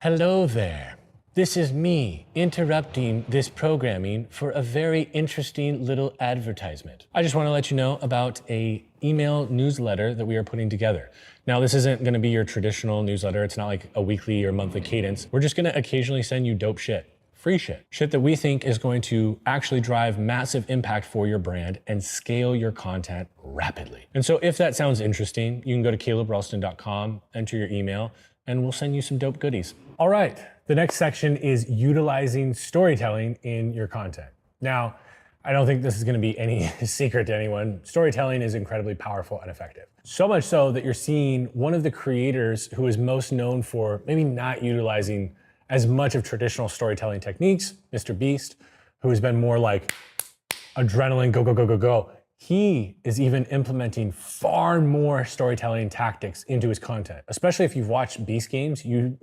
Hello there. This is me interrupting this programming for a very interesting little advertisement. I just want to let you know about a email newsletter that we are putting together. Now, this isn't going to be your traditional newsletter. It's not like a weekly or monthly cadence. We're just going to occasionally send you dope shit. Free shit that we think is going to actually drive massive impact for your brand and scale your content rapidly. And so if that sounds interesting, you can go to calebralston.com, enter your email, and we'll send you some dope goodies. All right, the next section is utilizing storytelling in your content. Now, I don't think this is gonna be any secret to anyone. Storytelling is incredibly powerful and effective. So much so that you're seeing one of the creators who is most known for maybe not utilizing as much of traditional storytelling techniques, Mr. Beast, who has been more like adrenaline, go, go, go, go, go. He is even implementing far more storytelling tactics into his content. Especially if you've watched Beast games, you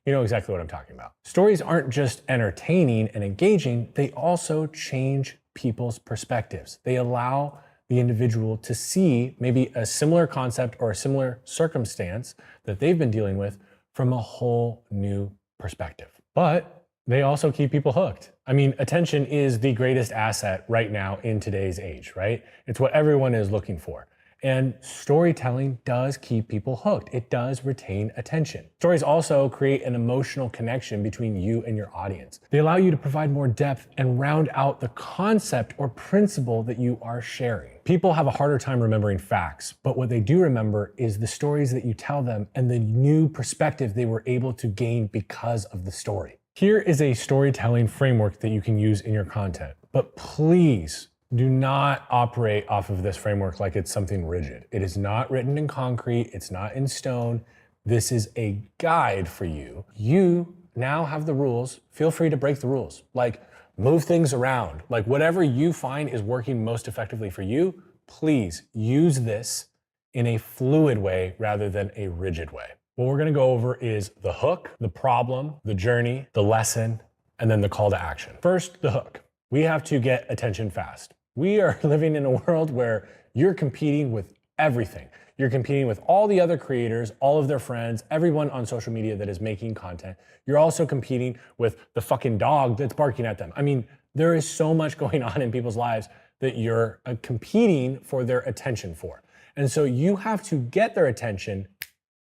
know exactly what I'm talking about. Stories aren't just entertaining and engaging, they also change people's perspectives. They allow the individual to see maybe a similar concept or a similar circumstance that they've been dealing with from a whole new perspective. But they also keep people hooked. I mean, attention is the greatest asset right now in today's age, right? It's what everyone is looking for. And storytelling does keep people hooked. It does retain attention. Stories also create an emotional connection between you and your audience. They allow you to provide more depth and round out the concept or principle that you are sharing. People have a harder time remembering facts, but what they do remember is the stories that you tell them and the new perspective they were able to gain because of the story. Here is a storytelling framework that you can use in your content, but please do not operate off of this framework like it's something rigid. It is not written in concrete, it's not in stone. This is a guide for you. You now have the rules. Feel free to break the rules. Like, move things around. Like, whatever you find is working most effectively for you, please use this in a fluid way rather than a rigid way. What we're gonna go over is the hook, the problem, the journey, the lesson, and then the call to action. First, the hook. We have to get attention fast. We are living in a world where you're competing with everything. You're competing with all the other creators, all of their friends, everyone on social media that is making content. You're also competing with the fucking dog that's barking at them. I mean, there is so much going on in people's lives that you're competing for their attention for. And so you have to get their attention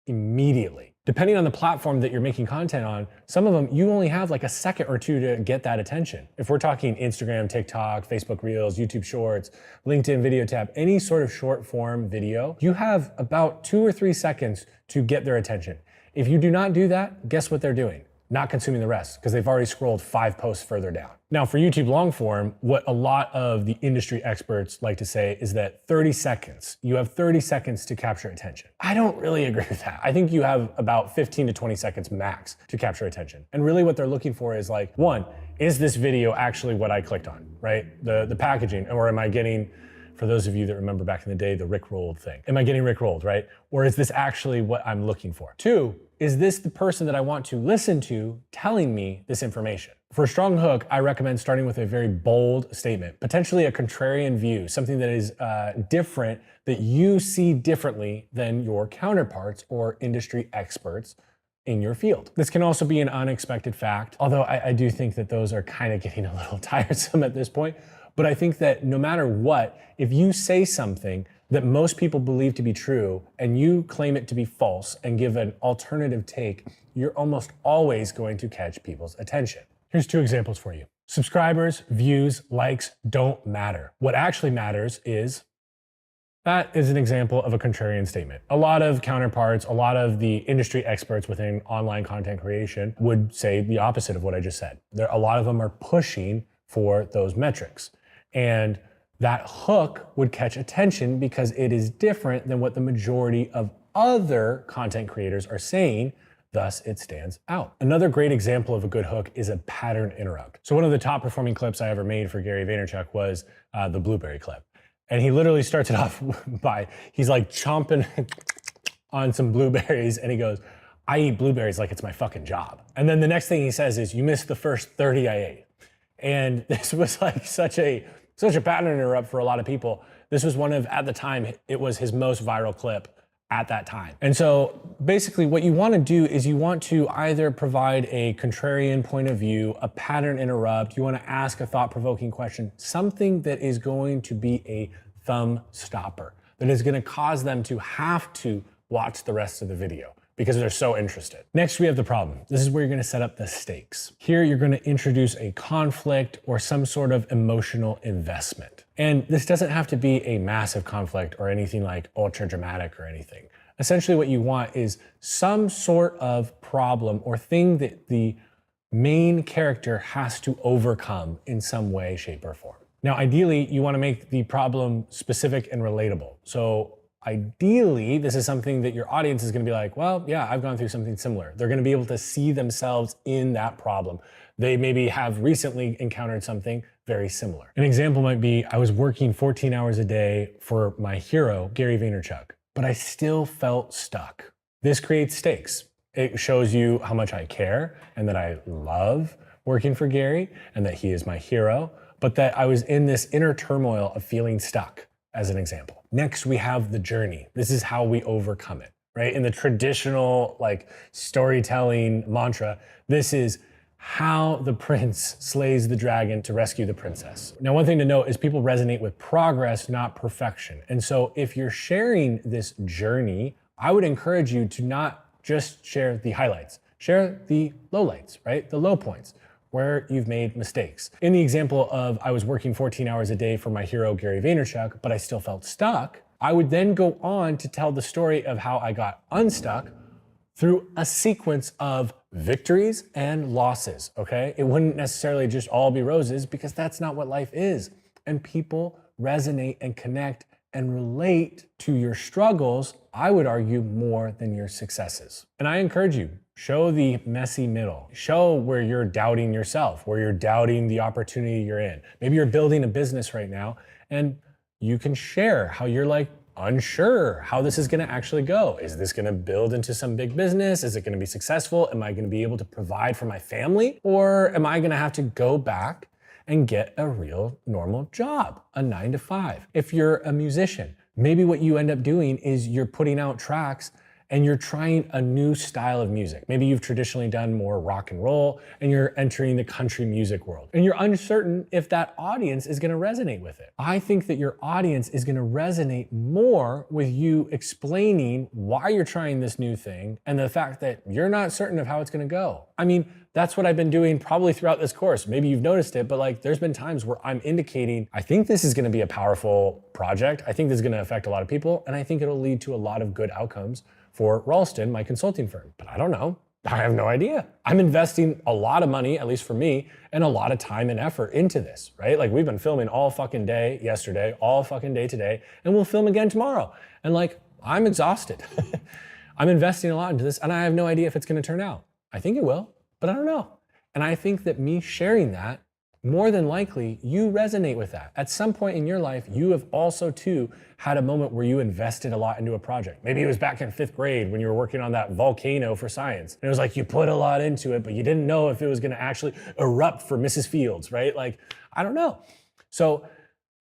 immediately. Depending on the platform that you're making content on, some of them, you only have like a second or two to get that attention. If we're talking Instagram, TikTok, Facebook Reels, YouTube Shorts, LinkedIn Video Tab, any sort of short form video, you have about 2 or 3 seconds to get their attention. If you do not do that, guess what they're doing? Not consuming the rest, because they've already scrolled 5 posts further down. Now for YouTube long form, what a lot of the industry experts like to say is that 30 seconds, you have 30 seconds to capture attention. I don't really agree with that. I think you have about 15 to 20 seconds max to capture attention. And really what they're looking for is like, one, is this video actually what I clicked on, right? The packaging, or am I getting, for those of you that remember back in the day, the Rickrolled thing. Am I getting Rickrolled, right? Or is this actually what I'm looking for? Two, is this the person that I want to listen to telling me this information? For a strong hook, I recommend starting with a very bold statement, potentially a contrarian view, something that is different, that you see differently than your counterparts or industry experts in your field. This can also be an unexpected fact, although I do think that those are kind of getting a little tiresome at this point. But I think that no matter what, if you say something that most people believe to be true and you claim it to be false and give an alternative take, you're almost always going to catch people's attention. Here's 2 examples for you. Subscribers, views, likes don't matter. What actually matters is, that is an example of a contrarian statement. A lot of counterparts, a lot of the industry experts within online content creation would say the opposite of what I just said. A lot of them are pushing for those metrics. And that hook would catch attention because it is different than what the majority of other content creators are saying, thus it stands out. Another great example of a good hook is a pattern interrupt. So one of the top performing clips I ever made for Gary Vaynerchuk was the blueberry clip. And he literally starts it off by, he's like chomping on some blueberries and he goes, I eat blueberries like it's my fucking job. And then the next thing he says is, you missed the first 30 I ate. And this was like such a pattern interrupt for a lot of people. This was one of, at the time, it was his most viral clip at that time. And so basically what you want to do is you want to either provide a contrarian point of view, a pattern interrupt, you want to ask a thought-provoking question, something that is going to be a thumb stopper, that is going to cause them to have to watch the rest of the video because they're so interested. Next, we have the problem. This is where you're going to set up the stakes. Here, you're going to introduce a conflict or some sort of emotional investment. And this doesn't have to be a massive conflict or anything like ultra dramatic or anything. Essentially, what you want is some sort of problem or thing that the main character has to overcome in some way, shape, or form. Now, ideally, you want to make the problem specific and relatable. So ideally, this is something that your audience is going to be like, well, yeah, I've gone through something similar. They're going to be able to see themselves in that problem. They maybe have recently encountered something very similar. An example might be, I was working 14 hours a day for my hero, Gary Vaynerchuk, but I still felt stuck. This creates stakes. It shows you how much I care and that I love working for Gary and that he is my hero, but that I was in this inner turmoil of feeling stuck, as an example. Next, we have the journey. This is how we overcome it, right? In the traditional like storytelling mantra, this is how the prince slays the dragon to rescue the princess. Now, one thing to note is people resonate with progress, not perfection. And so if you're sharing this journey, I would encourage you to not just share the highlights, share the lowlights, right? The low points, where you've made mistakes. In the example of I was working 14 hours a day for my hero, Gary Vaynerchuk, but I still felt stuck, I would then go on to tell the story of how I got unstuck through a sequence of victories and losses, okay? It wouldn't necessarily just all be roses because that's not what life is. And people resonate and connect and relate to your struggles, I would argue, more than your successes. And I encourage you, show the messy middle. Show where you're doubting yourself, where you're doubting the opportunity you're in. Maybe you're building a business right now and you can share how you're like unsure how this is gonna actually go. Is this gonna build into some big business? Is it gonna be successful? Am I gonna be able to provide for my family? Or am I gonna have to go back and get a real normal job, a 9-to-5? If you're a musician, maybe what you end up doing is you're putting out tracks and you're trying a new style of music. Maybe you've traditionally done more rock and roll and you're entering the country music world and you're uncertain if that audience is gonna resonate with it. I think that your audience is gonna resonate more with you explaining why you're trying this new thing and the fact that you're not certain of how it's gonna go. I mean, that's what I've been doing probably throughout this course. Maybe you've noticed it, but like there's been times where I'm indicating, I think this is gonna be a powerful project. I think this is gonna affect a lot of people and I think it'll lead to a lot of good outcomes for Ralston, my consulting firm. But I don't know. I have no idea. I'm investing a lot of money, at least for me, and a lot of time and effort into this, right? Like we've been filming all fucking day yesterday, all fucking day today, and we'll film again tomorrow. And like, I'm exhausted. I'm investing a lot into this and I have no idea if it's gonna turn out. I think it will, but I don't know. And I think that me sharing that, more than likely, you resonate with that. At some point in your life, you have also too had a moment where you invested a lot into a project. Maybe it was back in 5th grade when you were working on that volcano for science. And it was like you put a lot into it, but you didn't know if it was gonna actually erupt for Mrs. Fields, right? Like, I don't know. So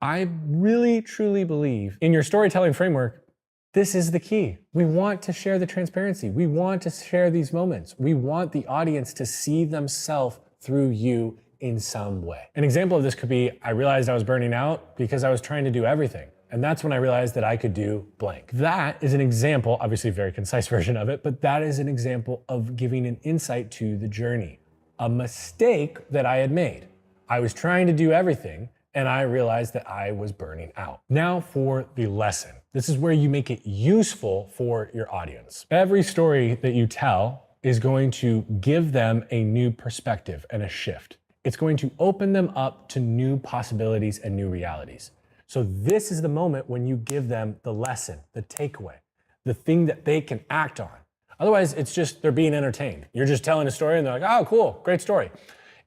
I really, truly believe in your storytelling framework, this is the key. We want to share the transparency. We want to share these moments. We want the audience to see themselves through you in some way. An example of this could be, I realized I was burning out because I was trying to do everything. And that's when I realized that I could do blank. That is an example, obviously a very concise version of it, but that is an example of giving an insight to the journey. A mistake that I had made. I was trying to do everything and I realized that I was burning out. Now for the lesson. This is where you make it useful for your audience. Every story that you tell is going to give them a new perspective and a shift. It's going to open them up to new possibilities and new realities. So this is the moment when you give them the lesson, the takeaway, the thing that they can act on. Otherwise, it's just they're being entertained. You're just telling a story and they're like, oh, cool, great story.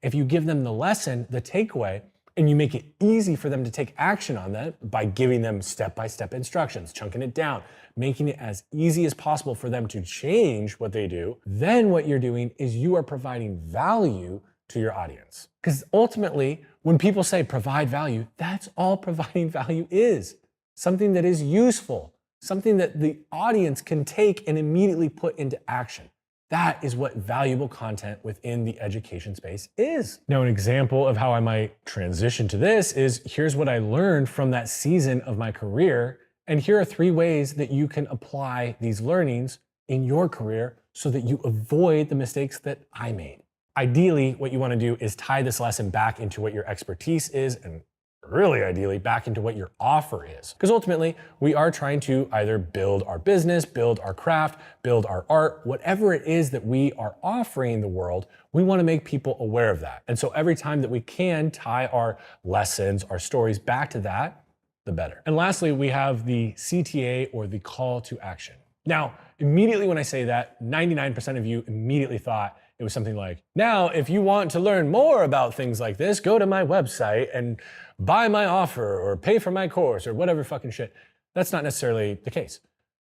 If you give them the lesson, the takeaway, and you make it easy for them to take action on that by giving them step-by-step instructions, chunking it down, making it as easy as possible for them to change what they do, then what you're doing is you are providing value to your audience. Because ultimately, when people say provide value, that's all providing value is. Something that is useful, something that the audience can take and immediately put into action. That is what valuable content within the education space is. Now, an example of how I might transition to this is, here's what I learned from that season of my career, and here are 3 ways that you can apply these learnings in your career so that you avoid the mistakes that I made. Ideally, what you want to do is tie this lesson back into what your expertise is, and really ideally back into what your offer is. Because ultimately, we are trying to either build our business, build our craft, build our art, whatever it is that we are offering the world, we want to make people aware of that. And so every time that we can tie our lessons, our stories back to that, the better. And lastly, we have the CTA, or the call to action. Now, immediately when I say that, 99% of you immediately thought it was something like, now, if you want to learn more about things like this, go to my website and buy my offer or pay for my course or whatever fucking shit. That's not necessarily the case.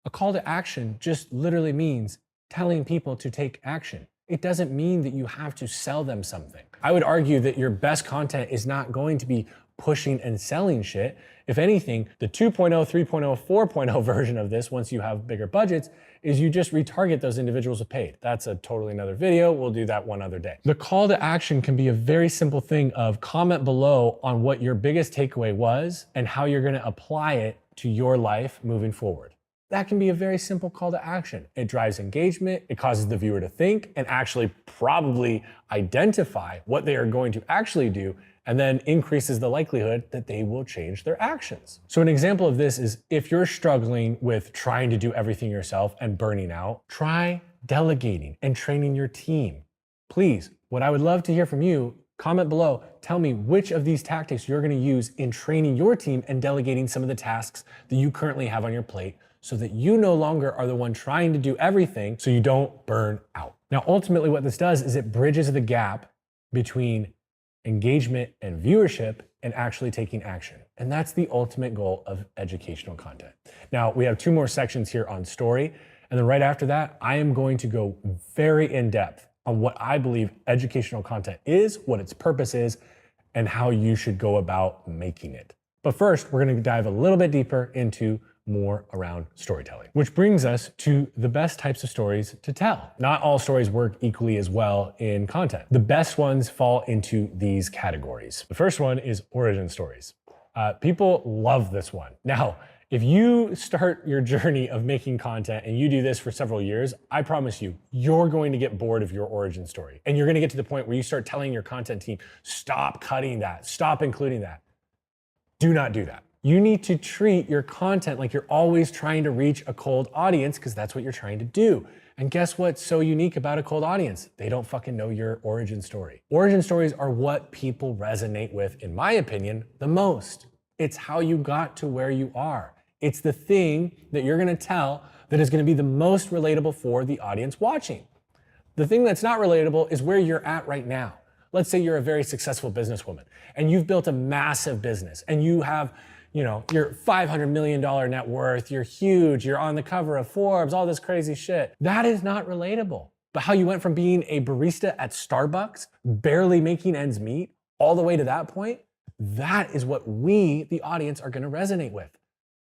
A call to action just literally means telling people to take action. It doesn't mean that you have to sell them something. I would argue that your best content is not going to be pushing and selling shit. If anything, the 2.0, 3.0, 4.0 version of this, once you have bigger budgets, is you just retarget those individuals with paid. That's a totally another video. We'll do that one other day. The call to action can be a very simple thing of comment below on what your biggest takeaway was and how you're gonna apply it to your life moving forward. That can be a very simple call to action. It drives engagement, it causes the viewer to think and actually probably identify what they are going to actually do, and then increases the likelihood that they will change their actions. So an example of this is, if you're struggling with trying to do everything yourself and burning out, try delegating and training your team. Please, what I would love to hear from you, comment below, tell me which of these tactics you're gonna use in training your team and delegating some of the tasks that you currently have on your plate, so that you no longer are the one trying to do everything so you don't burn out. Now, ultimately what this does is it bridges the gap between engagement and viewership and actually taking action. And that's the ultimate goal of educational content. Now, we have 2 more sections here on story. And then right after that, I am going to go very in depth on what I believe educational content is, what its purpose is, and how you should go about making it. But first, we're going to dive a little bit deeper into more around storytelling, which brings us to the best types of stories to tell. Not all stories work equally as well in content. The best ones fall into these categories. The first one is origin stories. People love this one. Now, if you start your journey of making content and you do this for several years, I promise you, you're going to get bored of your origin story. And you're going to get to the point where you start telling your content team, stop cutting that, stop including that. Do not do that. You need to treat your content like you're always trying to reach a cold audience, because that's what you're trying to do. And guess what's so unique about a cold audience? They don't fucking know your origin story. Origin stories are what people resonate with, in my opinion, the most. It's how you got to where you are. It's the thing that you're gonna tell that is gonna be the most relatable for the audience watching. The thing that's not relatable is where you're at right now. Let's say you're a very successful businesswoman and you've built a massive business and you have, your $500 million net worth, you're huge, you're on the cover of Forbes, all this crazy shit. That is not relatable. But how you went from being a barista at Starbucks, barely making ends meet, all the way to that point, that is what we, the audience, are gonna resonate with.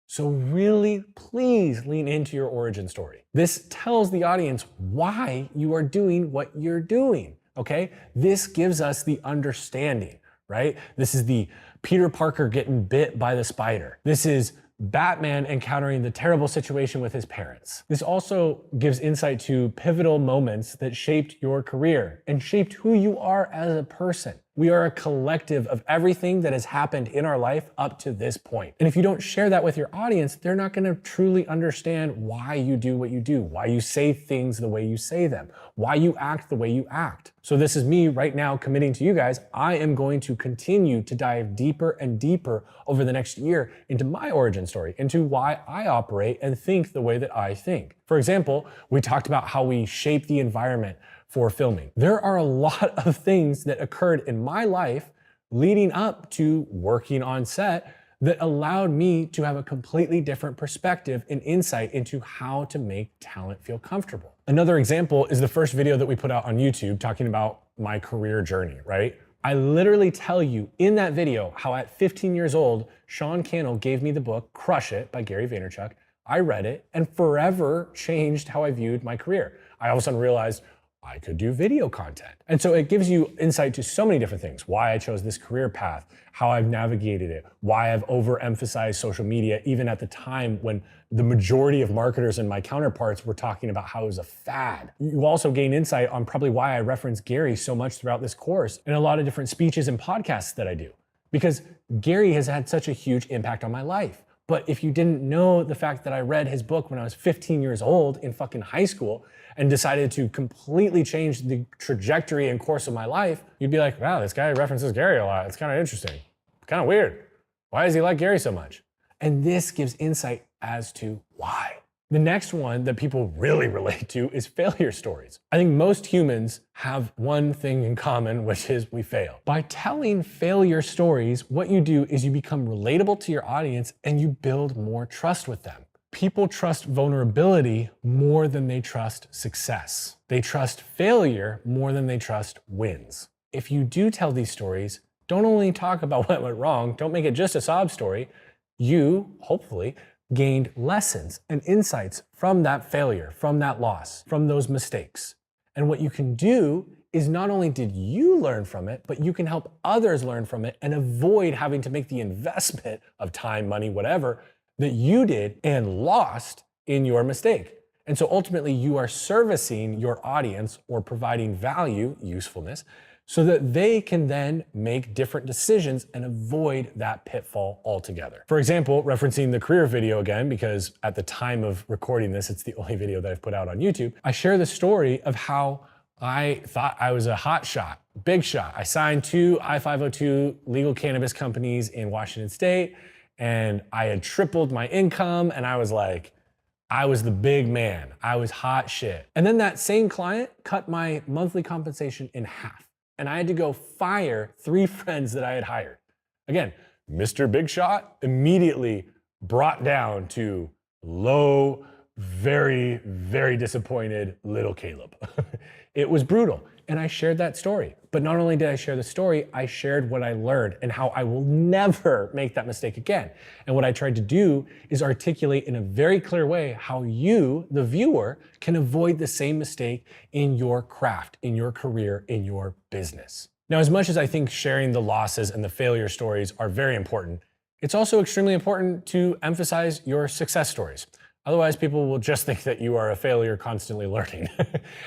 So really, please lean into your origin story. This tells the audience why you are doing what you're doing, okay? This gives us the understanding, right? This is the Peter Parker getting bit by the spider. This is Batman encountering the terrible situation with his parents. This also gives insight to pivotal moments that shaped your career and shaped who you are as a person. We are a collective of everything that has happened in our life up to this point. And if you don't share that with your audience, they're not gonna truly understand why you do what you do, why you say things the way you say them, why you act the way you act. So this is me right now committing to you guys. I am going to continue to dive deeper and deeper over the next year into my origin story, into why I operate and think the way that I think. For example, we talked about how we shape the environment for filming. There are a lot of things that occurred in my life leading up to working on set that allowed me to have a completely different perspective and insight into how to make talent feel comfortable. Another example is the first video that we put out on YouTube talking about my career journey, right? I literally tell you in that video how at 15 years old, Sean Cannell gave me the book Crush It by Gary Vaynerchuk. I read it and forever changed how I viewed my career. I all of a sudden realized I could do video content. And so it gives you insight to so many different things, why I chose this career path, how I've navigated it, why I've overemphasized social media, even at the time when the majority of marketers and my counterparts were talking about how it was a fad. You also gain insight on probably why I reference Gary so much throughout this course in a lot of different speeches and podcasts that I do, because Gary has had such a huge impact on my life. But if you didn't know the fact that I read his book when I was 15 years old in fucking high school and decided to completely change the trajectory and course of my life, you'd be like, wow, this guy references Gary a lot. It's kind of interesting. Kind of weird. Why does he like Gary so much? And this gives insight as to why. The next one that people really relate to is failure stories. I think most humans have one thing in common, which is we fail. By telling failure stories, what you do is you become relatable to your audience and you build more trust with them. People trust vulnerability more than they trust success. They trust failure more than they trust wins. If you do tell these stories, don't only talk about what went wrong, don't make it just a sob story. You, hopefully, gained lessons and insights from that failure, from that loss, from those mistakes. And what you can do is not only did you learn from it, but you can help others learn from it and avoid having to make the investment of time, money, whatever, that you did and lost in your mistake. And so ultimately you are servicing your audience or providing value, usefulness, so that they can then make different decisions and avoid that pitfall altogether. For example, referencing the career video again, because at the time of recording this, it's the only video that I've put out on YouTube, I share the story of how I thought I was a hot shot, big shot. I signed 2 I-502 legal cannabis companies in Washington State, and I had tripled my income, and I was like, I was the big man. I was hot shit. And then that same client cut my monthly compensation in half. And I had to go fire 3 friends that I had hired. Again, Mr. Big Shot immediately brought down to low, very, very disappointed little Caleb. It was brutal. And I shared that story. But not only did I share the story, I shared what I learned and how I will never make that mistake again. And what I tried to do is articulate in a very clear way how you, the viewer, can avoid the same mistake in your craft, in your career, in your business. Now, as much as I think sharing the losses and the failure stories are very important, it's also extremely important to emphasize your success stories. Otherwise, people will just think that you are a failure constantly learning.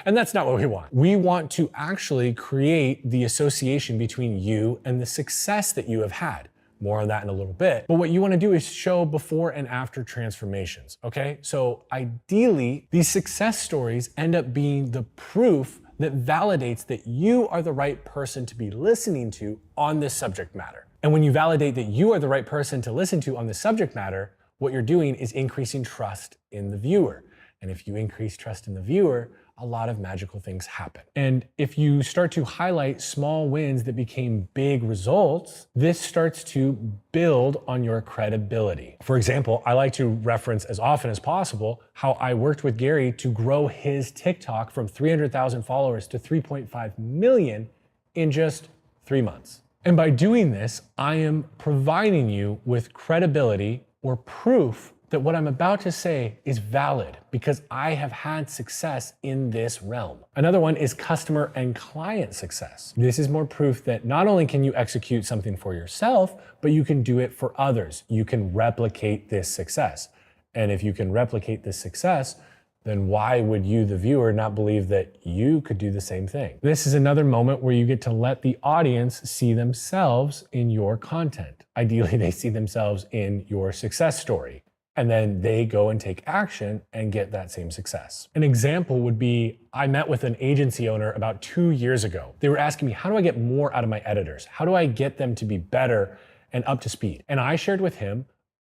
And that's not what we want. We want to actually create the association between you and the success that you have had. More on that in a little bit. But what you want to do is show before and after transformations, okay? So ideally, these success stories end up being the proof that validates that you are the right person to be listening to on this subject matter. And when you validate that you are the right person to listen to on this subject matter, what you're doing is increasing trust in the viewer. And if you increase trust in the viewer, a lot of magical things happen. And if you start to highlight small wins that became big results, this starts to build on your credibility. For example, I like to reference as often as possible how I worked with Gary to grow his TikTok from 300,000 followers to 3.5 million in just 3 months. And by doing this, I am providing you with credibility or proof that what I'm about to say is valid because I have had success in this realm. Another one is customer and client success. This is more proof that not only can you execute something for yourself, but you can do it for others. You can replicate this success. And if you can replicate this success, then why would you, the viewer, not believe that you could do the same thing? This is another moment where you get to let the audience see themselves in your content. Ideally, they see themselves in your success story, and then they go and take action and get that same success. An example would be, I met with an agency owner about 2 years ago. They were asking me, how do I get more out of my editors? How do I get them to be better and up to speed? And I shared with him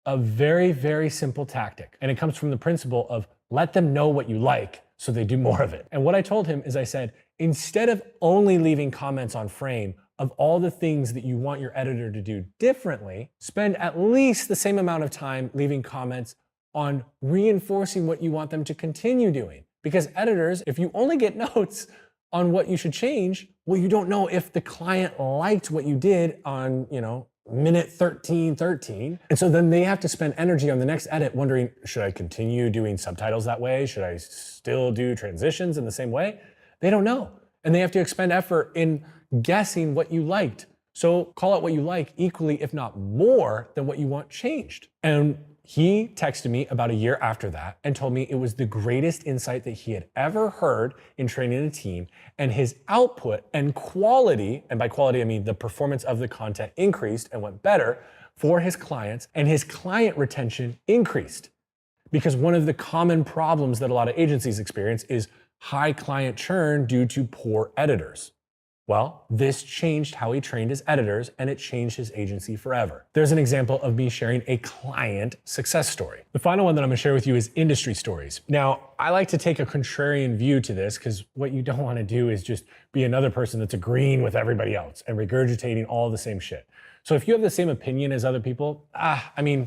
a very, very simple tactic. And it comes from the principle of let them know what you like so they do more of it. And what I told him is I said, instead of only leaving comments on Frame of all the things that you want your editor to do differently, spend at least the same amount of time leaving comments on reinforcing what you want them to continue doing. Because editors, if you only get notes on what you should change, well, you don't know if the client liked what you did on, minute 13:13. And so then they have to spend energy on the next edit wondering, should I continue doing subtitles that way? Should I still do transitions in the same way? They don't know. And they have to expend effort in guessing what you liked. So call out what you like equally, if not more, than what you want changed. And he texted me about a year after that and told me it was the greatest insight that he had ever heard in training a team, and his output and quality, and by quality I mean the performance of the content, increased and went better for his clients, and his client retention increased. Because one of the common problems that a lot of agencies experience is high client churn due to poor editors. Well, this changed how he trained his editors, and it changed his agency forever. There's an example of me sharing a client success story. The final one that I'm gonna share with you is industry stories. Now, I like to take a contrarian view to this, because what you don't wanna do is just be another person that's agreeing with everybody else and regurgitating all the same shit. So if you have the same opinion as other people,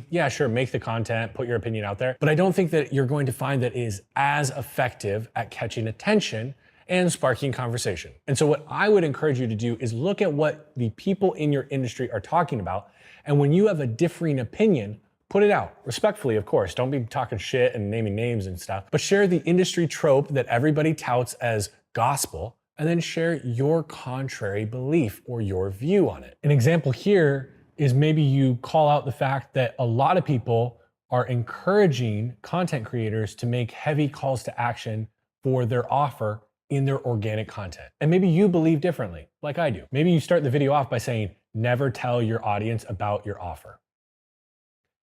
yeah, sure, make the content, put your opinion out there, but I don't think that you're going to find that it is as effective at catching attention and sparking conversation. And so what I would encourage you to do is look at what the people in your industry are talking about, and when you have a differing opinion, put it out, respectfully, of course. Don't be talking shit and naming names and stuff, but share the industry trope that everybody touts as gospel, and then share your contrary belief or your view on it. An example here is maybe you call out the fact that a lot of people are encouraging content creators to make heavy calls to action for their offer in their organic content. And maybe you believe differently, like I do. Maybe you start the video off by saying, never tell your audience about your offer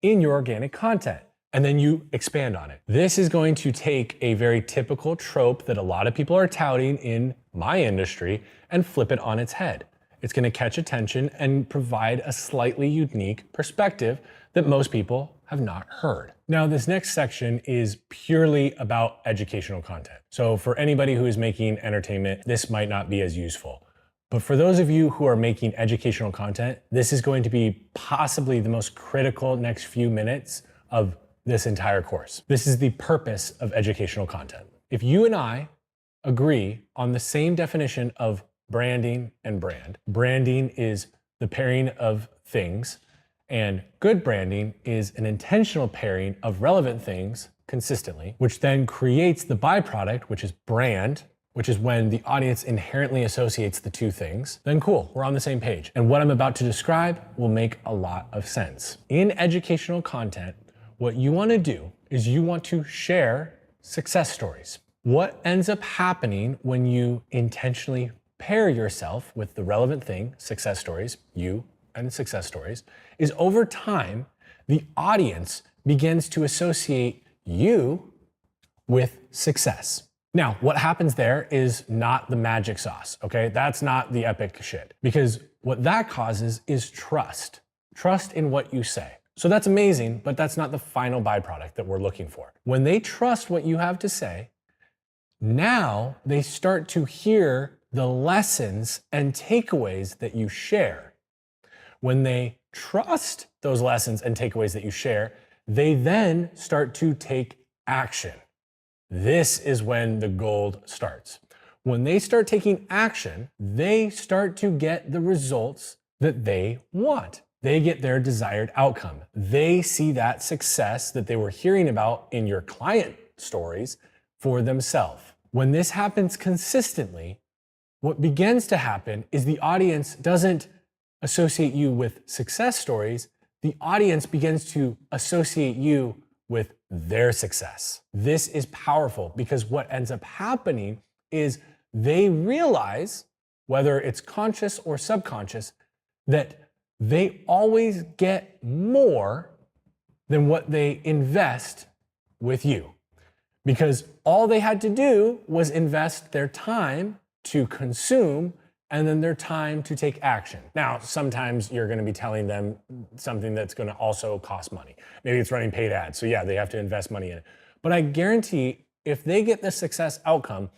in your organic content, and then you expand on it. This is going to take a very typical trope that a lot of people are touting in my industry and flip it on its head. It's gonna catch attention and provide a slightly unique perspective that most people have not heard. Now, this next section is purely about educational content. So for anybody who is making entertainment, this might not be as useful. But for those of you who are making educational content, this is going to be possibly the most critical next few minutes of this entire course. This is the purpose of educational content. If you and I agree on the same definition of branding and branding is the pairing of things, and good branding is an intentional pairing of relevant things consistently, which then creates the byproduct, which is brand, which is when the audience inherently associates the two things, then cool, we're on the same page. And what I'm about to describe will make a lot of sense. In educational content, what you want to do is you want to share success stories. What ends up happening when you intentionally pair yourself with the relevant thing, success stories, you and success stories, is over time, the audience begins to associate you with success. Now, what happens there is not the magic sauce, okay? That's not the epic shit, because what that causes is trust in what you say. So that's amazing, but that's not the final byproduct that we're looking for. When they trust what you have to say, now they start to hear the lessons and takeaways that you share. When they trust those lessons and takeaways that you share, they then start to take action. This is when the gold starts. When they start taking action, they start to get the results that they want. They get their desired outcome. They see that success that they were hearing about in your client stories for themselves. When this happens consistently, what begins to happen is the audience doesn't associate you with success stories. The audience begins to associate you with their success. This is powerful because what ends up happening is they realize, whether it's conscious or subconscious, that they always get more than what they invest with you. Because all they had to do was invest their time to consume and then their time to take action. Now, sometimes you're gonna be telling them something that's gonna also cost money. Maybe it's running paid ads, so yeah, they have to invest money in it. But I guarantee if they get the success outcome,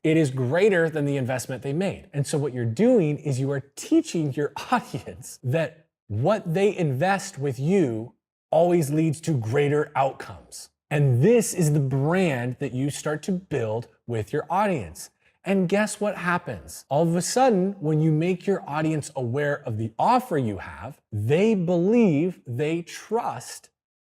it is greater than the investment they made. And so what you're doing is you are teaching your audience that what they invest with you always leads to greater outcomes. And this is the brand that you start to build with your audience. And guess what happens? All of a sudden, when you make your audience aware of the offer you have, they believe, they trust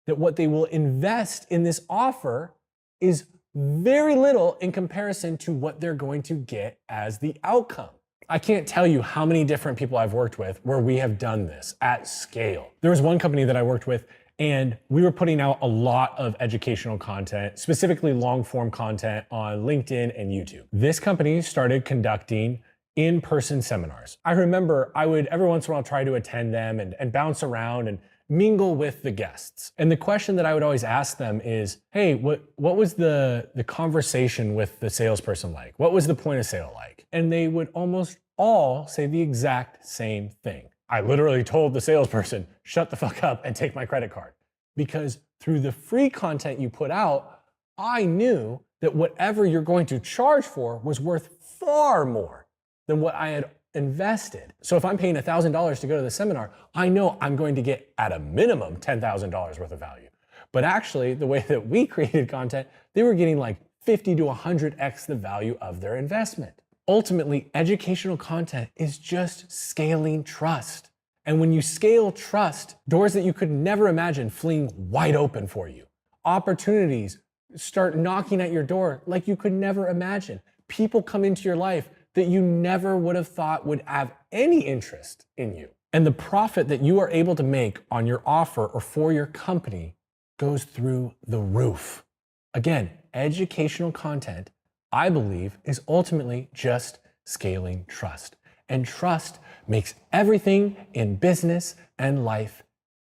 that what they will invest in this offer is very little in comparison to what they're going to get as the outcome. I can't tell you how many different people I've worked with where we have done this at scale. There was one company that I worked with, and we were putting out a lot of educational content, specifically long form content on LinkedIn and YouTube. This company started conducting in-person seminars. I remember I would every once in a while try to attend them and bounce around and mingle with the guests. And the question that I would always ask them is, hey, what was the conversation with the salesperson like? What was the point of sale like? And they would almost all say the exact same thing. I literally told the salesperson, shut the fuck up and take my credit card. Because through the free content you put out, I knew that whatever you're going to charge for was worth far more than what I had invested. So if I'm paying $1,000 to go to the seminar, I know I'm going to get at a minimum $10,000 worth of value. But actually, the way that we created content, they were getting like 50 to 100x the value of their investment. Ultimately, educational content is just scaling trust. And when you scale trust, doors that you could never imagine fleeing wide open for you. Opportunities start knocking at your door like you could never imagine. People come into your life that you never would have thought would have any interest in you. And the profit that you are able to make on your offer or for your company goes through the roof. Again, educational content, I believe, is ultimately just scaling trust. And trust makes everything in business and life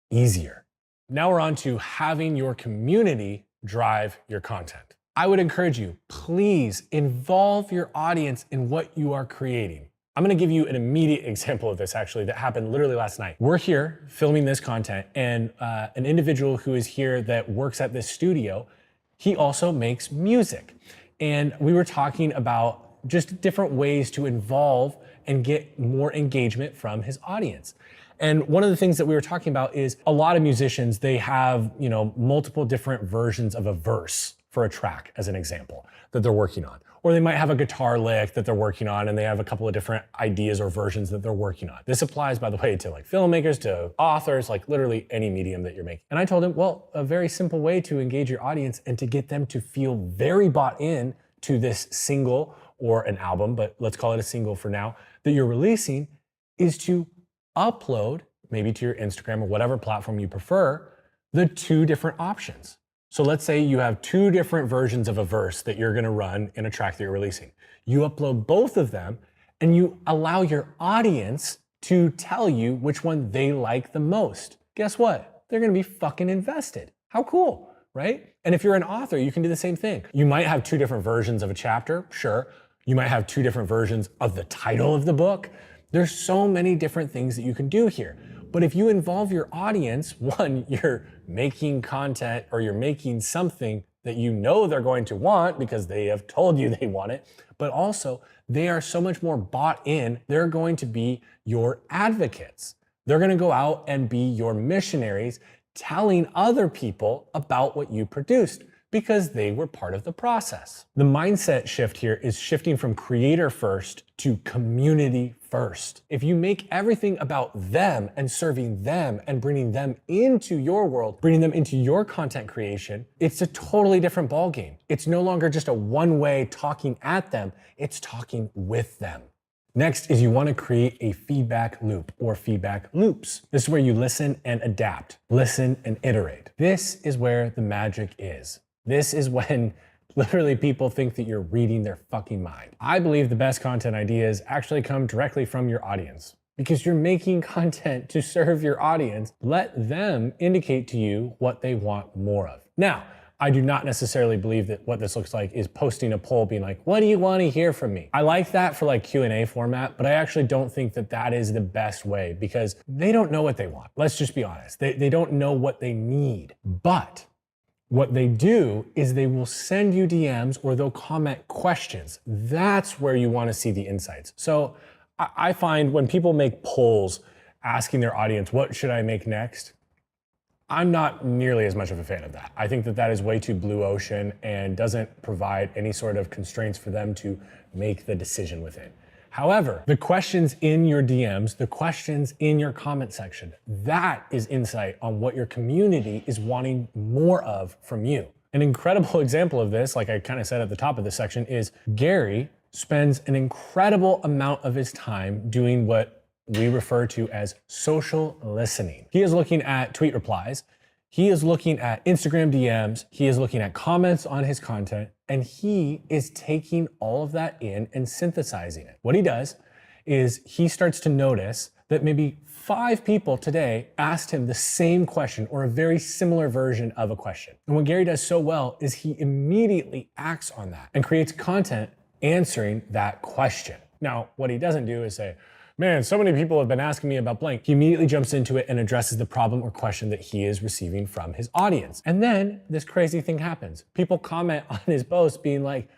easier. Now we're on to having your community drive your content. I would encourage you, please involve your audience in what you are creating. I'm gonna give you an immediate example of this actually that happened literally last night. We're here filming this content, and an individual who is here that works at this studio, he also makes music. And we were talking about just different ways to involve and get more engagement from his audience. And one of the things that we were talking about is a lot of musicians, they have, multiple different versions of a verse for a track, as an example, that they're working on. Or they might have a guitar lick that they're working on, and they have a couple of different ideas or versions that they're working on. This applies, by the way, to like filmmakers, to authors, like literally any medium that you're making. And I told him, well, a very simple way to engage your audience and to get them to feel very bought in to this single or an album, but let's call it a single for now, that you're releasing, is to upload, maybe to your Instagram or whatever platform you prefer, the two different options. So let's say you have two different versions of a verse that you're gonna run in a track that you're releasing. You upload both of them and you allow your audience to tell you which one they like the most. Guess what? They're gonna be fucking invested. How cool, right? And if you're an author, you can do the same thing. You might have two different versions of a chapter, sure. You might have two different versions of the title of the book. There's so many different things that you can do here. But if you involve your audience, one, you're making content or you're making something that you know they're going to want because they have told you they want it, but also they are so much more bought in, they're going to be your advocates. They're gonna go out and be your missionaries telling other people about what you produced because they were part of the process. The mindset shift here is shifting from creator first to community first. If you make everything about them and serving them and bringing them into your world, bringing them into your content creation, it's a totally different ballgame. It's no longer just a one-way talking at them, it's talking with them. Next is you want to create a feedback loop or feedback loops. This is where you listen and adapt, listen and iterate. This is where the magic is. This is when literally people think that you're reading their fucking mind. I believe the best content ideas actually come directly from your audience because you're making content to serve your audience. Let them indicate to you what they want more of. Now, I do not necessarily believe that what this looks like is posting a poll being like, what do you want to hear from me? I like that for like Q&A format, but I actually don't think that that is the best way because they don't know what they want. Let's just be honest. They don't know what they need. But what they do is they will send you DMs or they'll comment questions. That's where you want to see the insights. So I find when people make polls asking their audience, what should I make next? I'm not nearly as much of a fan of that. I think that that is way too blue ocean and doesn't provide any sort of constraints for them to make the decision within. However, the questions in your DMs, the questions in your comment section, that is insight on what your community is wanting more of from you. An incredible example of this, like I kind of said at the top of this section, is Gary spends an incredible amount of his time doing what we refer to as social listening. He is looking at tweet replies, he is looking at Instagram DMs, he is looking at comments on his content, and he is taking all of that in and synthesizing it. What he does is he starts to notice that maybe 5 people today asked him the same question or a very similar version of a question. And what Gary does so well is he immediately acts on that and creates content answering that question. Now, what he doesn't do is say, man, so many people have been asking me about blank. He immediately jumps into it and addresses the problem or question that he is receiving from his audience. And then this crazy thing happens. People comment on his post being like,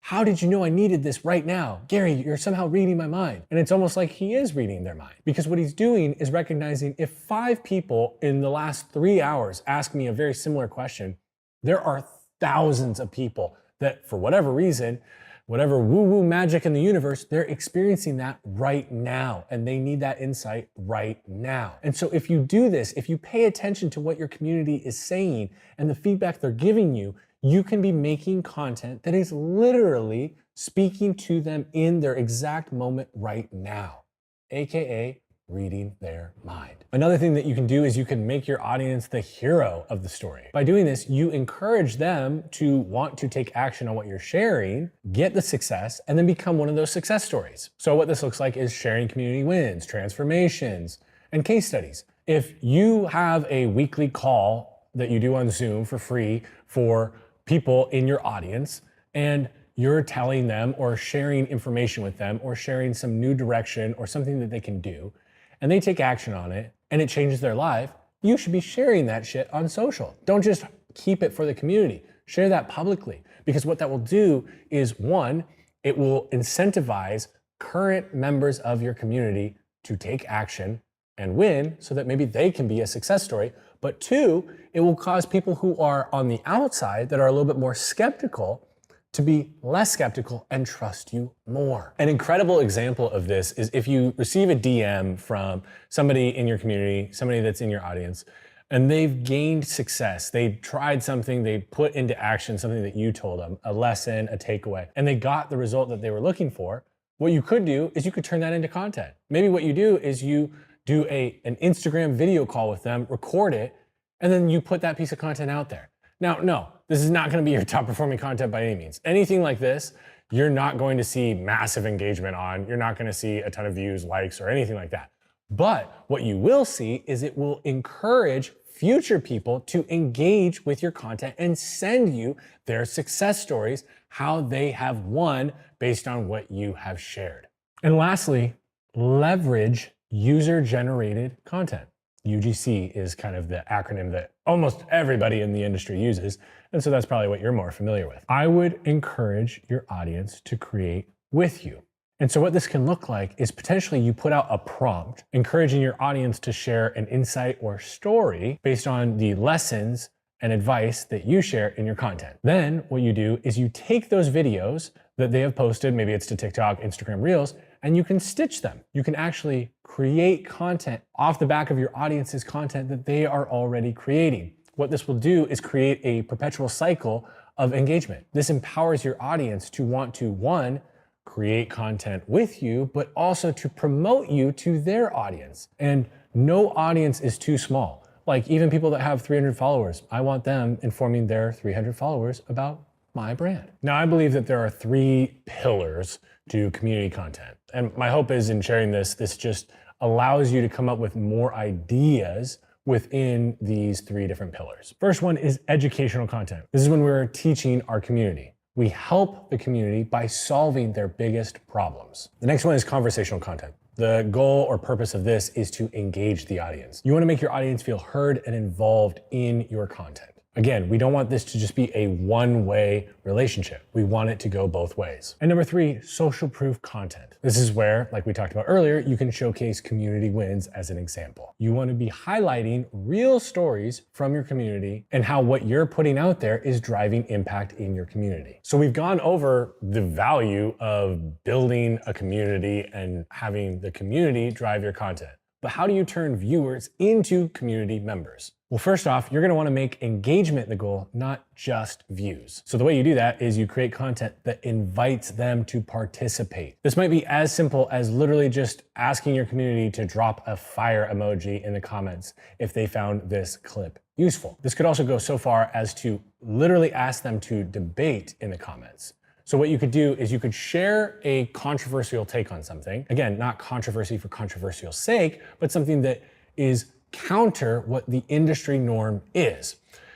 how did you know I needed this right now? Gary, you're somehow reading my mind. And it's almost like he is reading their mind, because what he's doing is recognizing if 5 people in the last 3 hours ask me a very similar question, there are thousands of people that for whatever reason, whatever woo-woo magic in the universe, they're experiencing that right now, and they need that insight right now. And so if you do this, if you pay attention to what your community is saying and the feedback they're giving you, you can be making content that is literally speaking to them in their exact moment right now, AKA reading their mind. Another thing that you can do is you can make your audience the hero of the story. By doing this, you encourage them to want to take action on what you're sharing, get the success, and then become one of those success stories. So what this looks like is sharing community wins, transformations, and case studies. If you have a weekly call that you do on Zoom for free for people in your audience, and you're telling them or sharing information with them or sharing some new direction or something that they can do, and they take action on it and it changes their life, you should be sharing that shit on social. Don't just keep it for the community. Share that publicly, because what that will do is, 1, it will incentivize current members of your community to take action and win so that maybe they can be a success story. But 2, it will cause people who are on the outside that are a little bit more skeptical to be less skeptical and trust you more. An incredible example of this is if you receive a DM from somebody in your community, somebody that's in your audience, and they've gained success. They tried something, they put into action something that you told them, a lesson, a takeaway, and they got the result that they were looking for. What you could do is you could turn that into content. Maybe what you do is you do an Instagram video call with them, record it, and then you put that piece of content out there. Now, no, this is not going to be your top performing content by any means. Anything like this, you're not going to see massive engagement on. You're not going to see a ton of views, likes, or anything like that. But what you will see is it will encourage future people to engage with your content and send you their success stories, how they have won based on what you have shared. And lastly, leverage user-generated content. UGC is kind of the acronym that almost everybody in the industry uses, and so that's probably what you're more familiar with. I would encourage your audience to create with you. And so what this can look like is potentially you put out a prompt, encouraging your audience to share an insight or story based on the lessons and advice that you share in your content. Then what you do is you take those videos that they have posted, maybe it's to TikTok, Instagram Reels, and you can stitch them. You can actually create content off the back of your audience's content that they are already creating. What this will do is create a perpetual cycle of engagement. This empowers your audience to want to, 1, create content with you, but also to promote you to their audience. And no audience is too small. Like even people that have 300 followers, I want them informing their 300 followers about my brand. Now, I believe that there are 3 pillars to community content. And my hope is in sharing this, this just allows you to come up with more ideas within these 3 different pillars. First one is educational content. This is when we're teaching our community. We help the community by solving their biggest problems. The next one is conversational content. The goal or purpose of this is to engage the audience. You want to make your audience feel heard and involved in your content. Again, we don't want this to just be a one-way relationship. We want it to go both ways. And number 3, social proof content. This is where, like we talked about earlier, you can showcase community wins as an example. You want to be highlighting real stories from your community and how what you're putting out there is driving impact in your community. So we've gone over the value of building a community and having the community drive your content. But how do you turn viewers into community members? Well, first off, you're gonna wanna make engagement the goal, not just views. So the way you do that is you create content that invites them to participate. This might be as simple as literally just asking your community to drop a fire emoji in the comments if they found this clip useful. This could also go so far as to literally ask them to debate in the comments. So what you could do is you could share a controversial take on something. Again, not controversy for controversial sake, but something that is counter what the industry norm is.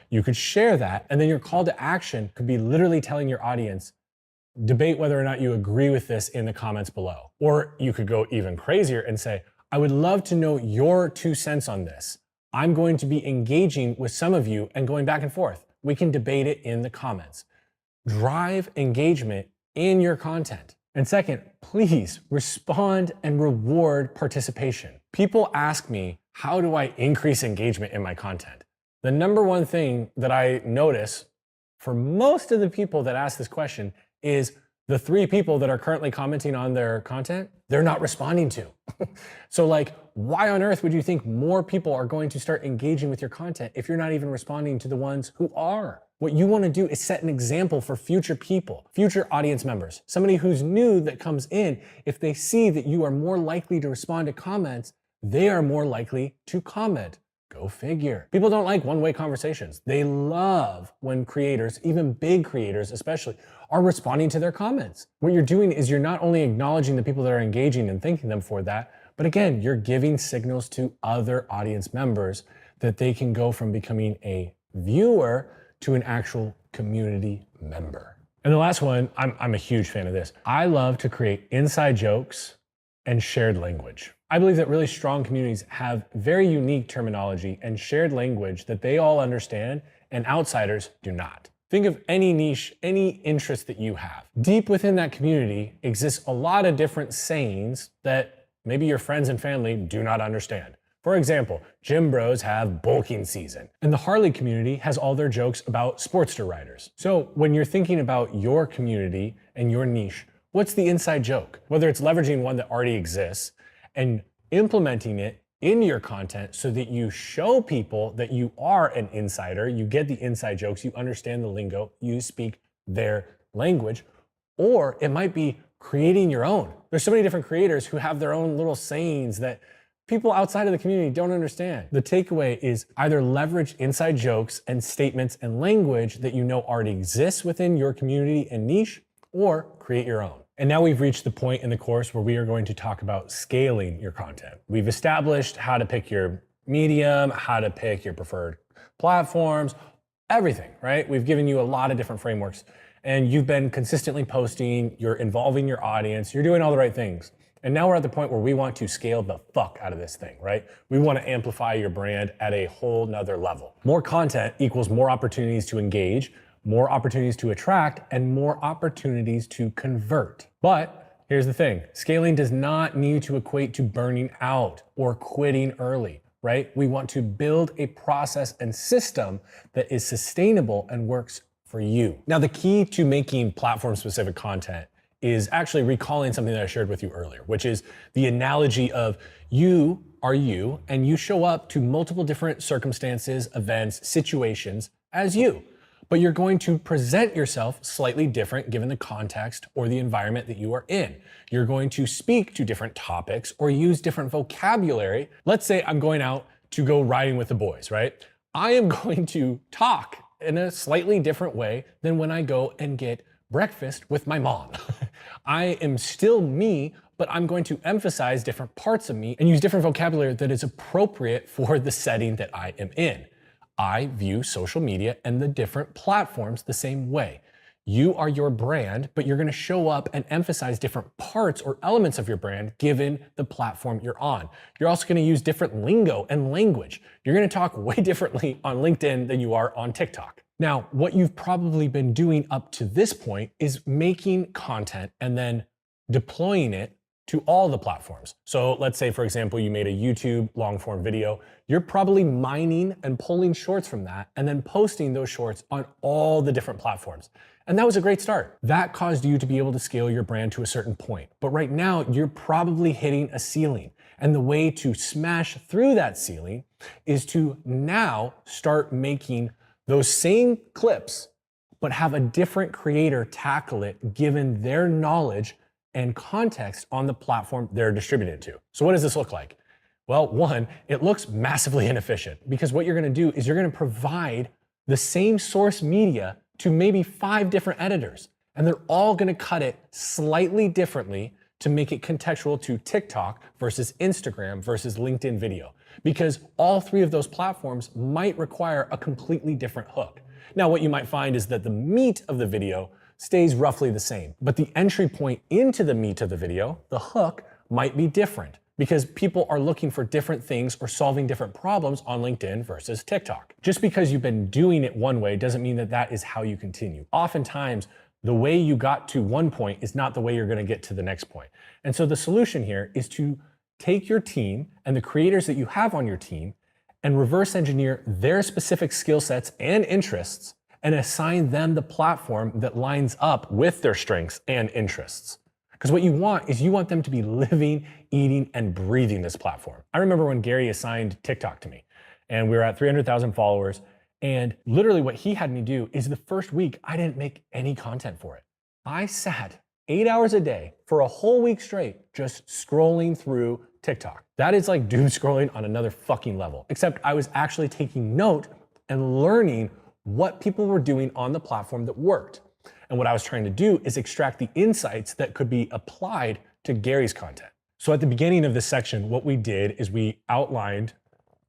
You could share that, and then your call to action could be literally telling your audience, debate whether or not you agree with this in the comments below. Or you could go even crazier and say, I would love to know your 2 cents on this. I'm going to be engaging with some of you and going back and forth. We can debate it in the comments. Drive engagement in your content. And second, please respond and reward participation. People ask me, how do I increase engagement in my content? The number one thing that I notice for most of the people that ask this question is the 3 people that are currently commenting on their content, they're not responding to. So like, why on earth would you think more people are going to start engaging with your content if you're not even responding to the ones who are? What you want to do is set an example for future people, future audience members, somebody who's new that comes in. If they see that you are more likely to respond to comments, they are more likely to comment. Go figure. People don't like one-way conversations. They love when creators, even big creators especially, are responding to their comments. What you're doing is you're not only acknowledging the people that are engaging and thanking them for that, but again, you're giving signals to other audience members that they can go from becoming a viewer to an actual community member. And the last one, I'm a huge fan of this. I love to create inside jokes and shared language. I believe that really strong communities have very unique terminology and shared language that they all understand and outsiders do not. Think of any niche, any interest that you have. Deep within that community exists a lot of different sayings that maybe your friends and family do not understand. For example, gym bros have bulking season, and the Harley community has all their jokes about Sportster riders. So when you're thinking about your community and your niche, what's the inside joke? Whether it's leveraging one that already exists and implementing it into your content so that you show people that you are an insider, you get the inside jokes, you understand the lingo, you speak their language, or it might be creating your own. There's so many different creators who have their own little sayings that people outside of the community don't understand. The takeaway is either leverage inside jokes and statements and language that you know already exists within your community and niche, or create your own. And now we've reached the point in the course where we are going to talk about scaling your content. We've established how to pick your medium, how to pick your preferred platforms, everything, right? We've given you a lot of different frameworks, and you've been consistently posting, you're involving your audience, you're doing all the right things. And now we're at the point where we want to scale the fuck out of this thing, right? We want to amplify your brand at a whole nother level. More content equals more opportunities to engage, more opportunities to attract, and more opportunities to convert. But here's the thing, scaling does not need to equate to burning out or quitting early, right? We want to build a process and system that is sustainable and works for you. Now, the key to making platform-specific content is actually recalling something that I shared with you earlier, which is the analogy of you are you, and you show up to multiple different circumstances, events, situations as you. But you're going to present yourself slightly different given the context or the environment that you are in. You're going to speak to different topics or use different vocabulary. Let's say I'm going out to go riding with the boys, right? I am going to talk in a slightly different way than when I go and get breakfast with my mom. I am still me, but I'm going to emphasize different parts of me and use different vocabulary that is appropriate for the setting that I am in. I view social media and the different platforms the same way. You are your brand, but you're gonna show up and emphasize different parts or elements of your brand given the platform you're on. You're also gonna use different lingo and language. You're gonna talk way differently on LinkedIn than you are on TikTok. Now, what you've probably been doing up to this point is making content and then deploying it to all the platforms. So let's say, for example, you made a YouTube long form video. You're probably mining and pulling shorts from that and then posting those shorts on all the different platforms. And that was a great start. That caused you to be able to scale your brand to a certain point. But right now, you're probably hitting a ceiling. And the way to smash through that ceiling is to now start making those same clips, but have a different creator tackle it given their knowledge and context on the platform they're distributed to. So what does this look like? Well, one, it looks massively inefficient because what you're gonna do is you're gonna provide the same source media to maybe 5 different editors, and they're all gonna cut it slightly differently to make it contextual to TikTok versus Instagram versus LinkedIn video, because all 3 of those platforms might require a completely different hook. Now, what you might find is that the meat of the video stays roughly the same, but the entry point into the meat of the video, the hook, might be different because people are looking for different things or solving different problems on LinkedIn versus TikTok. Just because you've been doing it one way doesn't mean that that is how you continue. Oftentimes, the way you got to one point is not the way you're gonna get to the next point. And so the solution here is to take your team and the creators that you have on your team and reverse engineer their specific skill sets and interests and assign them the platform that lines up with their strengths and interests. Because what you want is you want them to be living, eating, and breathing this platform. I remember when Gary assigned TikTok to me, and we were at 300,000 followers, and literally what he had me do is the first week, I didn't make any content for it. I sat 8 hours a day for a whole week straight just scrolling through TikTok. That is like doom scrolling on another fucking level, except I was actually taking note and learning what people were doing on the platform that worked. And what I was trying to do is extract the insights that could be applied to Gary's content. So at the beginning of this section, what we did is we outlined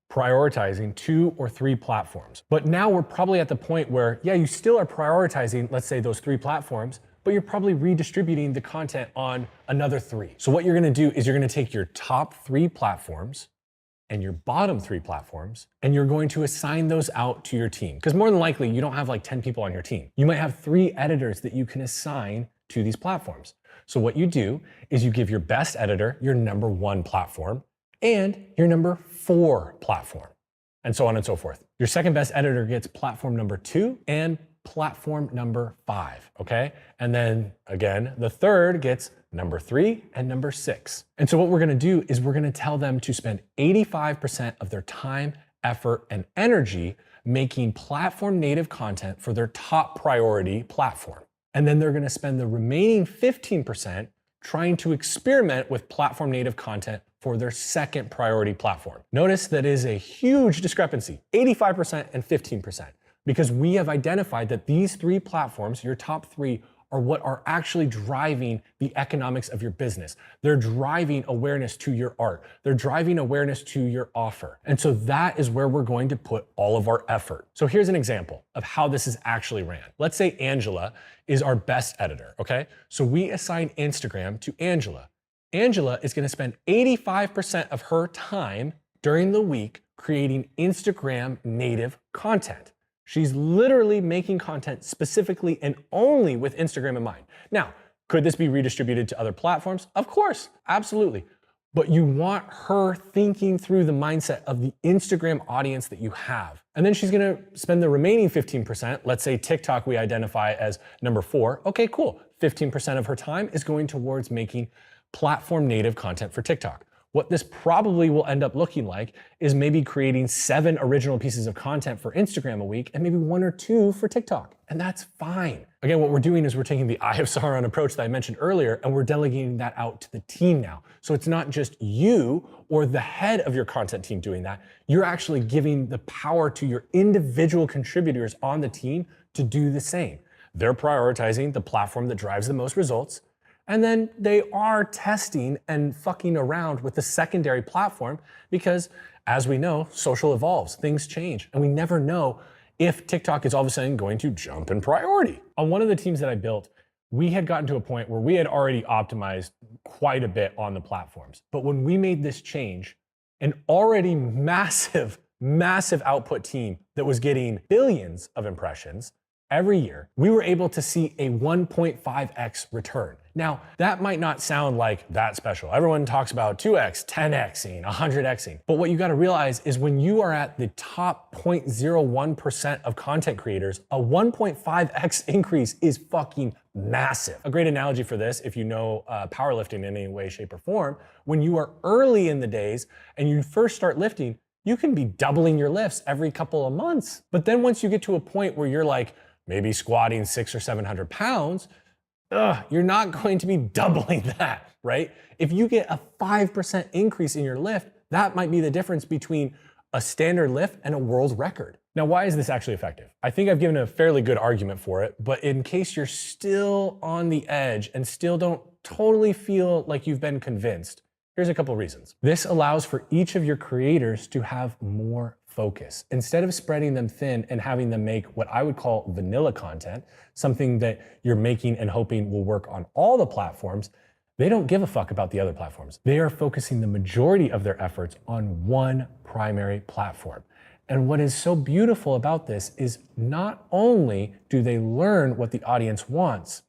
prioritizing 2 or 3 platforms. But now we're probably at the point where, yeah, you still are prioritizing, let's say, those 3 platforms, but you're probably redistributing the content on another 3. So what you're gonna do is you're gonna take your top 3 platforms and your bottom 3 platforms, and you're going to assign those out to your team. Because more than likely, you don't have like 10 people on your team. You might have 3 editors that you can assign to these platforms. So what you do is you give your best editor your number 1 platform and your number 4 platform, and so on and so forth. Your second best editor gets platform number 2 and platform number 5, okay? And then again, the third gets number 3 and number 6. And so what we're gonna do is we're gonna tell them to spend 85% of their time, effort, and energy making platform native content for their top priority platform. And then they're gonna spend the remaining 15% trying to experiment with platform native content for their second priority platform. Notice that is a huge discrepancy, 85% and 15%, because we have identified that these 3 platforms, your top 3, are what are actually driving the economics of your business. They're driving awareness to your art. They're driving awareness to your offer. And so that is where we're going to put all of our effort. So here's an example of how this is actually ran. Let's say Angela is our best editor, okay? So we assign Instagram to Angela. Angela is gonna spend 85% of her time during the week creating Instagram native content. She's literally making content specifically and only with Instagram in mind. Now, could this be redistributed to other platforms? Of course, absolutely. But you want her thinking through the mindset of the Instagram audience that you have. And then she's gonna spend the remaining 15%, let's say TikTok we identify as number 4. Okay, cool. 15% of her time is going towards making platform native content for TikTok. What this probably will end up looking like is maybe creating 7 original pieces of content for Instagram a week and maybe 1 or 2 for TikTok. And that's fine. Again, what we're doing is we're taking the Eye of Sauron approach that I mentioned earlier, and we're delegating that out to the team now. So it's not just you or the head of your content team doing that. You're actually giving the power to your individual contributors on the team to do the same. They're prioritizing the platform that drives the most results. And then they are testing and fucking around with the secondary platform because, as we know, social evolves, things change, and we never know if TikTok is all of a sudden going to jump in priority. On one of the teams that I built, we had gotten to a point where we had already optimized quite a bit on the platforms. But when we made this change, an already massive output team that was getting billions of impressions every year, we were able to see a 1.5x return. Now, that might not sound like that special. Everyone talks about 2x, 10xing, 100xing. But what you gotta realize is when you are at the top 0.01% of content creators, a 1.5x increase is fucking massive. A great analogy for this, if you know powerlifting in any way, shape, or form, when you are early in the days and you first start lifting, you can be doubling your lifts every couple of months. But then once you get to a point where you're like maybe squatting 600 or 700 pounds, you're not going to be doubling that, right? If you get a 5% increase in your lift, that might be the difference between a standard lift and a world record. Now, why is this actually effective? I think I've given a fairly good argument for it, but in case you're still on the edge and still don't totally feel like you've been convinced, here's a couple reasons. This allows for each of your creators to have more focus. Instead of spreading them thin and having them make what I would call vanilla content, something that you're making and hoping will work on all the platforms, they don't give a fuck about the other platforms. They are focusing the majority of their efforts on one primary platform. And what is so beautiful about this is not only do they learn what the audience wants,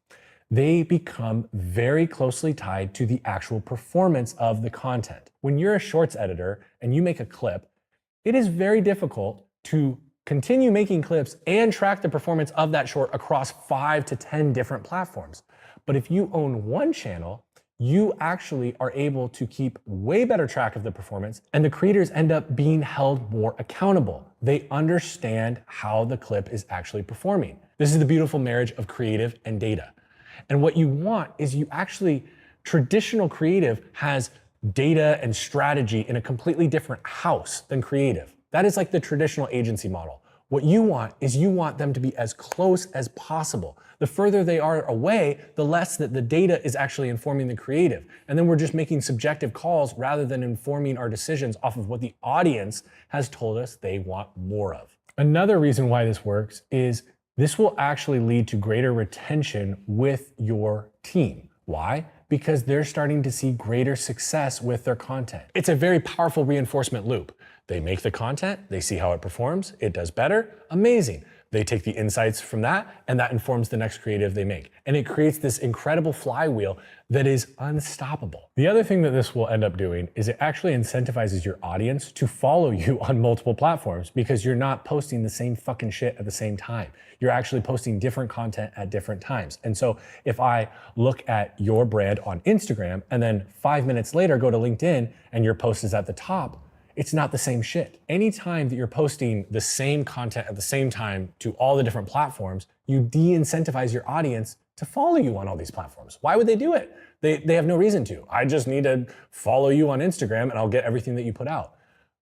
they become very closely tied to the actual performance of the content. When you're a shorts editor and you make a clip, it is very difficult to continue making clips and track the performance of that short across 5 to 10 different platforms. But if you own one channel, you actually are able to keep way better track of the performance, and the creators end up being held more accountable. They understand how the clip is actually performing. This is the beautiful marriage of creative and data. And what you want is traditional creative has data and strategy in a completely different house than creative. That is like the traditional agency model. What you want is you want them to be as close as possible. The further they are away, the less that the data is actually informing the creative. And then we're just making subjective calls rather than informing our decisions off of what the audience has told us they want more of. Another reason why this works is this will actually lead to greater retention with your team. Why? Because they're starting to see greater success with their content. It's a very powerful reinforcement loop. They make the content, they see how it performs, it does better, amazing. They take the insights from that, and that informs the next creative they make. And it creates this incredible flywheel that is unstoppable. The other thing that this will end up doing is it actually incentivizes your audience to follow you on multiple platforms because you're not posting the same fucking shit at the same time. You're actually posting different content at different times. And so if I look at your brand on Instagram and then 5 minutes later go to LinkedIn and your post is at the top, it's not the same shit. Anytime that you're posting the same content at the same time to all the different platforms, you de-incentivize your audience to follow you on all these platforms. Why would they do it? They have no reason to. I just need to follow you on Instagram and I'll get everything that you put out.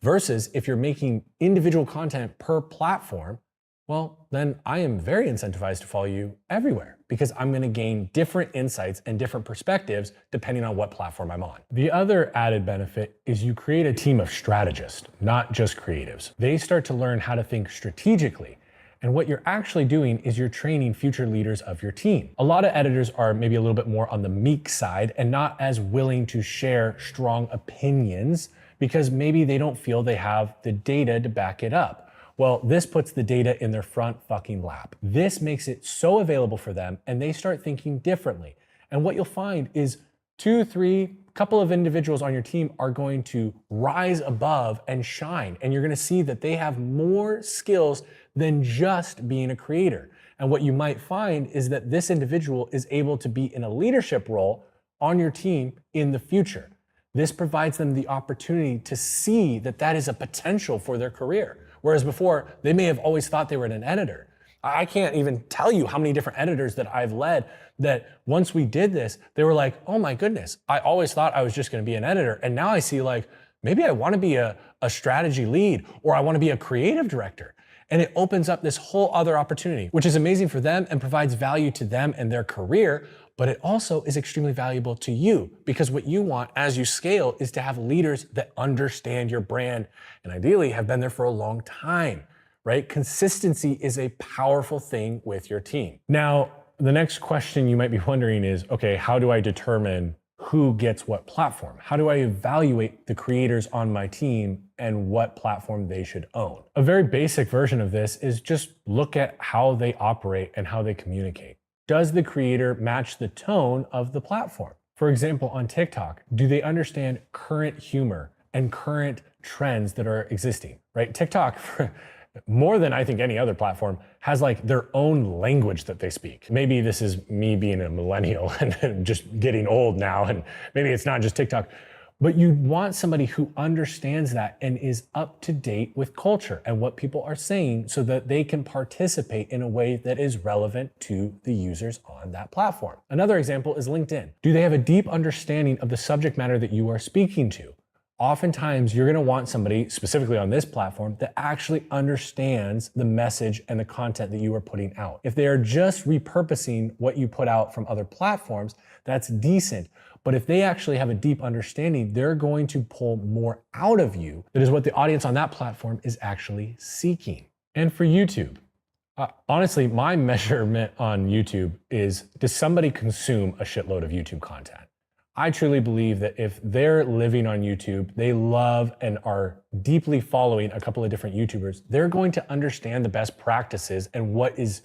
Versus if you're making individual content per platform, well, then I am very incentivized to follow you everywhere because I'm gonna gain different insights and different perspectives depending on what platform I'm on. The other added benefit is you create a team of strategists, not just creatives. They start to learn how to think strategically. And what you're actually doing is you're training future leaders of your team. A lot of editors are maybe a little bit more on the meek side and not as willing to share strong opinions because maybe they don't feel they have the data to back it up. Well, this puts the data in their front fucking lap. This makes it so available for them and they start thinking differently. And what you'll find is 2, 3, couple of individuals on your team are going to rise above and shine. And you're gonna see that they have more skills than just being a creator. And what you might find is that this individual is able to be in a leadership role on your team in the future. This provides them the opportunity to see that that is a potential for their career. Whereas before, they may have always thought they were an editor. I can't even tell you how many different editors that I've led that once we did this, they were like, oh my goodness, I always thought I was just gonna be an editor. And now I see like, maybe I wanna be a strategy lead or I wanna be a creative director. And it opens up this whole other opportunity, which is amazing for them and provides value to them and their career, but it also is extremely valuable to you because what you want as you scale is to have leaders that understand your brand and ideally have been there for a long time. right? Consistency is a powerful thing with your team. Now, the next question you might be wondering is, okay, how do I determine who gets what platform? How do I evaluate the creators on my team and what platform they should own? A very basic version of this is just look at how they operate and how they communicate. Does the creator match the tone of the platform? For example, on TikTok, do they understand current humor and current trends that are existing, right? TikTok, more than I think any other platform, has like their own language that they speak. Maybe this is me being a millennial and just getting old now, and maybe it's not just TikTok, but you want somebody who understands that and is up to date with culture and what people are saying so that they can participate in a way that is relevant to the users on that platform. Another example is LinkedIn. Do they have a deep understanding of the subject matter that you are speaking to? Oftentimes, you're going to want somebody, specifically on this platform, that actually understands the message and the content that you are putting out. If they are just repurposing what you put out from other platforms, that's decent. But if they actually have a deep understanding, they're going to pull more out of you. That is what the audience on that platform is actually seeking. And for YouTube, honestly, my measurement on YouTube is, does somebody consume a shitload of YouTube content? I truly believe that if they're living on YouTube, they love and are deeply following a couple of different YouTubers, they're going to understand the best practices and what is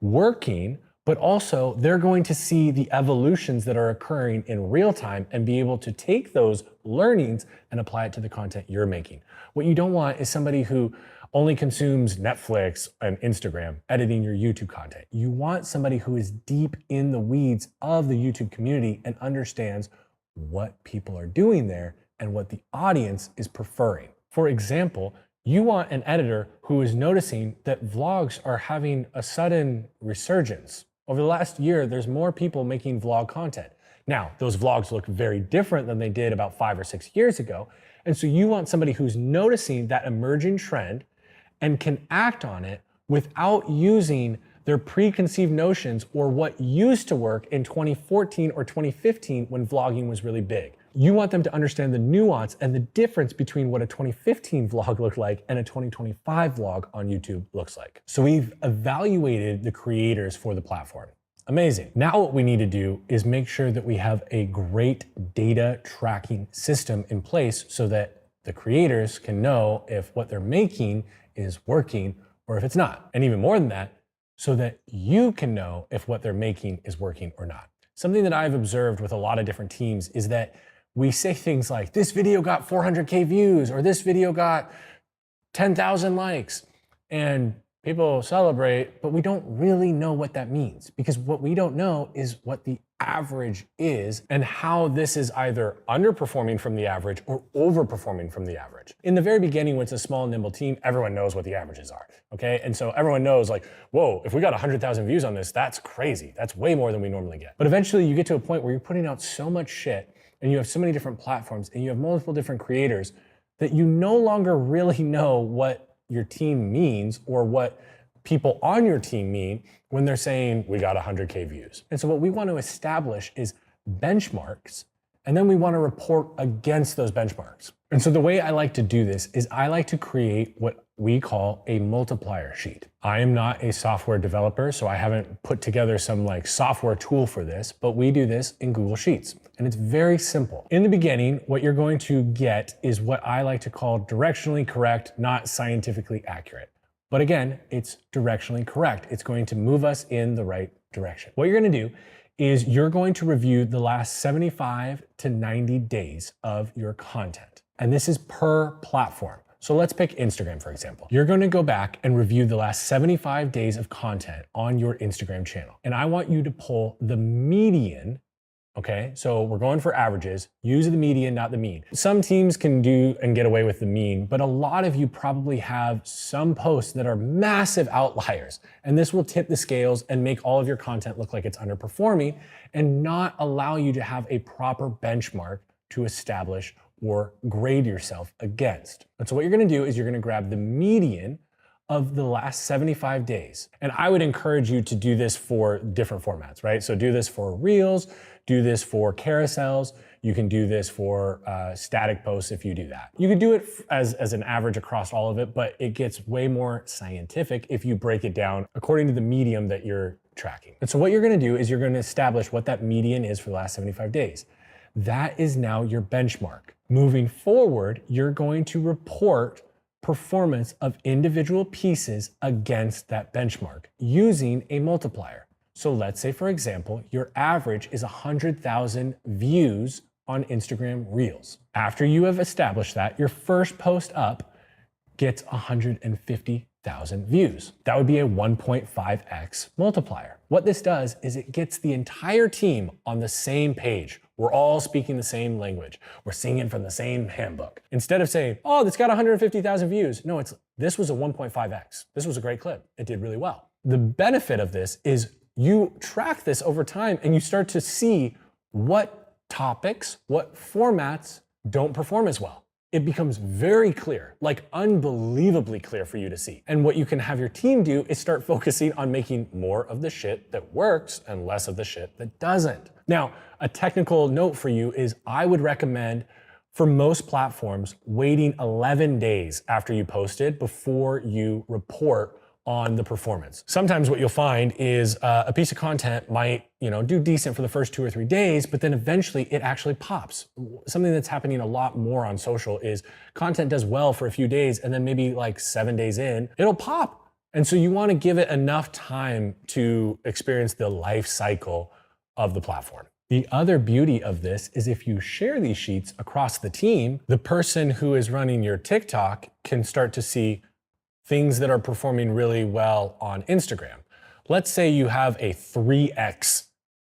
working, but also they're going to see the evolutions that are occurring in real time and be able to take those learnings and apply it to the content you're making. What you don't want is somebody who only consumes Netflix and Instagram editing your YouTube content. You want somebody who is deep in the weeds of the YouTube community and understands what people are doing there and what the audience is preferring. For example, you want an editor who is noticing that vlogs are having a sudden resurgence. Over the last year, there's more people making vlog content. Now, those vlogs look very different than they did about 5 or 6 years ago. And so you want somebody who's noticing that emerging trend and can act on it without using their preconceived notions or what used to work in 2014 or 2015 when vlogging was really big. You want them to understand the nuance and the difference between what a 2015 vlog looked like and a 2025 vlog on YouTube looks like. So we've evaluated the creators for the platform. Amazing. Now what we need to do is make sure that we have a great data tracking system in place so that the creators can know if what they're making is working or if it's not. And even more than that, so that you can know if what they're making is working or not. Something that I've observed with a lot of different teams is that we say things like, this video got 400K views, or this video got 10,000 likes, and people celebrate, but we don't really know what that means, because what we don't know is what the average is and how this is either underperforming from the average or overperforming from the average. In the very beginning, when it's a small, nimble team, everyone knows what the averages are, okay? And so everyone knows like, whoa, if we got 100,000 views on this, that's crazy. That's way more than we normally get. But eventually you get to a point where you're putting out so much shit and you have so many different platforms and you have multiple different creators that you no longer really know what your team means or what people on your team mean when they're saying we got 100K views. And so what we want to establish is benchmarks, and then we want to report against those benchmarks. And so the way I like to do this is I like to create what we call a multiplier sheet. I am not a software developer, so I haven't put together some like software tool for this, but we do this in Google Sheets. And it's very simple. In the beginning, what you're going to get is what I like to call directionally correct, not scientifically accurate. But again, it's directionally correct. It's going to move us in the right direction. What you're going to do is you're going to review the last 75 to 90 days of your content. And this is per platform. So let's pick Instagram, for example. You're going to go back and review the last 75 days of content on your Instagram channel. And I want you to pull the median. Okay, so we're going for averages. Use the median, not the mean. Some teams can do and get away with the mean, but a lot of you probably have some posts that are massive outliers. And this will tip the scales and make all of your content look like it's underperforming and not allow you to have a proper benchmark to establish or grade yourself against. And so what you're gonna do is you're gonna grab the median of the last 75 days. And I would encourage you to do this for different formats, right? So do this for Reels, do this for carousels, You can do this for static posts if you do that. You could do it as an average across all of it, but it gets way more scientific if you break it down according to the medium that you're tracking. And so what you're gonna do is you're gonna establish what that median is for the last 75 days. That is now your benchmark. Moving forward, you're going to report performance of individual pieces against that benchmark using a multiplier. So let's say, for example, your average is 100,000 views on Instagram Reels. After you have established that, your first post up gets 150,000 views. That would be a 1.5x multiplier. What this does is it gets the entire team on the same page. We're all speaking the same language. We're singing from the same handbook. Instead of saying, oh, it's got 150,000 views. No, this was a 1.5x. This was a great clip. It did really well. The benefit of this is you track this over time and you start to see what topics, what formats don't perform as well. It becomes very clear, like unbelievably clear for you to see. And what you can have your team do is start focusing on making more of the shit that works and less of the shit that doesn't. Now, a technical note for you is I would recommend for most platforms waiting 11 days after you posted before you report on the performance. Sometimes what you'll find is a piece of content might, do decent for the first 2 or 3 days, but then eventually it actually pops. Something that's happening a lot more on social is content does well for a few days and then maybe like 7 days in, it'll pop. And so you want to give it enough time to experience the life cycle of the platform. The other beauty of this is if you share these sheets across the team, the person who is running your TikTok can start to see things that are performing really well on Instagram. Let's say you have a 3x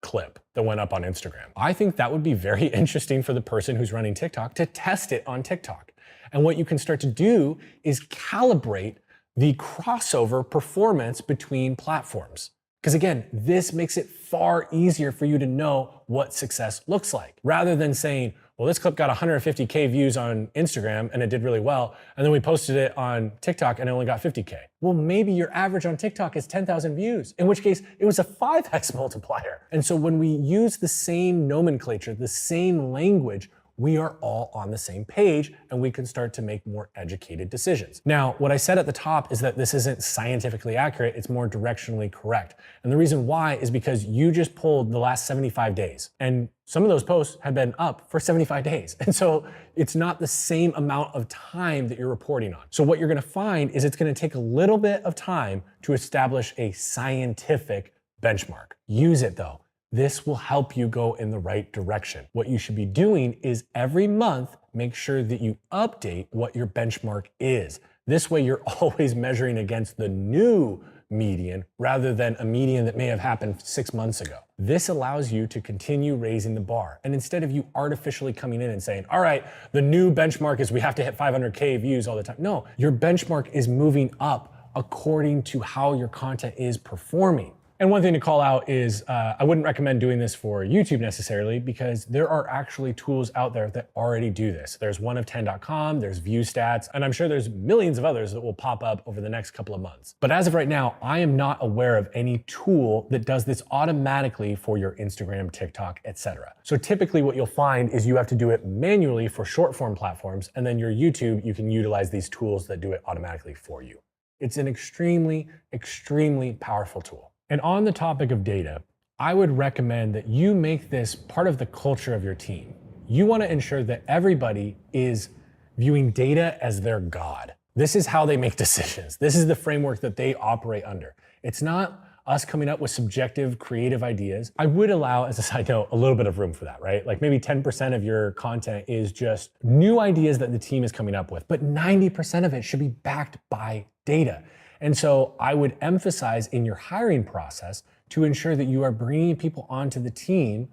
clip that went up on Instagram. I think that would be very interesting for the person who's running TikTok to test it on TikTok. And what you can start to do is calibrate the crossover performance between platforms. Because again, this makes it far easier for you to know what success looks like. Rather than saying, well, this clip got 150K views on Instagram and it did really well, and then we posted it on TikTok and it only got 50K. Well, maybe your average on TikTok is 10,000 views, in which case it was a 5x multiplier. And so when we use the same nomenclature, the same language, we are all on the same page and we can start to make more educated decisions. Now, what I said at the top is that this isn't scientifically accurate, it's more directionally correct. And the reason why is because you just pulled the last 75 days and some of those posts had been up for 75 days. And so it's not the same amount of time that you're reporting on. So what you're gonna find is it's gonna take a little bit of time to establish a scientific benchmark. Use it though. This will help you go in the right direction. What you should be doing is every month, make sure that you update what your benchmark is. This way you're always measuring against the new median rather than a median that may have happened 6 months ago. This allows you to continue raising the bar. And instead of you artificially coming in and saying, all right, the new benchmark is we have to hit 500K views all the time. No, your benchmark is moving up according to how your content is performing. And one thing to call out is I wouldn't recommend doing this for YouTube necessarily because there are actually tools out there that already do this. There's oneof10.com, there's ViewStats, and I'm sure there's millions of others that will pop up over the next couple of months. But as of right now, I am not aware of any tool that does this automatically for your Instagram, TikTok, etc. So typically what you'll find is you have to do it manually for short form platforms, and then your YouTube, you can utilize these tools that do it automatically for you. It's an extremely, extremely powerful tool. And on the topic of data, I would recommend that you make this part of the culture of your team. You want to ensure that everybody is viewing data as their God. This is how they make decisions. This is the framework that they operate under. It's not us coming up with subjective, creative ideas. I would allow, as a side note, a little bit of room for that, right? Like maybe 10% of your content is just new ideas that the team is coming up with, but 90% of it should be backed by data. And so I would emphasize in your hiring process to ensure that you are bringing people onto the team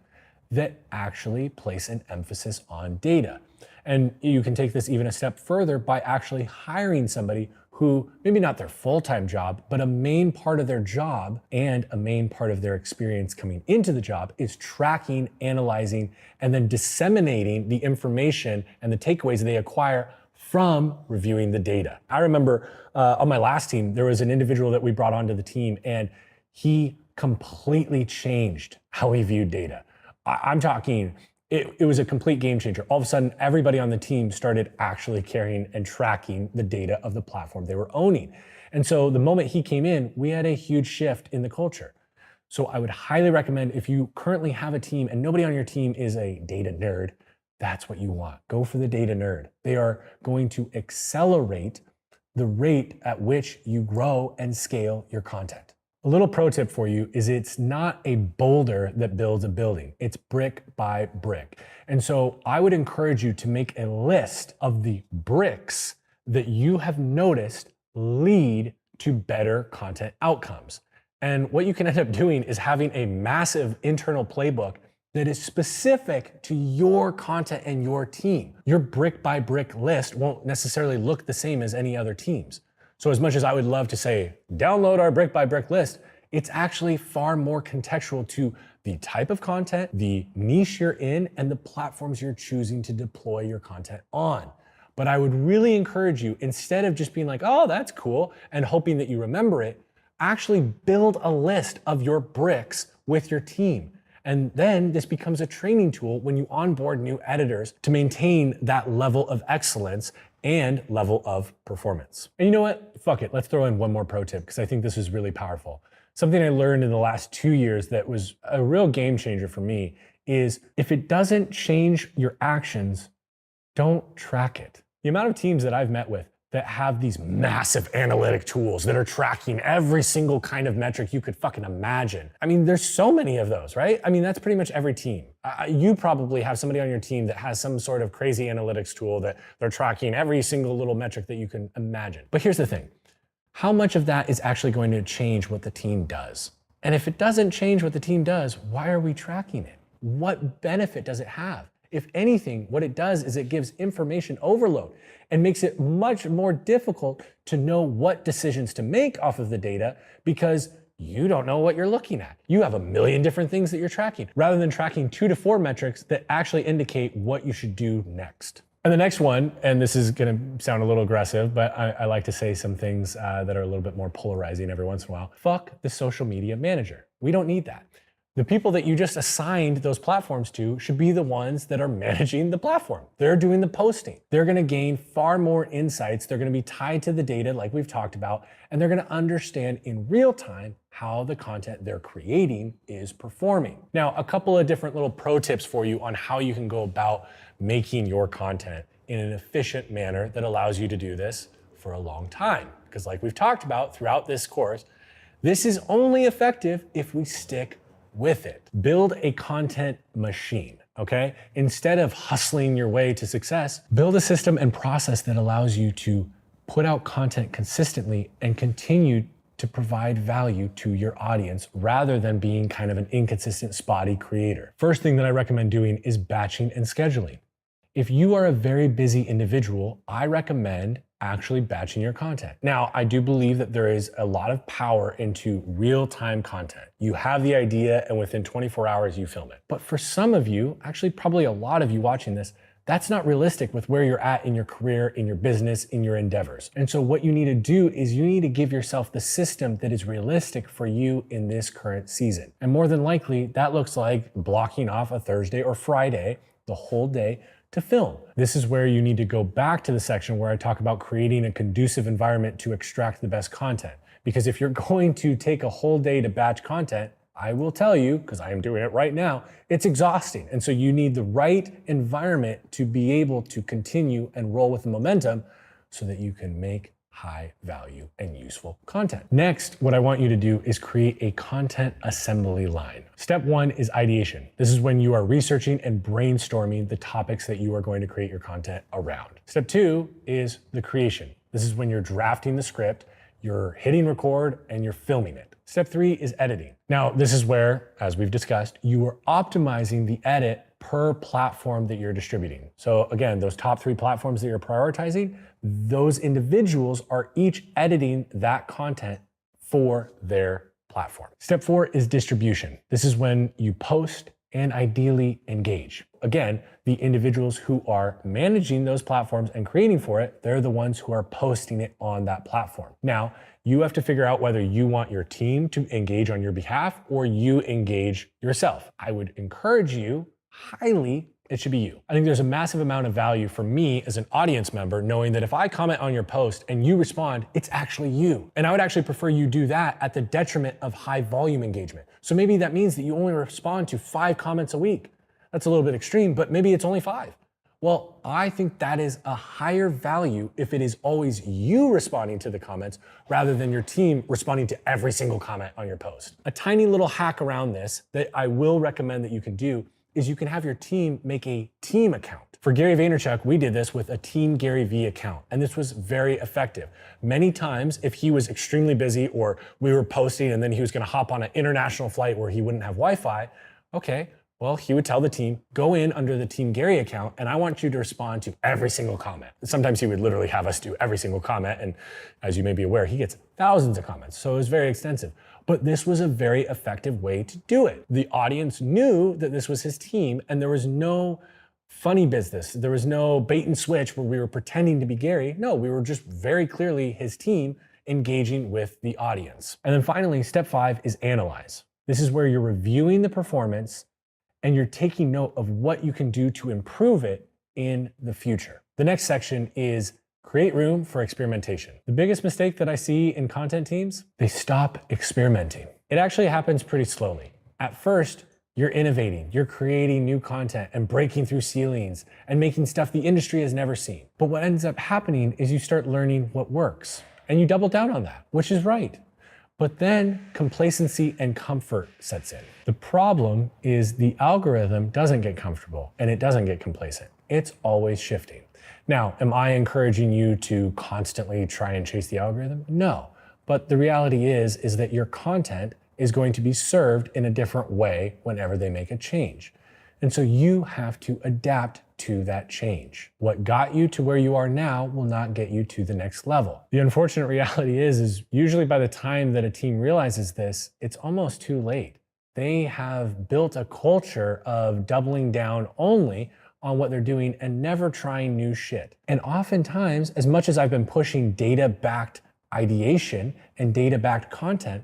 that actually place an emphasis on data. And you can take this even a step further by actually hiring somebody who, maybe not their full-time job, but a main part of their job and a main part of their experience coming into the job is tracking, analyzing, and then disseminating the information and the takeaways they acquire from reviewing the data. I remember on my last team, there was an individual that we brought onto the team and he completely changed how he viewed data. I'm talking It was a complete game changer. All of a sudden, everybody on the team started actually carrying and tracking the data of the platform they were owning. And so the moment he came in, we had a huge shift in the culture. So I would highly recommend, if you currently have a team and nobody on your team is a data nerd, that's what you want. Go for the data nerd. They are going to accelerate the rate at which you grow and scale your content. A little pro tip for you is it's not a boulder that builds a building. It's brick by brick. And so I would encourage you to make a list of the bricks that you have noticed lead to better content outcomes. And what you can end up doing is having a massive internal playbook that is specific to your content and your team. Your brick by brick list won't necessarily look the same as any other team's. So as much as I would love to say, download our brick by brick list, it's actually far more contextual to the type of content, the niche you're in, and the platforms you're choosing to deploy your content on. But I would really encourage you, instead of just being like, oh, that's cool, and hoping that you remember it, actually build a list of your bricks with your team. And then this becomes a training tool when you onboard new editors to maintain that level of excellence and level of performance. And you know what? Fuck it. Let's throw in one more pro tip because I think this is really powerful. Something I learned in the last 2 years that was a real game changer for me is if it doesn't change your actions, don't track it. The amount of teams that I've met with that have these massive analytic tools that are tracking every single kind of metric you could fucking imagine. I mean, there's so many of those, right? I mean, that's pretty much every team. You probably have somebody on your team that has some sort of crazy analytics tool that they're tracking every single little metric that you can imagine. But here's the thing. How much of that is actually going to change what the team does? And if it doesn't change what the team does, why are we tracking it? What benefit does it have? If anything, what it does is it gives information overload and makes it much more difficult to know what decisions to make off of the data because you don't know what you're looking at. You have a million different things that you're tracking rather than tracking 2 to 4 metrics that actually indicate what you should do next. And the next one, and this is gonna sound a little aggressive, but I like to say some things that are a little bit more polarizing every once in a while. Fuck the social media manager. We don't need that. The people that you just assigned those platforms to should be the ones that are managing the platform. They're doing the posting. They're gonna gain far more insights. They're gonna be tied to the data like we've talked about, and they're gonna understand in real time how the content they're creating is performing. Now, a couple of different little pro tips for you on how you can go about making your content in an efficient manner that allows you to do this for a long time. Because like we've talked about throughout this course, this is only effective if we stick with it. Build a content machine, okay? Instead of hustling your way to success, build a system and process that allows you to put out content consistently and continue to provide value to your audience rather than being kind of an inconsistent, spotty creator. First thing that I recommend doing is batching and scheduling. If you are a very busy individual, I recommend actually batching your content. Now, I do believe that there is a lot of power into real-time content. You have the idea and within 24 hours you film it. But for some of you, actually probably a lot of you watching this, that's not realistic with where you're at in your career, in your business, in your endeavors. And so what you need to do is you need to give yourself the system that is realistic for you in this current season. And more than likely, that looks like blocking off a Thursday or Friday, the whole day, to film. This is where you need to go back to the section where I talk about creating a conducive environment to extract the best content. Because if you're going to take a whole day to batch content, I will tell you, because I am doing it right now, it's exhausting. And so you need the right environment to be able to continue and roll with the momentum so that you can make high value and useful content. Next, what I want you to do is create a content assembly line. Step 1 is ideation. This is when you are researching and brainstorming the topics that you are going to create your content around. Step 2 is the creation. This is when you're drafting the script, you're hitting record, and you're filming it. Step 3 is editing. Now, this is where, as we've discussed, you are optimizing the edit per platform that you're distributing. So again, those top 3 platforms that you're prioritizing, those individuals are each editing that content for their platform. Step 4 is distribution. This is when you post and ideally engage. Again, the individuals who are managing those platforms and creating for it, they're the ones who are posting it on that platform. Now, you have to figure out whether you want your team to engage on your behalf or you engage yourself. I would encourage you highly It should be you. I think there's a massive amount of value for me as an audience member knowing that if I comment on your post and you respond, it's actually you. And I would actually prefer you do that at the detriment of high volume engagement. So maybe that means that you only respond to 5 comments a week. That's a little bit extreme, but maybe it's only 5. Well, I think that is a higher value if it is always you responding to the comments rather than your team responding to every single comment on your post. A tiny little hack around this that I will recommend that you can do is you can have your team make a team account. For Gary Vaynerchuk, we did this with a Team Gary V account, and this was very effective. Many times, if he was extremely busy or we were posting and then he was gonna hop on an international flight where he wouldn't have Wi-Fi, okay, well, he would tell the team, go in under the Team Gary account, and I want you to respond to every single comment. Sometimes he would literally have us do every single comment, and as you may be aware, he gets thousands of comments, so it was very extensive. But this was a very effective way to do it. The audience knew that this was his team, and there was no funny business. There was no bait and switch where we were pretending to be Gary. No, we were just very clearly his team engaging with the audience. And then finally, step 5 is analyze. This is where you're reviewing the performance and you're taking note of what you can do to improve it in the future. The next section is create room for experimentation. The biggest mistake that I see in content teams, they stop experimenting. It actually happens pretty slowly. At first, you're innovating, you're creating new content and breaking through ceilings and making stuff the industry has never seen. But what ends up happening is you start learning what works and you double down on that, which is right. But then complacency and comfort sets in. The problem is the algorithm doesn't get comfortable and it doesn't get complacent. It's always shifting. Now, am I encouraging you to constantly try and chase the algorithm? No, but the reality is that your content is going to be served in a different way whenever they make a change. And so you have to adapt to that change. What got you to where you are now will not get you to the next level. The unfortunate reality is usually by the time that a team realizes this, it's almost too late. They have built a culture of doubling down only on what they're doing and never trying new shit. And oftentimes, as much as I've been pushing data-backed ideation and data-backed content,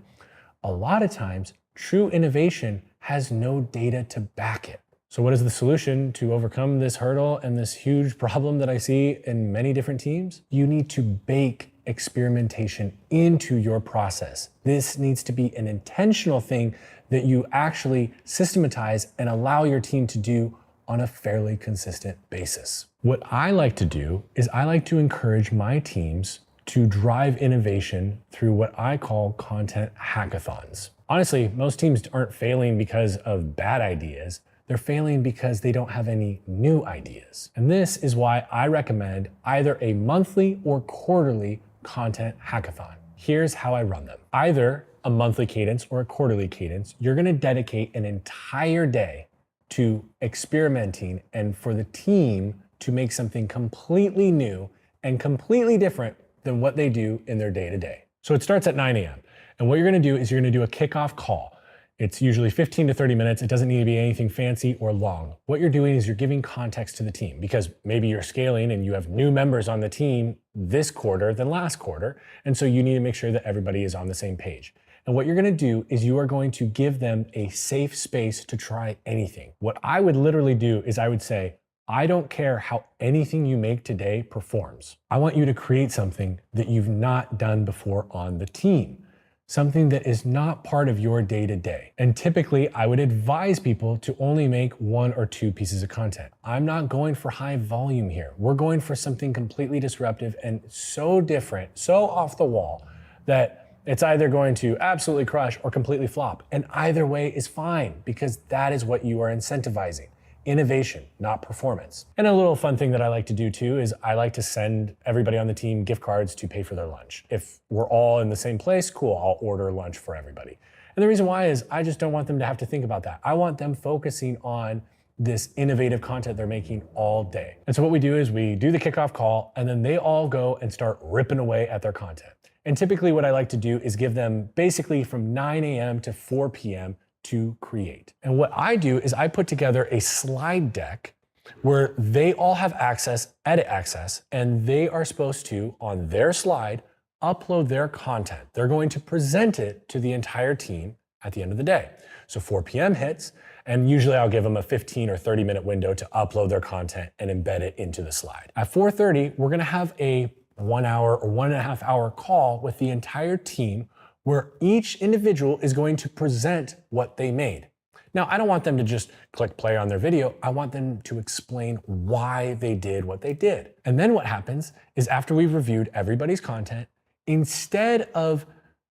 a lot of times true innovation has no data to back it. So what is the solution to overcome this hurdle and this huge problem that I see in many different teams? You need to bake experimentation into your process. This needs to be an intentional thing that you actually systematize and allow your team to do on a fairly consistent basis. What I like to do is I like to encourage my teams to drive innovation through what I call content hackathons. Honestly, most teams aren't failing because of bad ideas. They're failing because they don't have any new ideas. And this is why I recommend either a monthly or quarterly content hackathon. Here's how I run them. Either a monthly cadence or a quarterly cadence, you're gonna dedicate an entire day to experimenting and for the team to make something completely new and completely different than what they do in their day-to-day. So it starts at 9 a.m. And what you're gonna do is you're gonna do a kickoff call. It's usually 15 to 30 minutes. It doesn't need to be anything fancy or long. What you're doing is you're giving context to the team because maybe you're scaling and you have new members on the team this quarter than last quarter. And so you need to make sure that everybody is on the same page. And what you're gonna do is you are going to give them a safe space to try anything. What I would literally do is I would say, I don't care how anything you make today performs. I want you to create something that you've not done before on the team. Something that is not part of your day-to-day. And typically, I would advise people to only make 1 or 2 pieces of content. I'm not going for high volume here. We're going for something completely disruptive and so different, so off the wall, that it's either going to absolutely crush or completely flop. And either way is fine, because that is what you are incentivizing. Innovation, not performance. And a little fun thing that I like to do too is I like to send everybody on the team gift cards to pay for their lunch. If we're all in the same place, cool, I'll order lunch for everybody. And the reason why is I just don't want them to have to think about that. I want them focusing on this innovative content they're making all day. And so what we do is we do the kickoff call and then they all go and start ripping away at their content. And typically what I like to do is give them basically from 9 a.m. to 4 p.m. to create. And what I do is I put together a slide deck where they all have access, edit access, and they are supposed to, on their slide, upload their content. They're going to present it to the entire team at the end of the day. So 4 p.m. hits, And usually I'll give them a 15 or 30-minute window to upload their content and embed it into the slide. At 4:30, we're gonna have a 1 hour or 1.5 hour call with the entire team where each individual is going to present what they made. Now, I don't want them to just click play on their video. I want them to explain why they did what they did. And then what happens is after we've reviewed everybody's content, instead of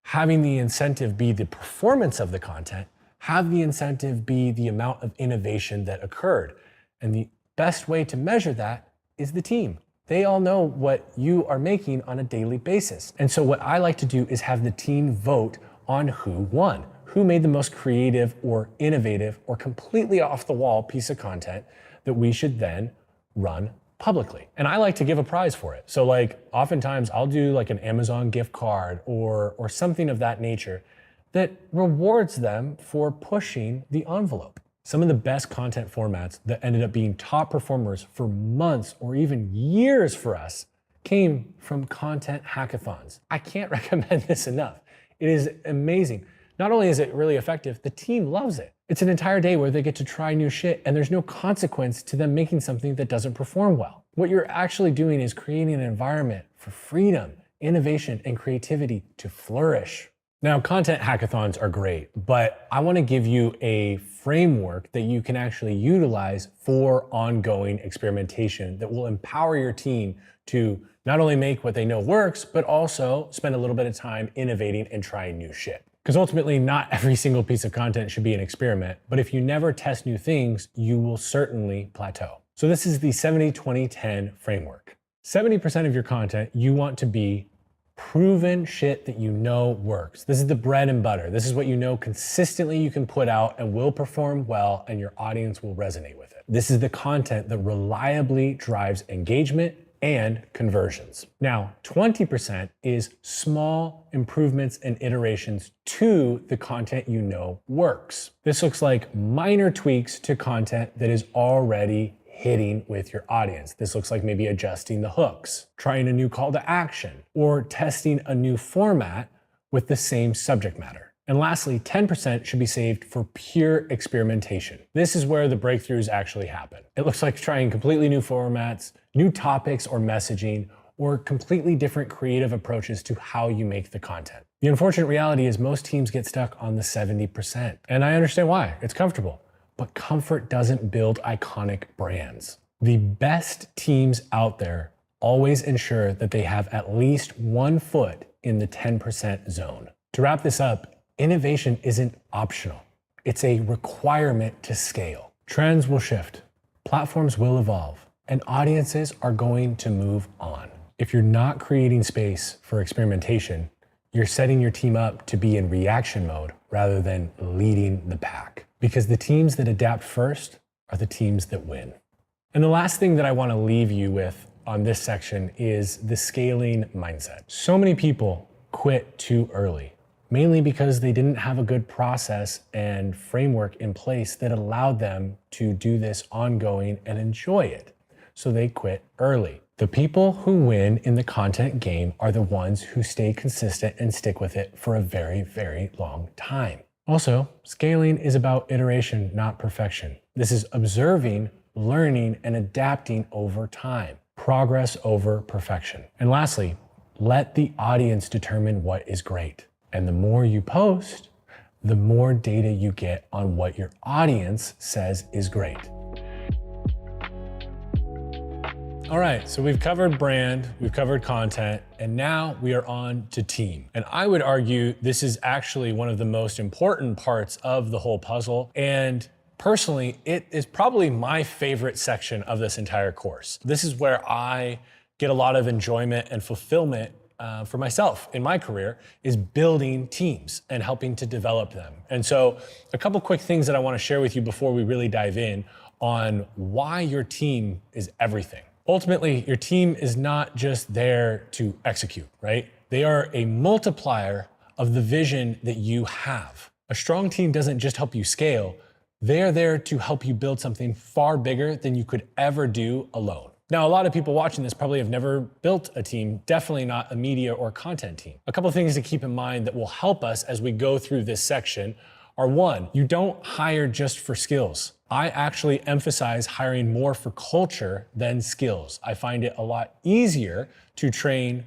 having the incentive be the performance of the content, have the incentive be the amount of innovation that occurred. And the best way to measure that is the team. They all know what you are making on a daily basis. And so what I like to do is have the team vote on who won, who made the most creative or innovative or completely off the wall piece of content that we should then run publicly. And I like to give a prize for it. So like oftentimes I'll do like an Amazon gift card or something of that nature that rewards them for pushing the envelope. Some of the best content formats that ended up being top performers for months or even years for us came from content hackathons. I can't recommend this enough. It is amazing. Not only is it really effective, the team loves it. It's an entire day where they get to try new shit and there's no consequence to them making something that doesn't perform well. What you're actually doing is creating an environment for freedom, innovation, and creativity to flourish. Now, content hackathons are great, but I want to give you a framework that you can actually utilize for ongoing experimentation that will empower your team to not only make what they know works, but also spend a little bit of time innovating and trying new shit. Because ultimately, not every single piece of content should be an experiment, but if you never test new things, you will certainly plateau. So this is the 70-20-10 framework. 70% of your content you want to be proven shit that you know works. This is the bread and butter. This is what you know consistently you can put out and will perform well and your audience will resonate with it. This is the content that reliably drives engagement and conversions. Now, 20% is small improvements and iterations to the content you know works. This looks like minor tweaks to content that is already hitting with your audience. This looks like maybe adjusting the hooks, trying a new call to action, or testing a new format with the same subject matter. And lastly, 10% should be saved for pure experimentation. This is where the breakthroughs actually happen. It looks like trying completely new formats, new topics or messaging, or completely different creative approaches to how you make the content. The unfortunate reality is most teams get stuck on the 70%. And I understand why. It's comfortable. But comfort doesn't build iconic brands. The best teams out there always ensure that they have at least 1 foot in the 10% zone. To wrap this up, innovation isn't optional. It's a requirement to scale. Trends will shift, platforms will evolve, and audiences are going to move on. If you're not creating space for experimentation, you're setting your team up to be in reaction mode rather than leading the pack. Because the teams that adapt first are the teams that win. And the last thing that I want to leave you with on this section is the scaling mindset. So many people quit too early, mainly because they didn't have a good process and framework in place that allowed them to do this ongoing and enjoy it. So they quit early. The people who win in the content game are the ones who stay consistent and stick with it for a very, very long time. Also, scaling is about iteration, not perfection. This is observing, learning, and adapting over time. Progress over perfection. And lastly, let the audience determine what is great. And the more you post, the more data you get on what your audience says is great. All right, so we've covered brand, we've covered content, and now we are on to team. And I would argue this is actually one of the most important parts of the whole puzzle. And personally, it is probably my favorite section of this entire course. This is where I get a lot of enjoyment and fulfillment for myself in my career, is building teams and helping to develop them. And so a couple quick things that I want to share with you before we really dive in on why your team is everything. Ultimately, your team is not just there to execute, right? They are a multiplier of the vision that you have. A strong team doesn't just help you scale, they're there to help you build something far bigger than you could ever do alone. Now, a lot of people watching this probably have never built a team, definitely not a media or content team. A couple of things to keep in mind that will help us as we go through this section are one, you don't hire just for skills. I actually emphasize hiring more for culture than skills. I find it a lot easier to train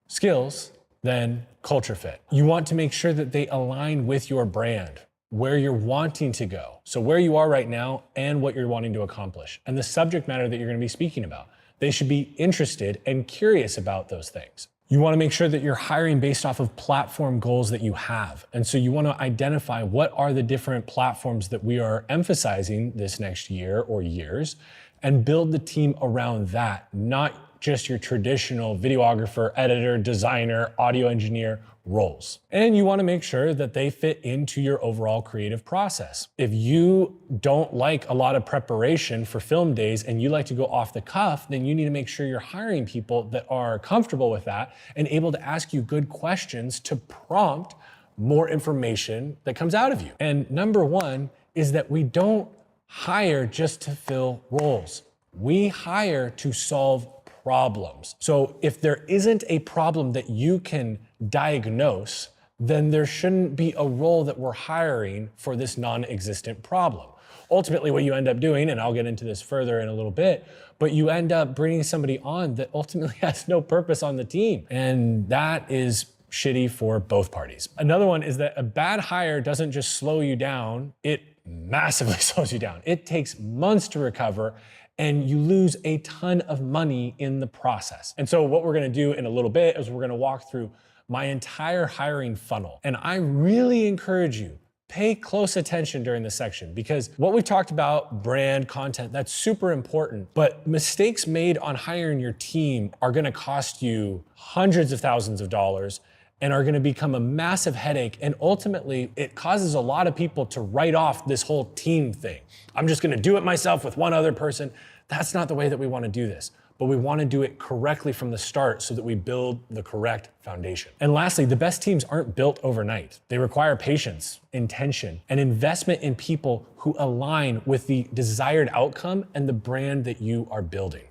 skills than culture fit. You want to make sure that they align with your brand, where you're wanting to go. So where you are right now and what you're wanting to accomplish, and the subject matter that you're going to be speaking about. They should be interested and curious about those things. You want to make sure that you're hiring based off of platform goals that you have. And so you want to identify what are the different platforms that we are emphasizing this next year or years, and build the team around that, not just your traditional videographer, editor, designer, audio engineer roles. And you want to make sure that they fit into your overall creative process. If you don't like a lot of preparation for film days and you like to go off the cuff, then you need to make sure you're hiring people that are comfortable with that and able to ask you good questions to prompt more information that comes out of you. And number one is that we don't hire just to fill roles. We hire to solve problems. So if there isn't a problem that you can diagnose, then there shouldn't be a role that we're hiring for this non-existent problem. Ultimately, what you end up doing, and I'll get into this further in a little bit, but you end up bringing somebody on that ultimately has no purpose on the team. And that is shitty for both parties. Another one is that a bad hire doesn't just slow you down, it massively slows you down. It takes months to recover, and you lose a ton of money in the process. And so what we're gonna do in a little bit is we're gonna walk through my entire hiring funnel. And I really encourage you, pay close attention during this section, because what we've talked about, brand, content, that's super important, but mistakes made on hiring your team are gonna cost you hundreds of thousands of dollars and are gonna become a massive headache. And ultimately, it causes a lot of people to write off this whole team thing. I'm just gonna do it myself with one other person. That's not the way that we wanna do this. But we wanna do it correctly from the start so that we build the correct foundation. And lastly, the best teams aren't built overnight. They require patience, intention, and investment in people who align with the desired outcome and the brand that you are building.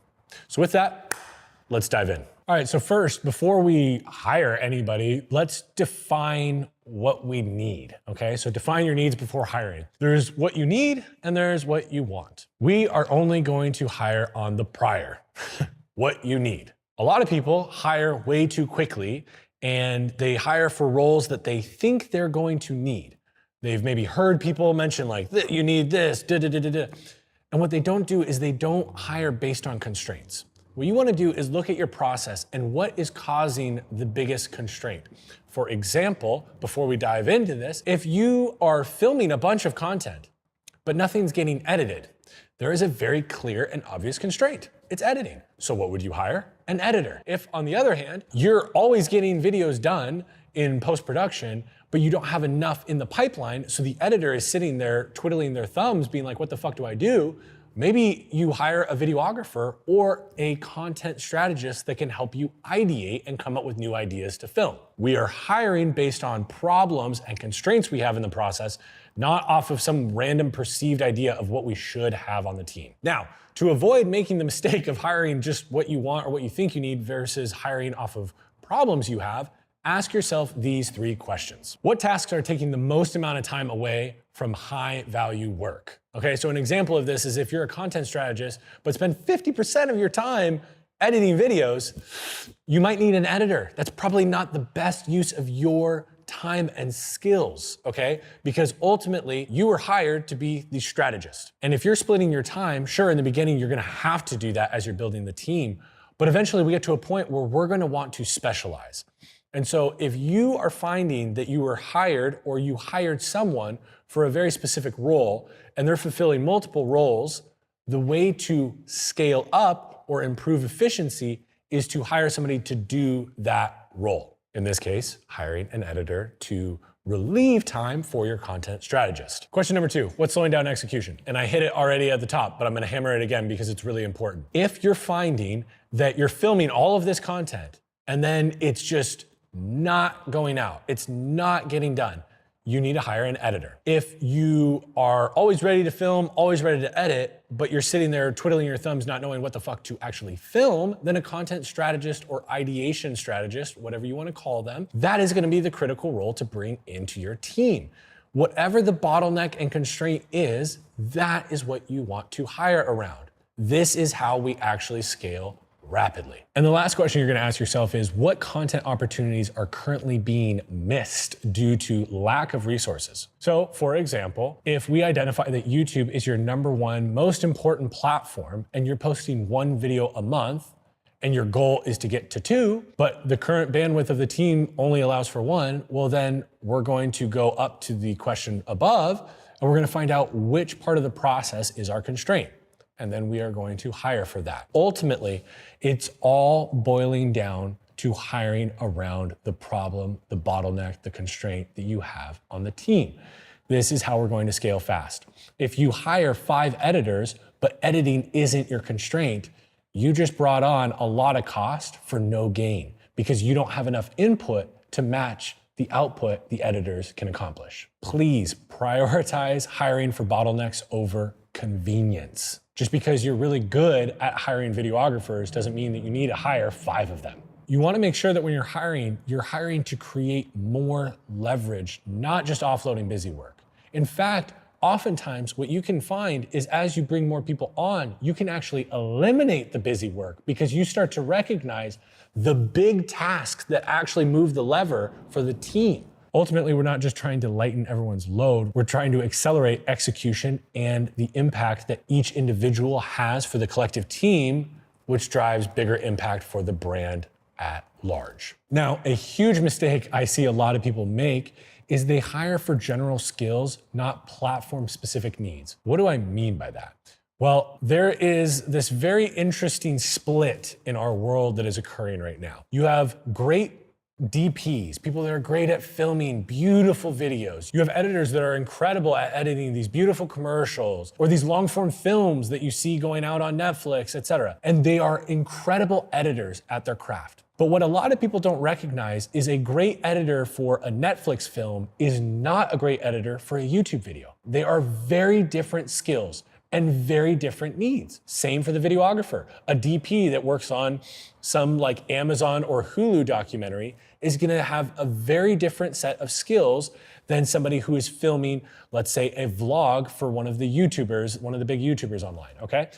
So with that, let's dive in. All right, so first, before we hire anybody, let's define what we need, okay? So define your needs before hiring. There's what you need and there's what you want. We are only going to hire on the prior, what you need. A lot of people hire way too quickly and they hire for roles that they think they're going to need. They've maybe heard people mention like, you need this, da-da-da-da-da. And what they don't do is they don't hire based on constraints. What you want to do is look at your process and what is causing the biggest constraint. For example, before we dive into this, if you are filming a bunch of content, but nothing's getting edited, there is a very clear and obvious constraint. It's editing. So what would you hire? An editor. If, on the other hand, you're always getting videos done in post-production, but you don't have enough in the pipeline, so the editor is sitting there twiddling their thumbs being like, what the fuck do I do? Maybe you hire a videographer or a content strategist that can help you ideate and come up with new ideas to film. We are hiring based on problems and constraints we have in the process, not off of some random perceived idea of what we should have on the team. Now, to avoid making the mistake of hiring just what you want or what you think you need versus hiring off of problems you have, ask yourself these 3 questions. What tasks are taking the most amount of time away from high value work? Okay, so an example of this is if you're a content strategist, but spend 50% of your time editing videos, you might need an editor. That's probably not the best use of your time and skills, okay? Because ultimately, you were hired to be the strategist. And if you're splitting your time, sure, in the beginning, you're gonna have to do that as you're building the team, but eventually we get to a point where we're gonna want to specialize. And so if you are finding that you were hired or you hired someone for a very specific role and they're fulfilling multiple roles, the way to scale up or improve efficiency is to hire somebody to do that role. In this case, hiring an editor to relieve time for your content strategist. Question number 2, what's slowing down execution? And I hit it already at the top, but I'm gonna hammer it again because it's really important. If you're finding that you're filming all of this content and then it's just not going out, it's not getting done, you need to hire an editor. If you are always ready to film, always ready to edit, but you're sitting there twiddling your thumbs not knowing what the fuck to actually film, then a content strategist or ideation strategist, whatever you want to call them, that is going to be the critical role to bring into your team. Whatever the bottleneck and constraint is, that is what you want to hire around. This is how we actually scale rapidly. And the last question you're gonna ask yourself is, what content opportunities are currently being missed due to lack of resources? So for example, if we identify that YouTube is your #1 most important platform and you're posting 1 video a month, and your goal is to get to 2, but the current bandwidth of the team only allows for 1, well then we're going to go up to the question above and we're gonna find out which part of the process is our constraint. And then we are going to hire for that. Ultimately, it's all boiling down to hiring around the problem, the bottleneck, the constraint that you have on the team. This is how we're going to scale fast. If you hire 5 editors, but editing isn't your constraint, you just brought on a lot of cost for no gain because you don't have enough input to match the output the editors can accomplish. Please prioritize hiring for bottlenecks over convenience. Just because you're really good at hiring videographers doesn't mean that you need to hire 5 of them. You want to make sure that when you're hiring to create more leverage, not just offloading busy work. In fact, oftentimes what you can find is as you bring more people on, you can actually eliminate the busy work because you start to recognize the big tasks that actually move the lever for the team. Ultimately, we're not just trying to lighten everyone's load, we're trying to accelerate execution and the impact that each individual has for the collective team, which drives bigger impact for the brand at large. Now, a huge mistake I see a lot of people make is they hire for general skills, not platform-specific needs. What do I mean by that? Well, there is this very interesting split in our world that is occurring right now. You have great DPs, people that are great at filming beautiful videos. You have editors that are incredible at editing these beautiful commercials or these long-form films that you see going out on Netflix, etc. And they are incredible editors at their craft. But what a lot of people don't recognize is a great editor for a Netflix film is not a great editor for a YouTube video. They are very different skills and very different needs. Same for the videographer. A DP that works on some like Amazon or Hulu documentary is gonna have a very different set of skills than somebody who is filming, let's say, a vlog for one of the YouTubers, one of the big YouTubers online, okay?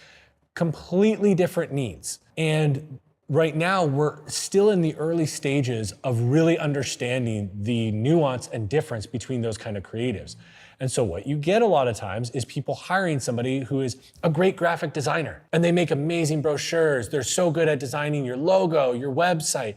Completely different needs. And right now, we're still in the early stages of really understanding the nuance and difference between those kind of creatives. And so what you get a lot of times is people hiring somebody who is a great graphic designer and they make amazing brochures. They're so good at designing your logo, your website,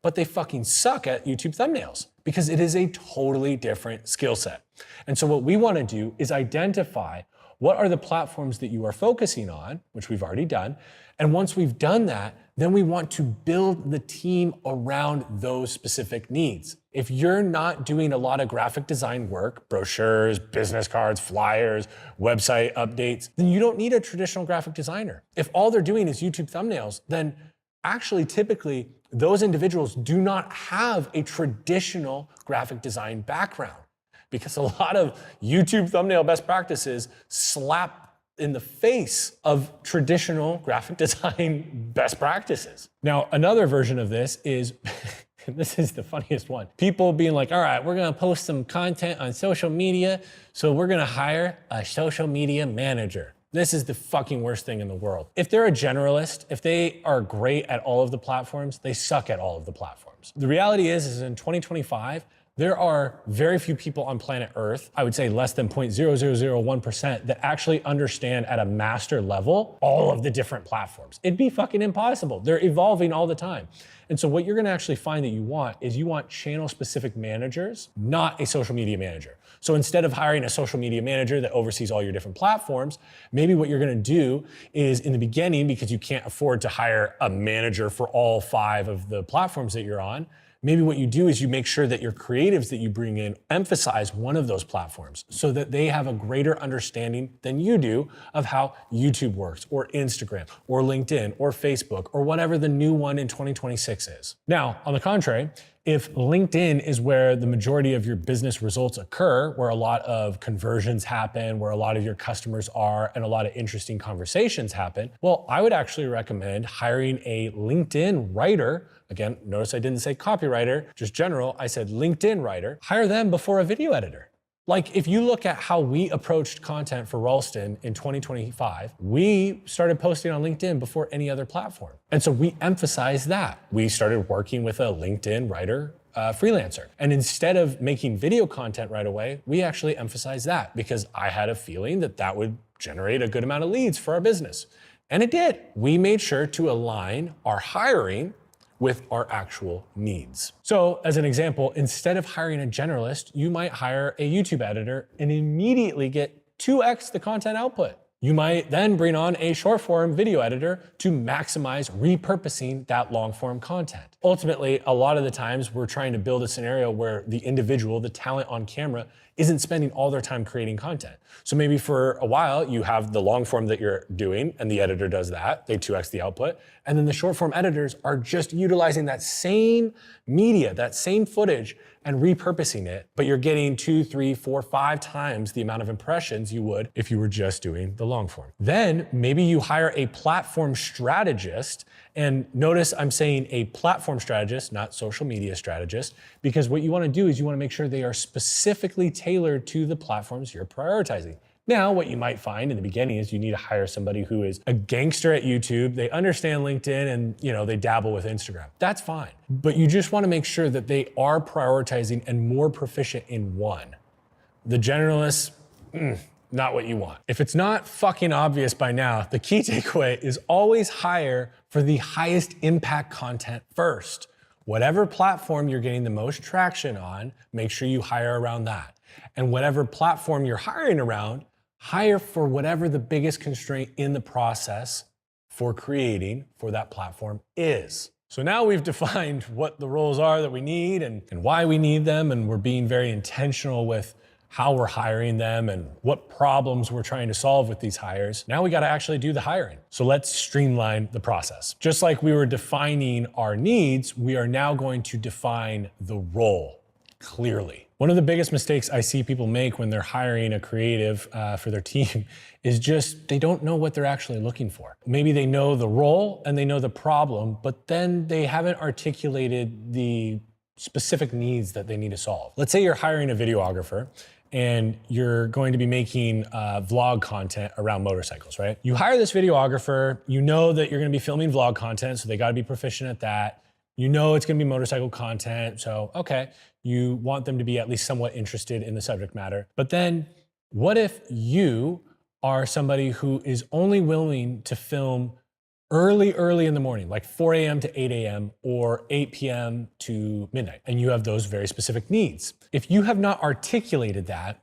but they fucking suck at YouTube thumbnails because it is a totally different skill set. And so what we want to do is identify what are the platforms that you are focusing on, which we've already done. And once we've done that, then we want to build the team around those specific needs. If you're not doing a lot of graphic design work, brochures, business cards, flyers, website updates, then you don't need a traditional graphic designer. If all they're doing is YouTube thumbnails, then actually typically those individuals do not have a traditional graphic design background because a lot of YouTube thumbnail best practices slap in the face of traditional graphic design best practices. Now, another version of this is, this is the funniest one. People being like, all right, we're gonna post some content on social media, so we're gonna hire a social media manager. This is the fucking worst thing in the world. If they're a generalist, if they are great at all of the platforms, they suck at all of the platforms. The reality is in 2025, there are very few people on planet Earth, I would say less than 0.0001%, that actually understand at a master level all of the different platforms. It'd be fucking impossible. They're evolving all the time. And so what you're gonna actually find that you want is you want channel-specific managers, not a social media manager. So instead of hiring a social media manager that oversees all your different platforms, maybe what you're gonna do is in the beginning, because you can't afford to hire a manager for all 5 of the platforms that you're on, maybe what you do is you make sure that your creatives that you bring in emphasize one of those platforms so that they have a greater understanding than you do of how YouTube works, or Instagram, or LinkedIn, or Facebook, or whatever the new one in 2026 is. Now, on the contrary, if LinkedIn is where the majority of your business results occur, where a lot of conversions happen, where a lot of your customers are, and a lot of interesting conversations happen, well, I would actually recommend hiring a LinkedIn writer. Again, notice I didn't say copywriter, just general, I said LinkedIn writer. Hire them before a video editor. Like if you look at how we approached content for Ralston in 2025, we started posting on LinkedIn before any other platform. And so we emphasized that. We started working with a LinkedIn writer freelancer. And instead of making video content right away, we actually emphasized that because I had a feeling that that would generate a good amount of leads for our business. And it did. We made sure to align our hiring with our actual needs. So as an example, instead of hiring a generalist, you might hire a YouTube editor and immediately get 2x the content output. You might then bring on a short form video editor to maximize repurposing that long form content. Ultimately, a lot of the times we're trying to build a scenario where the individual, the talent on camera, isn't spending all their time creating content. So maybe for a while you have the long form that you're doing and the editor does that, they 2x the output. And then the short form editors are just utilizing that same media, that same footage and repurposing it, but you're getting 2, 3, 4, 5 times the amount of impressions you would if you were just doing the long form. Then maybe you hire a platform strategist, and notice I'm saying a platform strategist, not social media strategist, because what you want to do is you want to make sure they are specifically tailored to the platforms you're prioritizing. Now, what you might find in the beginning is you need to hire somebody who is a gangster at YouTube. They understand LinkedIn and they dabble with Instagram. That's fine. But you just want to make sure that they are prioritizing and more proficient in one. The generalists, not what you want. If it's not fucking obvious by now, the key takeaway is always hire for the highest impact content first. Whatever platform you're getting the most traction on, make sure you hire around that. And whatever platform you're hiring around, hire for whatever the biggest constraint in the process for creating for that platform is. So now we've defined what the roles are that we need and why we need them, and we're being very intentional with how we're hiring them and what problems we're trying to solve with these hires. Now we got to actually do the hiring. So let's streamline the process. Just like we were defining our needs, we are now going to define the role clearly. One of the biggest mistakes I see people make when they're hiring a creative for their team is just they don't know what they're actually looking for. Maybe they know the role and they know the problem, but then they haven't articulated the specific needs that they need to solve. Let's say you're hiring a videographer and you're going to be making vlog content around motorcycles, right? You hire this videographer, you know that you're gonna be filming vlog content, so they gotta be proficient at that. You know it's gonna be motorcycle content, so okay, you want them to be at least somewhat interested in the subject matter. But then what if you are somebody who is only willing to film early in the morning, like 4 a.m. to 8 a.m. or 8 p.m. to midnight, and you have those very specific needs? If you have not articulated that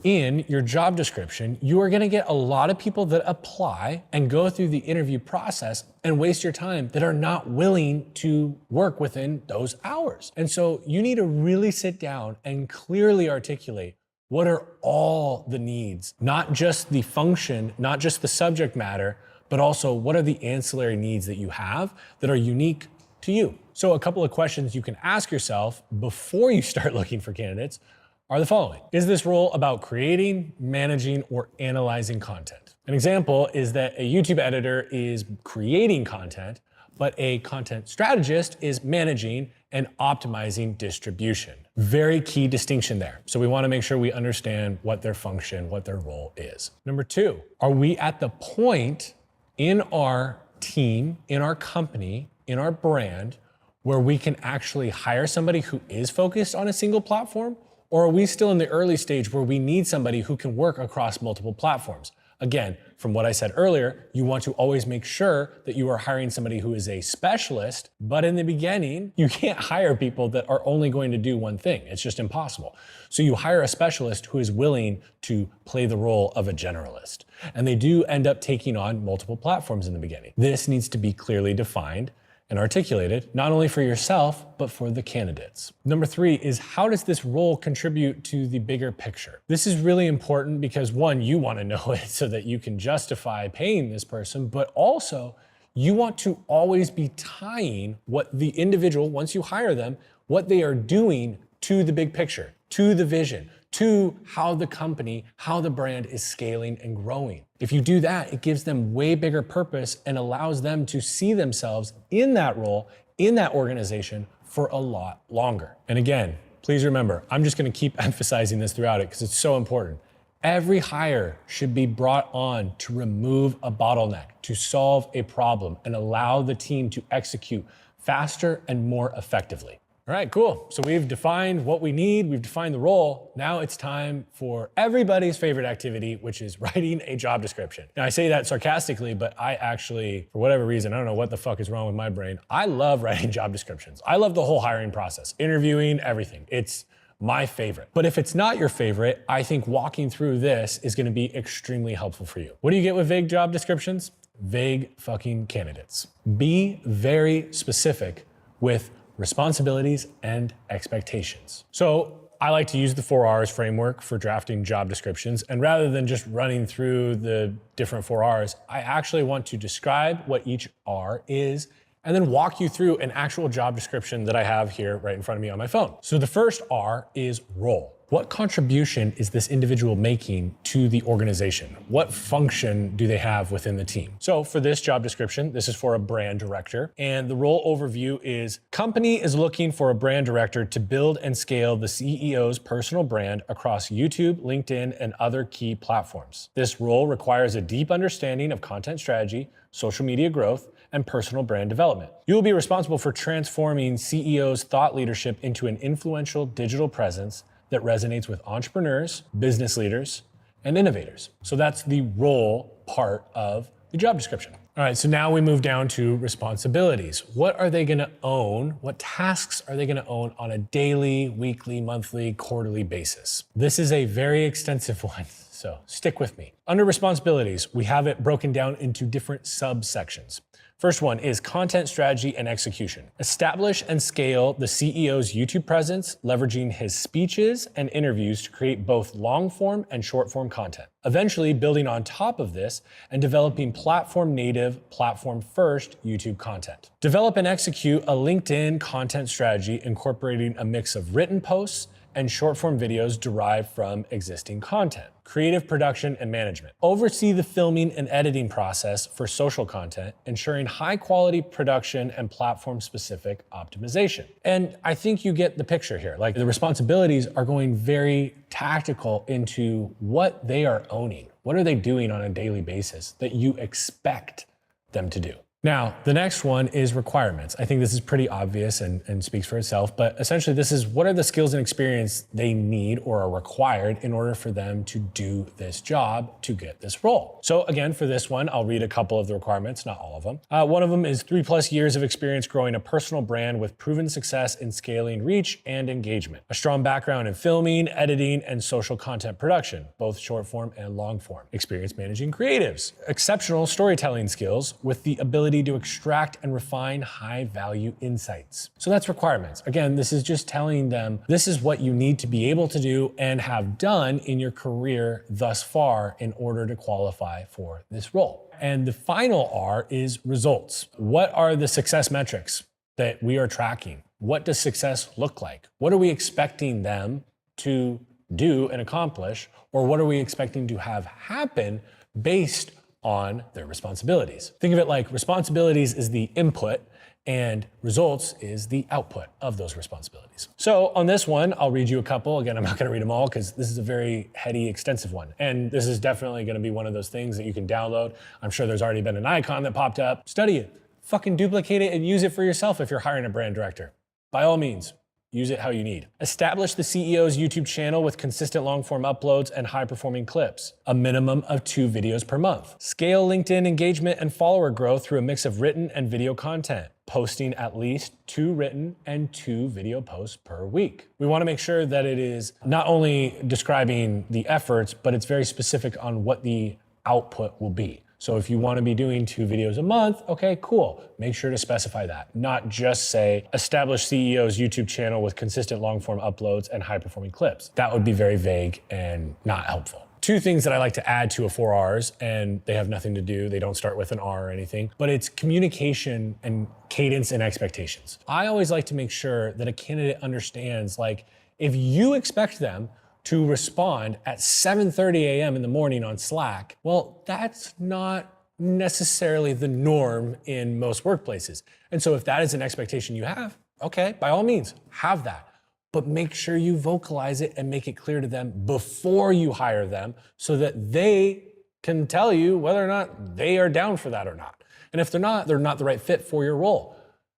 in your job description, you are gonna get a lot of people that apply and go through the interview process and waste your time that are not willing to work within those hours. And so you need to really sit down and clearly articulate what are all the needs, not just the function, not just the subject matter, but also what are the ancillary needs that you have that are unique to you. So a couple of questions you can ask yourself before you start looking for candidates are the following. Is this role about creating, managing, or analyzing content? An example is that a YouTube editor is creating content, but a content strategist is managing and optimizing distribution. Very key distinction there. So we want to make sure we understand what their function, what their role is. Number 2, are we at the point in our team, in our company, in our brand, where we can actually hire somebody who is focused on a single platform? Or are we still in the early stage where we need somebody who can work across multiple platforms? Again, from what I said earlier, you want to always make sure that you are hiring somebody who is a specialist, but in the beginning, you can't hire people that are only going to do one thing. It's just impossible. So you hire a specialist who is willing to play the role of a generalist. And they do end up taking on multiple platforms in the beginning. This needs to be clearly defined and articulated, not only for yourself, but for the candidates. Number 3 is, how does this role contribute to the bigger picture? This is really important because 1, you want to know it so that you can justify paying this person, but also you want to always be tying what the individual, once you hire them, what they are doing to the big picture, to the vision, to how the company, how the brand is scaling and growing. If you do that, it gives them way bigger purpose and allows them to see themselves in that role, in that organization for a lot longer. And again, Please remember, I'm just gonna keep emphasizing this throughout it because it's so important. Every hire should be brought on to remove a bottleneck, to solve a problem, and allow the team to execute faster and more effectively. All right, cool. So we've defined what we need, we've defined the role. Now it's time for everybody's favorite activity, which is writing a job description. Now I say that sarcastically, but I actually, for whatever reason, I don't know what the fuck is wrong with my brain. I love writing job descriptions. I love the whole hiring process, interviewing, everything. It's my favorite. But if it's not your favorite, I think walking through this is gonna be extremely helpful for you. What do you get with vague job descriptions? Vague fucking candidates. Be very specific with responsibilities and expectations. So I like to use the 4Rs framework for drafting job descriptions. And rather than just running through the different 4Rs, I actually want to describe what each R is and then walk you through an actual job description that I have here right in front of me on my phone. So the first R is role. What contribution is this individual making to the organization? What function do they have within the team? So for this job description, this is for a brand director. And the role overview is company is looking for a brand director to build and scale the CEO's personal brand across YouTube, LinkedIn, and other key platforms. This role requires a deep understanding of content strategy, social media growth, and personal brand development. You will be responsible for transforming CEO's thought leadership into an influential digital presence that resonates with entrepreneurs, business leaders, and innovators. So that's the role part of the job description. All right, so now we move down to responsibilities. What are they gonna own? What tasks are they gonna own on a daily, weekly, monthly, quarterly basis? This is a very extensive one, so stick with me. Under responsibilities, we have it broken down into different subsections. First one is content strategy and execution. Establish and scale the CEO's YouTube presence, leveraging his speeches and interviews to create both long form and short form content. Eventually building on top of this and developing platform native, platform first YouTube content. Develop and execute a LinkedIn content strategy incorporating a mix of written posts and short form videos derived from existing content. Creative production and management. Oversee the filming and editing process for social content, ensuring high quality production and platform specific optimization. And I think you get the picture here. Like the responsibilities are going very tactical into what they are owning. What are they doing on a daily basis that you expect them to do? Now, the next one is requirements. I think this is pretty obvious and speaks for itself, but essentially this is what are the skills and experience they need or are required in order for them to do this job, to get this role. So again, for this one, I'll read a couple of the requirements, not all of them. One of them is 3+ years of experience growing a personal brand with proven success in scaling reach and engagement. A strong background in filming, editing, and social content production, both short form and long form. Experience managing creatives. Exceptional storytelling skills with the ability to extract and refine high-value insights. So that's requirements. Again, this is just telling them this is what you need to be able to do and have done in your career thus far in order to qualify for this role. And the final R is results. What are the success metrics that we are tracking? What does success look like? What are we expecting them to do and accomplish? Or what are we expecting to have happen based on their responsibilities? Think of it like responsibilities is the input and results is the output of those responsibilities. So on this one, I'll read you a couple. Again, I'm not gonna read them all because this is a very heady, extensive one. And this is definitely gonna be one of those things that you can download. I'm sure there's already been an icon that popped up. Study it, fucking duplicate it and use it for yourself if you're hiring a brand director. By all means, use it how you need. Establish the CEO's YouTube channel with consistent long-form uploads and high-performing clips. A minimum of 2 videos per month. Scale LinkedIn engagement and follower growth through a mix of written and video content. Posting at least 2 written and 2 video posts per week. We want to make sure that it is not only describing the efforts, but it's very specific on what the output will be. So if you want to be doing 2 videos a month, okay, cool. Make sure to specify that. Not just say, establish CEO's YouTube channel with consistent long-form uploads and high-performing clips. That would be very vague and not helpful. 2 things that I like to add to a 4Rs, and they have nothing to do, they don't start with an R or anything, but it's communication and cadence and expectations. I always like to make sure that a candidate understands, like, if you expect them to respond at 7:30 a.m. in the morning on Slack, well, that's not necessarily the norm in most workplaces. And so if that is an expectation you have, okay, by all means, have that. but make sure you vocalize it and make it clear to them before you hire them so that they can tell you whether or not they are down for that or not. And if they're not the right fit for your role.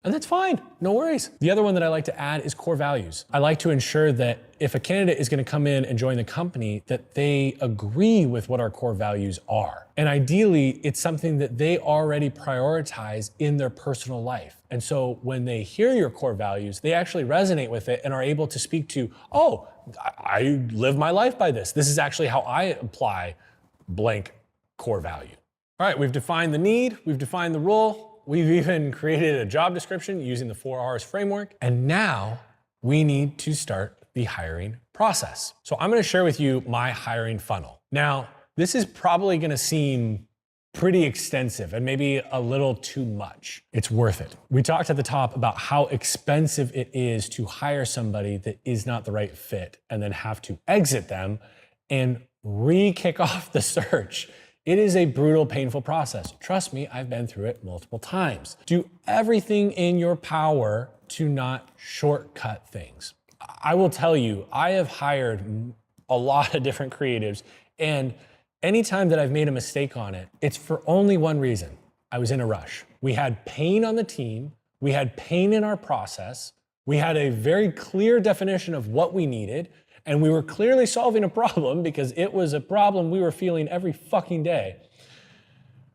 And that's fine, no worries. The other one that I like to add is core values. I like to ensure that if a candidate is going to come in and join the company, that they agree with what our core values are. And ideally, it's something that they already prioritize in their personal life. And so when they hear your core values, they actually resonate with it and are able to speak to, oh, I live my life by this. This is actually how I apply blank core value. All right, we've defined the need, we've defined the role, we've even created a job description using the 4 R's framework, and now we need to start the hiring process. So I'm gonna share with you my hiring funnel. Now, this is probably gonna seem pretty extensive and maybe a little too much. It's worth it. We talked at the top about how expensive it is to hire somebody that is not the right fit and then have to exit them and re-kick off the search. It is a brutal, painful process. Trust me, I've been through it multiple times. Do everything in your power to not shortcut things. I will tell you, I have hired a lot of different creatives, and anytime that I've made a mistake on it, it's for only one reason. I was in a rush. We had pain on the team, we had pain in our process, we had a very clear definition of what we needed, and we were clearly solving a problem because it was a problem we were feeling every fucking day.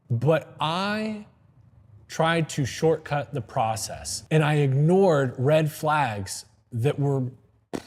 But I tried to shortcut the process and I ignored red flags that were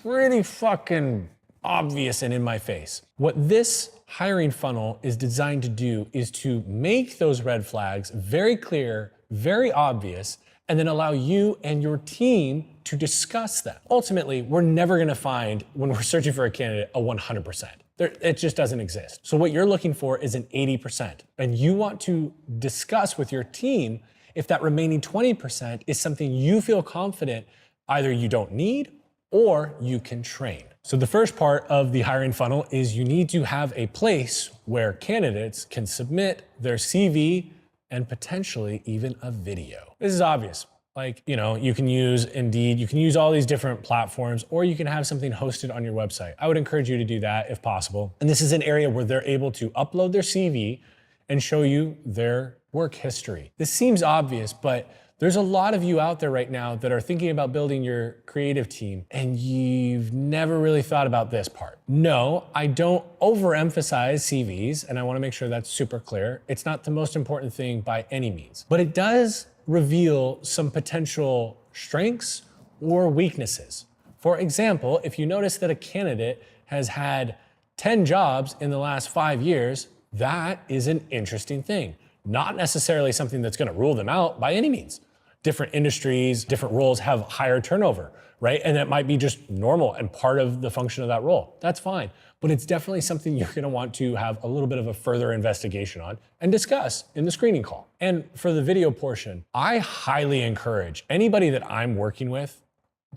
pretty fucking obvious and in my face. What this hiring funnel is designed to do is to make those red flags very clear, very obvious, and then allow you and your team to discuss them. Ultimately, we're never gonna find, when we're searching for a candidate, a 100%. It just doesn't exist. So what you're looking for is an 80%. And you want to discuss with your team if that remaining 20% is something you feel confident either you don't need or you can train. So the first part of the hiring funnel is you need to have a place where candidates can submit their CV and potentially even a video. This is obvious. Like, you can use Indeed, you can use all these different platforms, or you can have something hosted on your website. I would encourage you to do that if possible. And this is an area where they're able to upload their CV and show you their work history. This seems obvious, but there's a lot of you out there right now that are thinking about building your creative team, and you've never really thought about this part. No, I don't overemphasize CVs, and I wanna make sure that's super clear. It's not the most important thing by any means, but it does reveal some potential strengths or weaknesses. For example, if you notice that a candidate has had 10 jobs in the last 5 years, that is an interesting thing. Not necessarily something that's gonna rule them out by any means. Different industries, different roles have higher turnover, right? And that might be just normal and part of the function of that role. That's fine. But it's definitely something you're gonna want to have a little bit of a further investigation on and discuss in the screening call. And for the video portion, I highly encourage anybody that I'm working with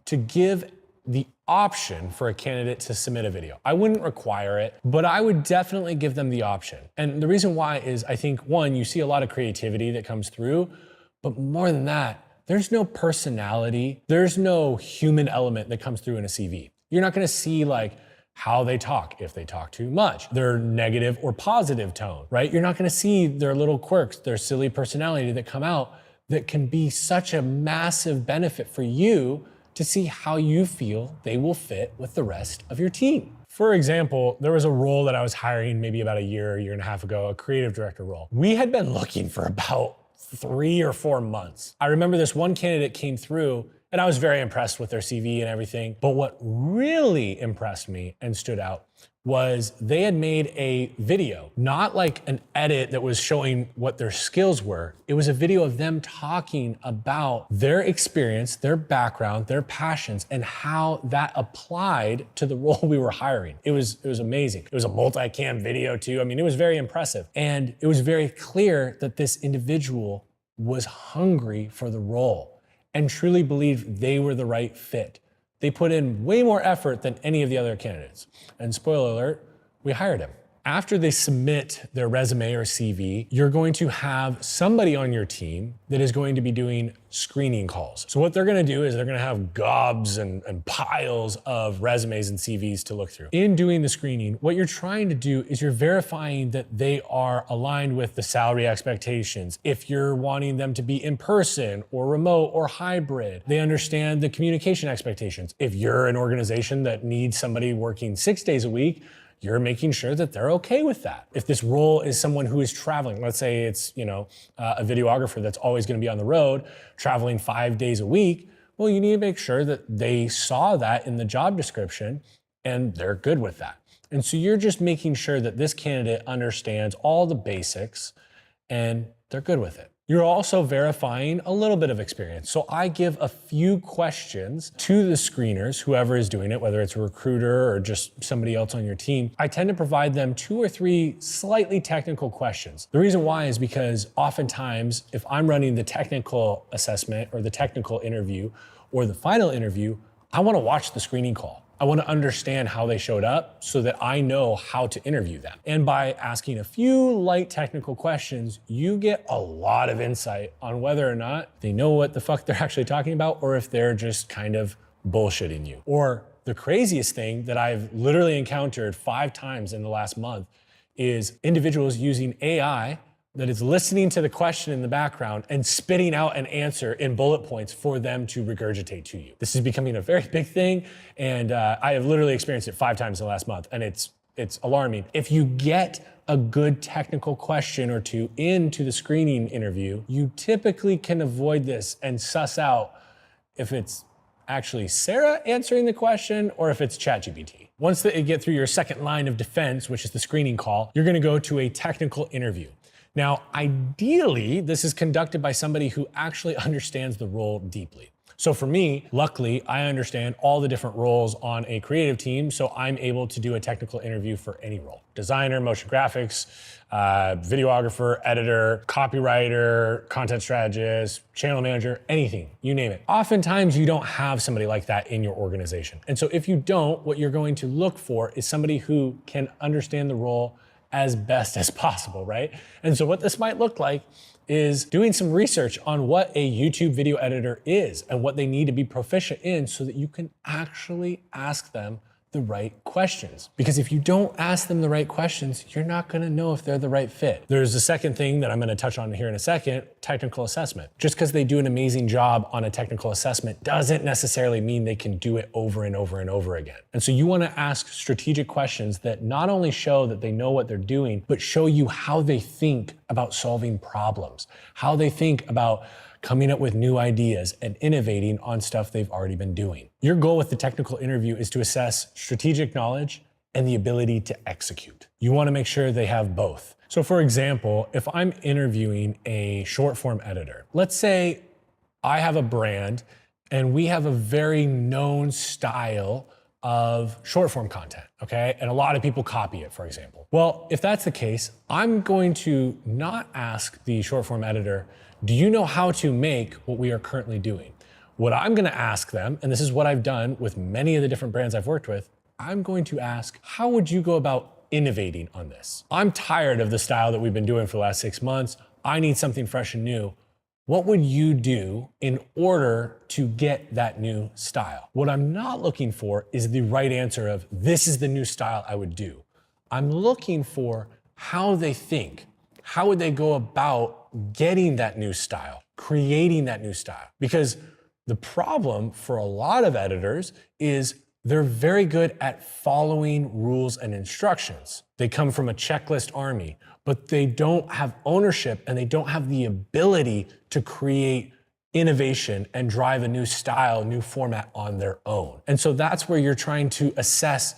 to give the option for a candidate to submit a video. I wouldn't require it, but I would definitely give them the option. And the reason why is I think, one, you see a lot of creativity that comes through, but more than that, there's no personality, there's no human element that comes through in a CV. You're not gonna see like how they talk, if they talk too much, their negative or positive tone, right? You're not gonna see their little quirks, their silly personality that come out that can be such a massive benefit for you to see how you feel they will fit with the rest of your team. For example, there was a role that I was hiring maybe about a year and a half ago, a creative director role. We had been looking for about 3 or 4 months. I remember this one candidate came through and I was very impressed with their CV and everything. But what really impressed me and stood out was they had made a video, not like an edit that was showing what their skills were. It was a video of them talking about their experience, their background, their passions, and how that applied to the role we were hiring. It was amazing. It was a multi-cam video too. I mean, it was very impressive. And it was very clear that this individual was hungry for the role and truly believed they were the right fit. They put in way more effort than any of the other candidates. And spoiler alert, we hired him. After they submit their resume or CV, you're going to have somebody on your team that is going to be doing screening calls. So what they're gonna do is they're gonna have gobs and piles of resumes and CVs to look through. In doing the screening, what you're trying to do is you're verifying that they are aligned with the salary expectations. If you're wanting them to be in person or remote or hybrid, they understand the communication expectations. If you're an organization that needs somebody working 6 days a week, you're making sure that they're okay with that. If this role is someone who is traveling, let's say it's a videographer that's always gonna be on the road, traveling 5 days a week, well, you need to make sure that they saw that in the job description and they're good with that. And so you're just making sure that this candidate understands all the basics and they're good with it. You're also verifying a little bit of experience. So I give a few questions to the screeners, whoever is doing it, whether it's a recruiter or just somebody else on your team. I tend to provide them 2 or 3 slightly technical questions. The reason why is because oftentimes, if I'm running the technical assessment or the technical interview or the final interview, I want to watch the screening call. I want to understand how they showed up so that I know how to interview them. And by asking a few light technical questions, you get a lot of insight on whether or not they know what the fuck they're actually talking about or if they're just kind of bullshitting you. Or the craziest thing that I've literally encountered 5 times in the last month is individuals using AI that is listening to the question in the background and spitting out an answer in bullet points for them to regurgitate to you. This is becoming a very big thing, and I have literally experienced it 5 times in the last month, and it's alarming. If you get a good technical question or 2 into the screening interview, you typically can avoid this and suss out if it's actually Sarah answering the question or if it's ChatGPT. Once that you get through your second line of defense, which is the screening call, you're gonna go to a technical interview. Now, ideally, this is conducted by somebody who actually understands the role deeply. So for me, luckily, I understand all the different roles on a creative team, so I'm able to do a technical interview for any role. Designer, motion graphics, videographer, editor, copywriter, content strategist, channel manager, anything, you name it. Oftentimes, you don't have somebody like that in your organization. And so if you don't, what you're going to look for is somebody who can understand the role as best as possible, right? And so what this might look like is doing some research on what a YouTube video editor is and what they need to be proficient in so that you can actually ask them the right questions. Because if you don't ask them the right questions, you're not gonna know if they're the right fit. There's a second thing that I'm gonna touch on here in a second, technical assessment. Just because they do an amazing job on a technical assessment doesn't necessarily mean they can do it over and over and over again. And so you wanna ask strategic questions that not only show that they know what they're doing, but show you how they think about solving problems, how they think about coming up with new ideas and innovating on stuff they've already been doing. Your goal with the technical interview is to assess strategic knowledge and the ability to execute. You want to make sure they have both. So for example, if I'm interviewing a short form editor, let's say I have a brand and we have a very known style of short form content, okay? And a lot of people copy it, for example. Well, if that's the case, I'm going to not ask the short form editor, do you know how to make what we are currently doing? What I'm gonna ask them, and this is what I've done with many of the different brands I've worked with, I'm going to ask, how would you go about innovating on this? I'm tired of the style that we've been doing for the last 6 months. I need something fresh and new. What would you do in order to get that new style? What I'm not looking for is the right answer of, this is the new style I would do. I'm looking for how they think. How would they go about getting that new style, creating that new style? Because the problem for a lot of editors is they're very good at following rules and instructions. They come from a checklist army, but they don't have ownership and they don't have the ability to create innovation and drive a new style, new format on their own. And so that's where you're trying to assess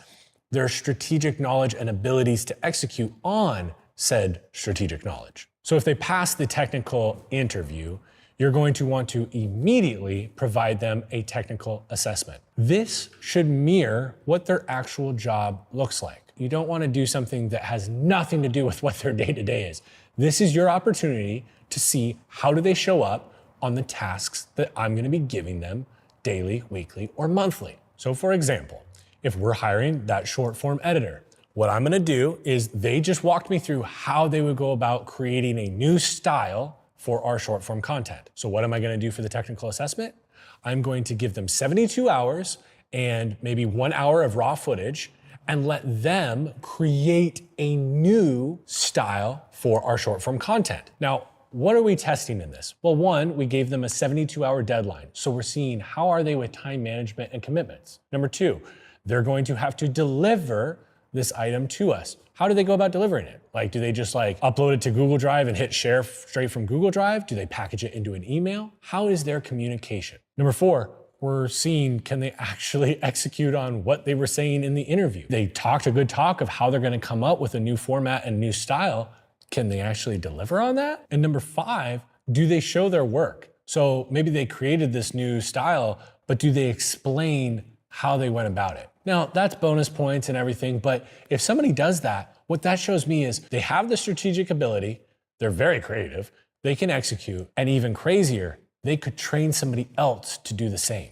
their strategic knowledge and abilities to execute on said strategic knowledge. So if they pass the technical interview, you're going to want to immediately provide them a technical assessment. This should mirror what their actual job looks like. You don't want to do something that has nothing to do with what their day-to-day is. This is your opportunity to see how do they show up on the tasks that I'm going to be giving them daily, weekly, or monthly. So for example, if we're hiring that short form editor, What I'm gonna do is they just walked me through how they would go about creating a new style for our short form content. So what am I gonna do for the technical assessment? I'm going to give them 72 hours and maybe 1 hour of raw footage and let them create a new style for our short form content. Now, what are we testing in this? Well, one, we gave them a 72-hour deadline. So we're seeing how are they with time management and commitments. Number two, they're going to have to deliver this item to us. How do they go about delivering it? Like, do they just upload it to Google Drive and hit share straight from Google Drive? Do they package it into an email? How is their communication? Number four, we're seeing, can they actually execute on what they were saying in the interview? They talked a good talk of how they're gonna come up with a new format and new style. Can they actually deliver on that? And number five, do they show their work? So maybe they created this new style, but do they explain how they went about it? Now, that's bonus points and everything, but if somebody does that, what that shows me is they have the strategic ability, they're very creative, they can execute, and even crazier, they could train somebody else to do the same.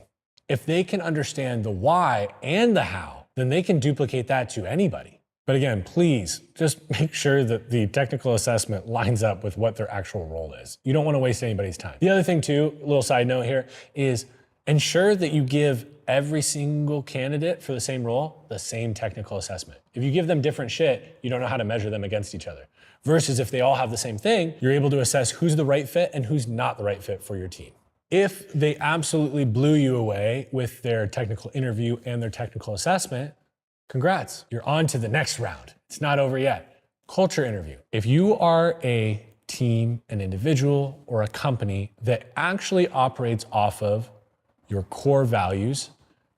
If they can understand the why and the how, then they can duplicate that to anybody. But again, please just make sure that the technical assessment lines up with what their actual role is. You don't want to waste anybody's time. The other thing too, a little side note here, is ensure that you give every single candidate for the same role the same technical assessment. If you give them different shit, you don't know how to measure them against each other. Versus if they all have the same thing, you're able to assess who's the right fit and who's not the right fit for your team. If they absolutely blew you away with their technical interview and their technical assessment, congrats, you're on to the next round. It's not over yet. Culture interview. If you are a team, an individual, or a company that actually operates off of your core values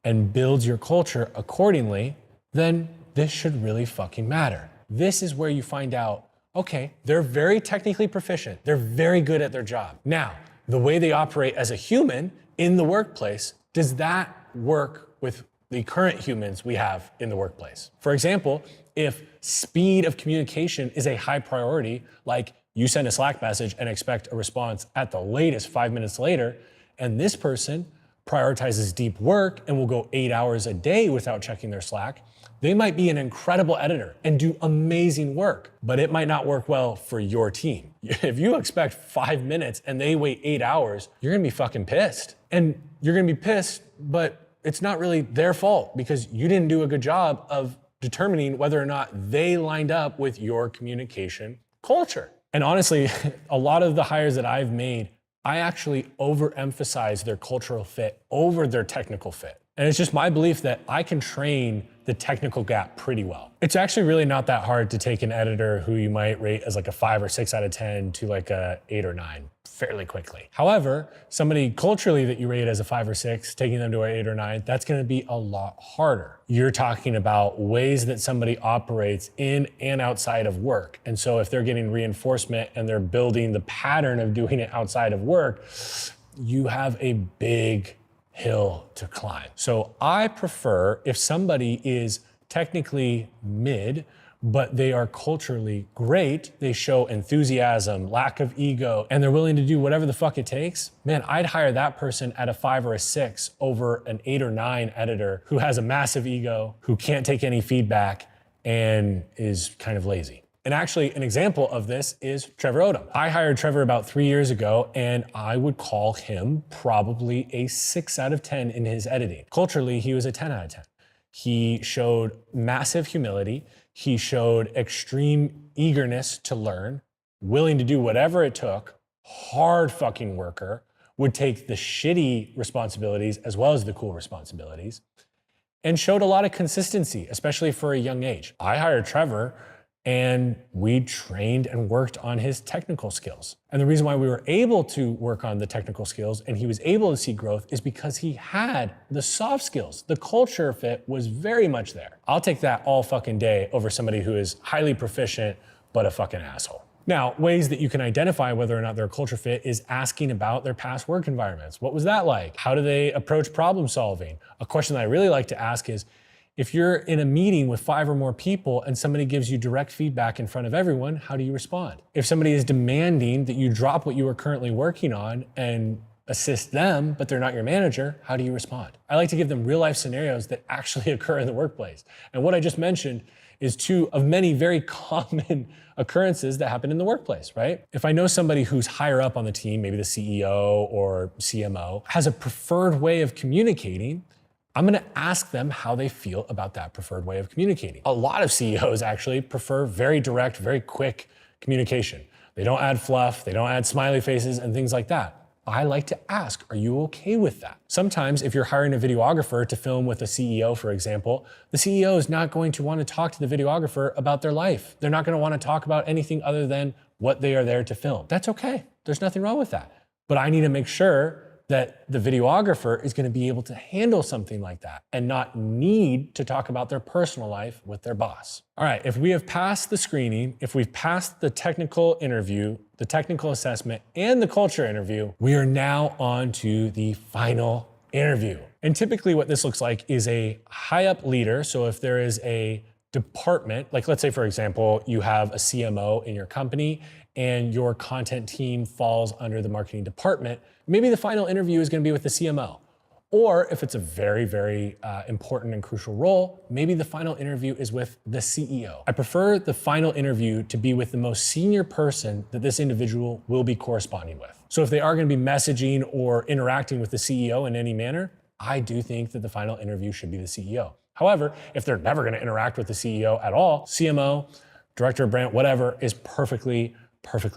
and builds your culture accordingly, then this should really fucking matter. This is where you find out, okay, they're very technically proficient. They're very good at their job. Now, the way they operate as a human in the workplace, does that work with the current humans we have in the workplace? For example, if speed of communication is a high priority, like you send a Slack message and expect a response at the latest 5 minutes later, and this person prioritizes deep work and will go 8 hours a day without checking their Slack, they might be an incredible editor and do amazing work, but it might not work well for your team. If you expect 5 minutes and they wait 8 hours, you're gonna be fucking pissed. And you're gonna be pissed, but it's not really their fault because you didn't do a good job of determining whether or not they lined up with your communication culture. And honestly, a lot of the hires that I've made, I actually overemphasize their cultural fit over their technical fit. And it's just my belief that I can train the technical gap pretty well. It's actually really not that hard to take an editor who you might rate as like a 5 or 6 out of 10 to like a 8 or 9 fairly quickly. However, somebody culturally that you rate as a 5 or 6, taking them to an 8 or 9, that's gonna be a lot harder. You're talking about ways that somebody operates in and outside of work. And so if they're getting reinforcement and they're building the pattern of doing it outside of work, you have a big hill to climb. So I prefer if somebody is technically mid, but they are culturally great, they show enthusiasm, lack of ego, and they're willing to do whatever the fuck it takes, man, I'd hire that person at a 5 or a 6 over an 8 or 9 editor who has a massive ego, who can't take any feedback, and is kind of lazy. And actually, an example of this is Trevor Odom. I hired Trevor about 3 years ago, and I would call him probably a 6 out of 10 in his editing. Culturally, he was a 10 out of 10. He showed massive humility. He showed extreme eagerness to learn, willing to do whatever it took, hard fucking worker, would take the shitty responsibilities as well as the cool responsibilities, and showed a lot of consistency, especially for a young age. I hired Trevor, and we trained and worked on his technical skills. And the reason why we were able to work on the technical skills and he was able to see growth is because he had the soft skills. The culture fit was very much there. I'll take that all fucking day over somebody who is highly proficient, but a fucking asshole. Now, ways that you can identify whether or not they're a culture fit is asking about their past work environments. What was that like? How do they approach problem solving? A question that I really like to ask is, if you're in a meeting with 5 or more people and somebody gives you direct feedback in front of everyone, how do you respond? If somebody is demanding that you drop what you are currently working on and assist them, but they're not your manager, how do you respond? I like to give them real life scenarios that actually occur in the workplace. And what I just mentioned is two of many very common occurrences that happen in the workplace, right? If I know somebody who's higher up on the team, maybe the CEO or CMO, has a preferred way of communicating, I'm gonna ask them how they feel about that preferred way of communicating. A lot of CEOs actually prefer very direct, very quick communication. They don't add fluff, they don't add smiley faces and things like that. I like to ask, are you okay with that? Sometimes if you're hiring a videographer to film with a CEO, for example, the CEO is not going to want to talk to the videographer about their life. They're not going to want to talk about anything other than what they are there to film. That's okay. There's nothing wrong with that. But I need to make sure that the videographer is going to be able to handle something like that and not need to talk about their personal life with their boss. All right, if we have passed the screening, if we've passed the technical interview, the technical assessment, and the culture interview, we are now on to the final interview. And typically what this looks like is a high up leader. So if there is a department, like let's say for example, you have a CMO in your company and your content team falls under the marketing department, maybe the final interview is going to be with the CMO. Or if it's a very, very important and crucial role, maybe the final interview is with the CEO. I prefer the final interview to be with the most senior person that this individual will be corresponding with. So if they are going to be messaging or interacting with the CEO in any manner, I do think that the final interview should be the CEO. However, if they're never going to interact with the CEO at all, CMO, director of brand, whatever, is perfectly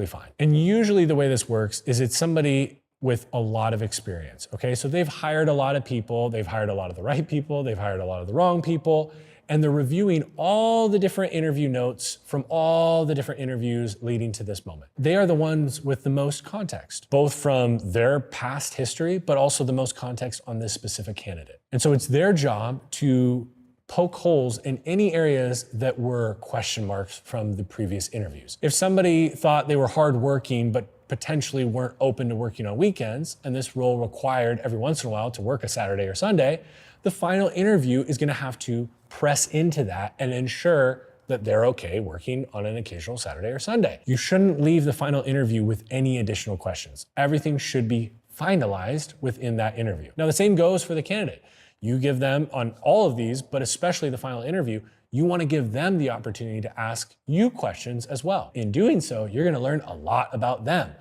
fine. And usually the way this works is it's somebody with a lot of experience, okay? So they've hired a lot of people, they've hired a lot of the right people, they've hired a lot of the wrong people, and they're reviewing all the different interview notes from all the different interviews leading to this moment. They are the ones with the most context, both from their past history, but also the most context on this specific candidate. And so it's their job to poke holes in any areas that were question marks from the previous interviews. If somebody thought they were hardworking, but potentially weren't open to working on weekends, and this role required every once in a while to work a Saturday or Sunday, the final interview is gonna have to press into that and ensure that they're okay working on an occasional Saturday or Sunday. You shouldn't leave the final interview with any additional questions. Everything should be finalized within that interview. Now, the same goes for the candidate. You give them on all of these, but especially the final interview, you want to give them the opportunity to ask you questions as well. In doing so, you're going to learn a lot about them.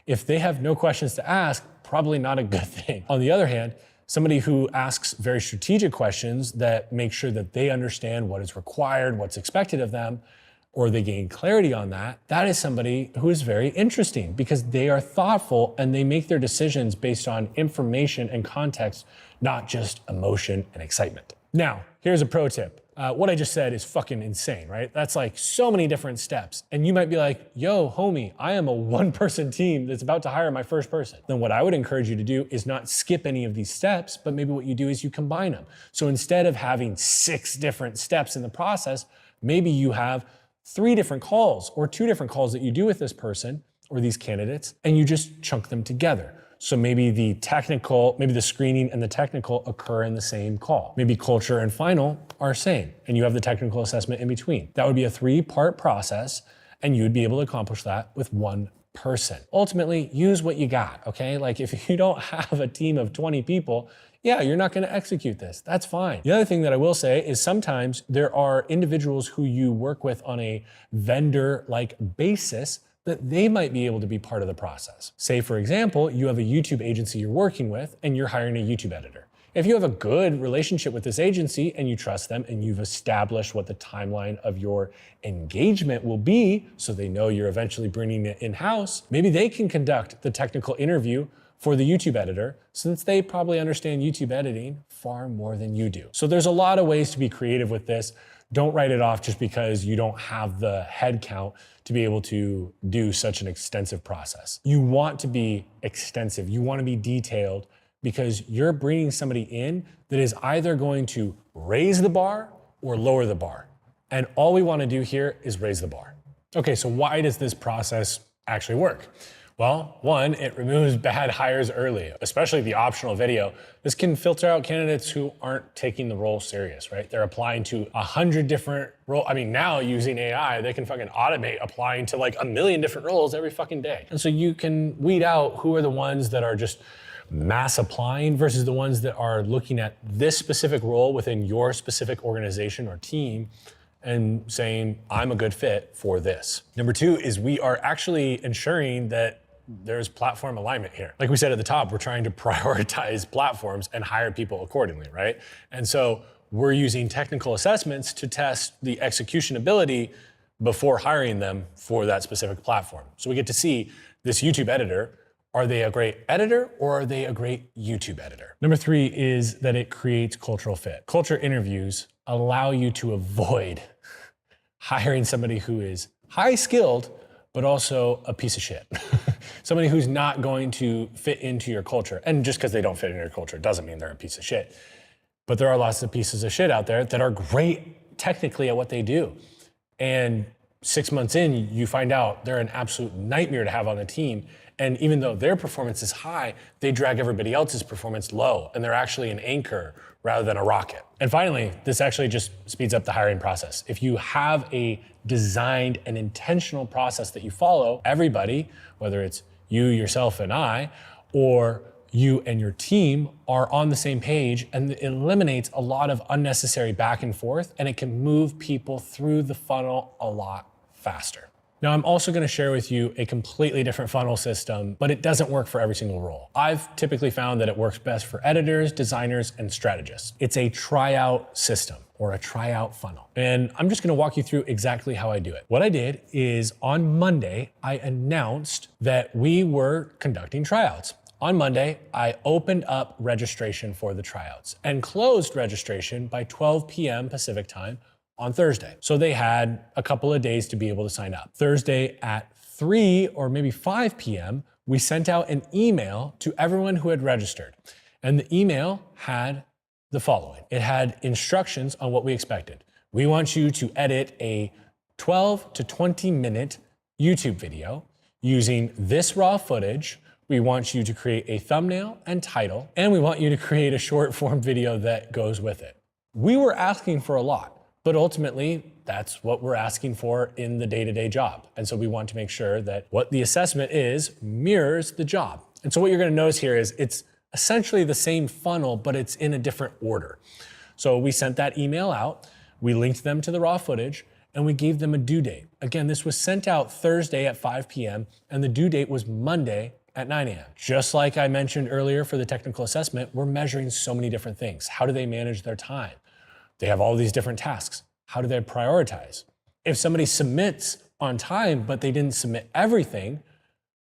If they have no questions to ask, probably not a good thing. On the other hand, somebody who asks very strategic questions that make sure that they understand what is required, what's expected of them, or they gain clarity on that, that is somebody who is very interesting because they are thoughtful and they make their decisions based on information and context, not just emotion and excitement. Now, here's a pro tip. What I just said is fucking insane, right? That's like so many different steps. And you might be like, yo, homie, I am a one-person team that's about to hire my first person. Then what I would encourage you to do is not skip any of these steps, but maybe what you do is you combine them. So instead of having 6 different steps in the process, maybe you have 3 different calls or 2 different calls that you do with this person or these candidates, and you just chunk them together. So maybe the screening and the technical occur in the same call. Maybe culture and final are same, and you have the technical assessment in between. That would be a 3-part process, and you would be able to accomplish that with one person. Ultimately, use what you got, okay? Like if you don't have a team of 20 people, yeah, you're not gonna execute this. That's fine. The other thing that I will say is sometimes there are individuals who you work with on a vendor-like basis that they might be able to be part of the process. Say, for example, you have a YouTube agency you're working with and you're hiring a YouTube editor. If you have a good relationship with this agency and you trust them and you've established what the timeline of your engagement will be, so they know you're eventually bringing it in-house, maybe they can conduct the technical interview for the YouTube editor, since they probably understand YouTube editing far more than you do. So there's a lot of ways to be creative with this. Don't write it off just because you don't have the head count to be able to do such an extensive process. You want to be extensive, you want to be detailed, because you're bringing somebody in that is either going to raise the bar or lower the bar. And all we want to do here is raise the bar. Okay, so why does this process actually work? Well, one, it removes bad hires early, especially the optional video. This can filter out candidates who aren't taking the role serious, right? They're applying to 100 different roles. I mean, now using AI, they can fucking automate applying to like 1 million different roles every fucking day. And so you can weed out who are the ones that are just mass applying versus the ones that are looking at this specific role within your specific organization or team and saying, I'm a good fit for this. Number two is we are actually ensuring that there's platform alignment here. Like we said at the top, we're trying to prioritize platforms and hire people accordingly, right? And so we're using technical assessments to test the execution ability before hiring them for that specific platform. So we get to see this YouTube editor. Are they a great editor or are they a great YouTube editor? Number three is that it creates cultural fit. Culture interviews allow you to avoid hiring somebody who is high skilled, but also a piece of shit. Somebody who's not going to fit into your culture. And just because they don't fit into your culture doesn't mean they're a piece of shit. But there are lots of pieces of shit out there that are great technically at what they do. And 6 months in, you find out they're an absolute nightmare to have on the team. And even though their performance is high, they drag everybody else's performance low. And they're actually an anchor rather than a rocket. And finally, this actually just speeds up the hiring process. If you have a designed and intentional process that you follow, everybody, whether it's you, yourself, and I, or you and your team are on the same page, and it eliminates a lot of unnecessary back and forth, and it can move people through the funnel a lot faster. Now, I'm also gonna share with you a completely different funnel system, but it doesn't work for every single role. I've typically found that it works best for editors, designers, and strategists. It's a tryout system or a tryout funnel. And I'm just gonna walk you through exactly how I do it. What I did is on Monday, I announced that we were conducting tryouts. On Monday, I opened up registration for the tryouts and closed registration by 12 p.m. Pacific time on Thursday. So they had a couple of days to be able to sign up. Thursday at 3 or maybe 5 p.m., we sent out an email to everyone who had registered. And the email had the following. It had instructions on what we expected. We want you to edit a 12 to 20 minute YouTube video using this raw footage. We want you to create a thumbnail and title, and we want you to create a short form video that goes with it. We were asking for a lot. But ultimately, that's what we're asking for in the day-to-day job. And so we want to make sure that what the assessment is mirrors the job. And so what you're gonna notice here is it's essentially the same funnel, but it's in a different order. So we sent that email out, we linked them to the raw footage, and we gave them a due date. Again, this was sent out Thursday at 5 p.m., and the due date was Monday at 9 a.m. Just like I mentioned earlier for the technical assessment, we're measuring so many different things. How do they manage their time? They have all these different tasks. How do they prioritize? If somebody submits on time, but they didn't submit everything,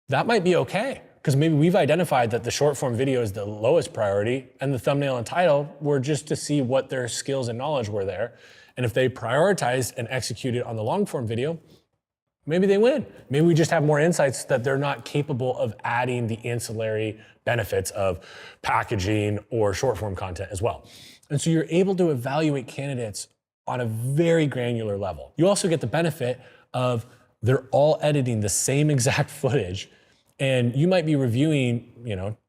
that might be okay. Because maybe we've identified that the short form video is the lowest priority and the thumbnail and title were just to see what their skills and knowledge were there. And if they prioritized and executed on the long form video, maybe they win. Maybe we just have more insights that they're not capable of adding the ancillary benefits of packaging or short form content as well. And so you're able to evaluate candidates on a very granular level. You also get the benefit of they're all editing the same exact footage, and you might be reviewing,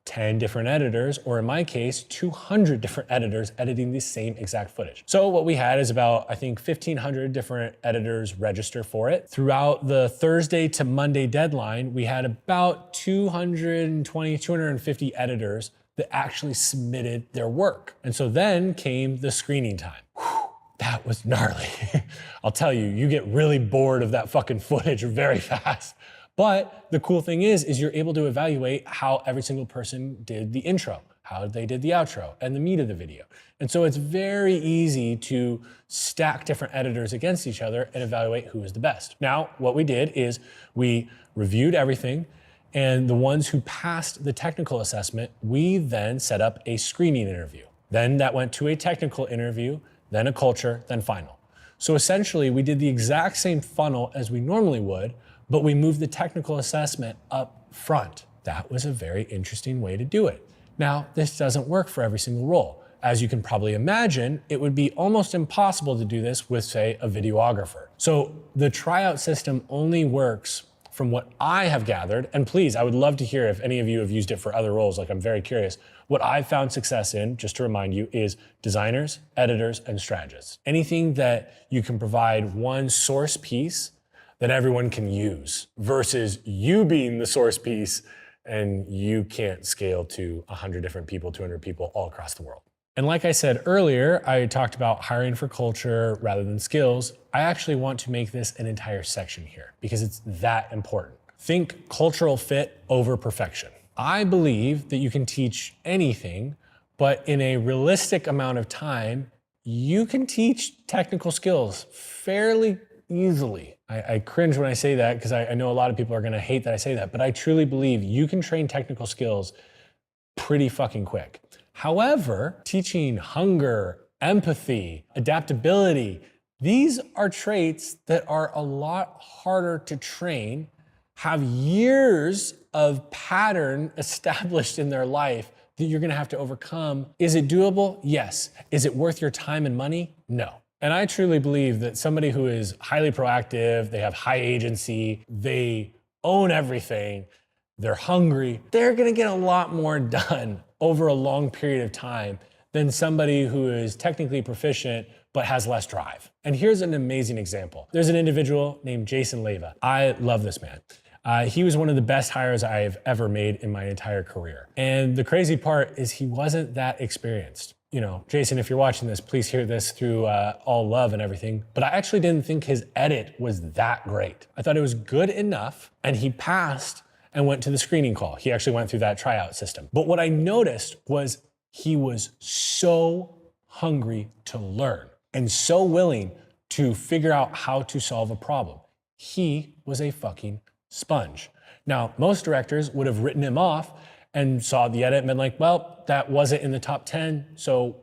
10 different editors, or in my case, 200 different editors editing the same exact footage. So what we had is about, I think, 1,500 different editors register for it. Throughout the Thursday to Monday deadline, we had about 220, 250 editors that actually submitted their work. And so then came the screening time. Whew, that was gnarly. I'll tell you, you get really bored of that fucking footage very fast. But the cool thing is you're able to evaluate how every single person did the intro, how they did the outro, and the meat of the video. And so it's very easy to stack different editors against each other and evaluate who is the best. Now, what we did is we reviewed everything, and the ones who passed the technical assessment, we then set up a screening interview. Then that went to a technical interview, then a culture, then final. So essentially, we did the exact same funnel as we normally would, but we moved the technical assessment up front. That was a very interesting way to do it. Now, this doesn't work for every single role. As you can probably imagine, it would be almost impossible to do this with, say, a videographer. So the tryout system only works from what I have gathered, and please, I would love to hear if any of you have used it for other roles, like I'm very curious. What I've found success in, just to remind you, is designers, editors, and strategists. Anything that you can provide one source piece that everyone can use versus you being the source piece and you can't scale to 100 different people, 200 people all across the world. And like I said earlier, I talked about hiring for culture rather than skills. I actually want to make this an entire section here because it's that important. Think cultural fit over perfection. I believe that you can teach anything, but in a realistic amount of time, you can teach technical skills fairly easily. I cringe when I say that because I know a lot of people are gonna hate that I say that, but I truly believe you can train technical skills pretty fucking quick. However, teaching hunger, empathy, adaptability, these are traits that are a lot harder to train, have years of pattern established in their life that you're gonna have to overcome. Is it doable? Yes. Is it worth your time and money? No. And I truly believe that somebody who is highly proactive, they have high agency, they own everything, they're hungry, they're gonna get a lot more done over a long period of time than somebody who is technically proficient but has less drive. And here's an amazing example. There's an individual named Jason Leva. I love this man. He was one of the best hires I've ever made in my entire career. And the crazy part is he wasn't that experienced. You know, Jason, if you're watching this, please hear this through all love and everything. But I actually didn't think his edit was that great. I thought it was good enough, and he passed and went to the screening call. He actually went through that tryout system. But what I noticed was he was so hungry to learn and so willing to figure out how to solve a problem. He was a fucking sponge. Now, most directors would have written him off and saw the edit and been like, well, that wasn't in the top 10, so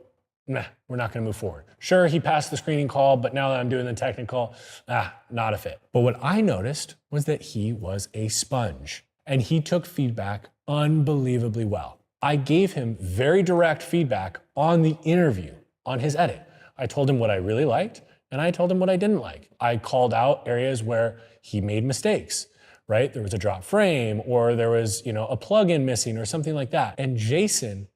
nah, we're not gonna move forward. Sure, he passed the screening call, but now that I'm doing the technical, not a fit. But what I noticed was that he was a sponge, and he took feedback unbelievably well. I gave him very direct feedback on the interview, on his edit. I told him what I really liked, and I told him what I didn't like. I called out areas where he made mistakes, right? There was a drop frame, or there was, a plugin missing or something like that. And Jason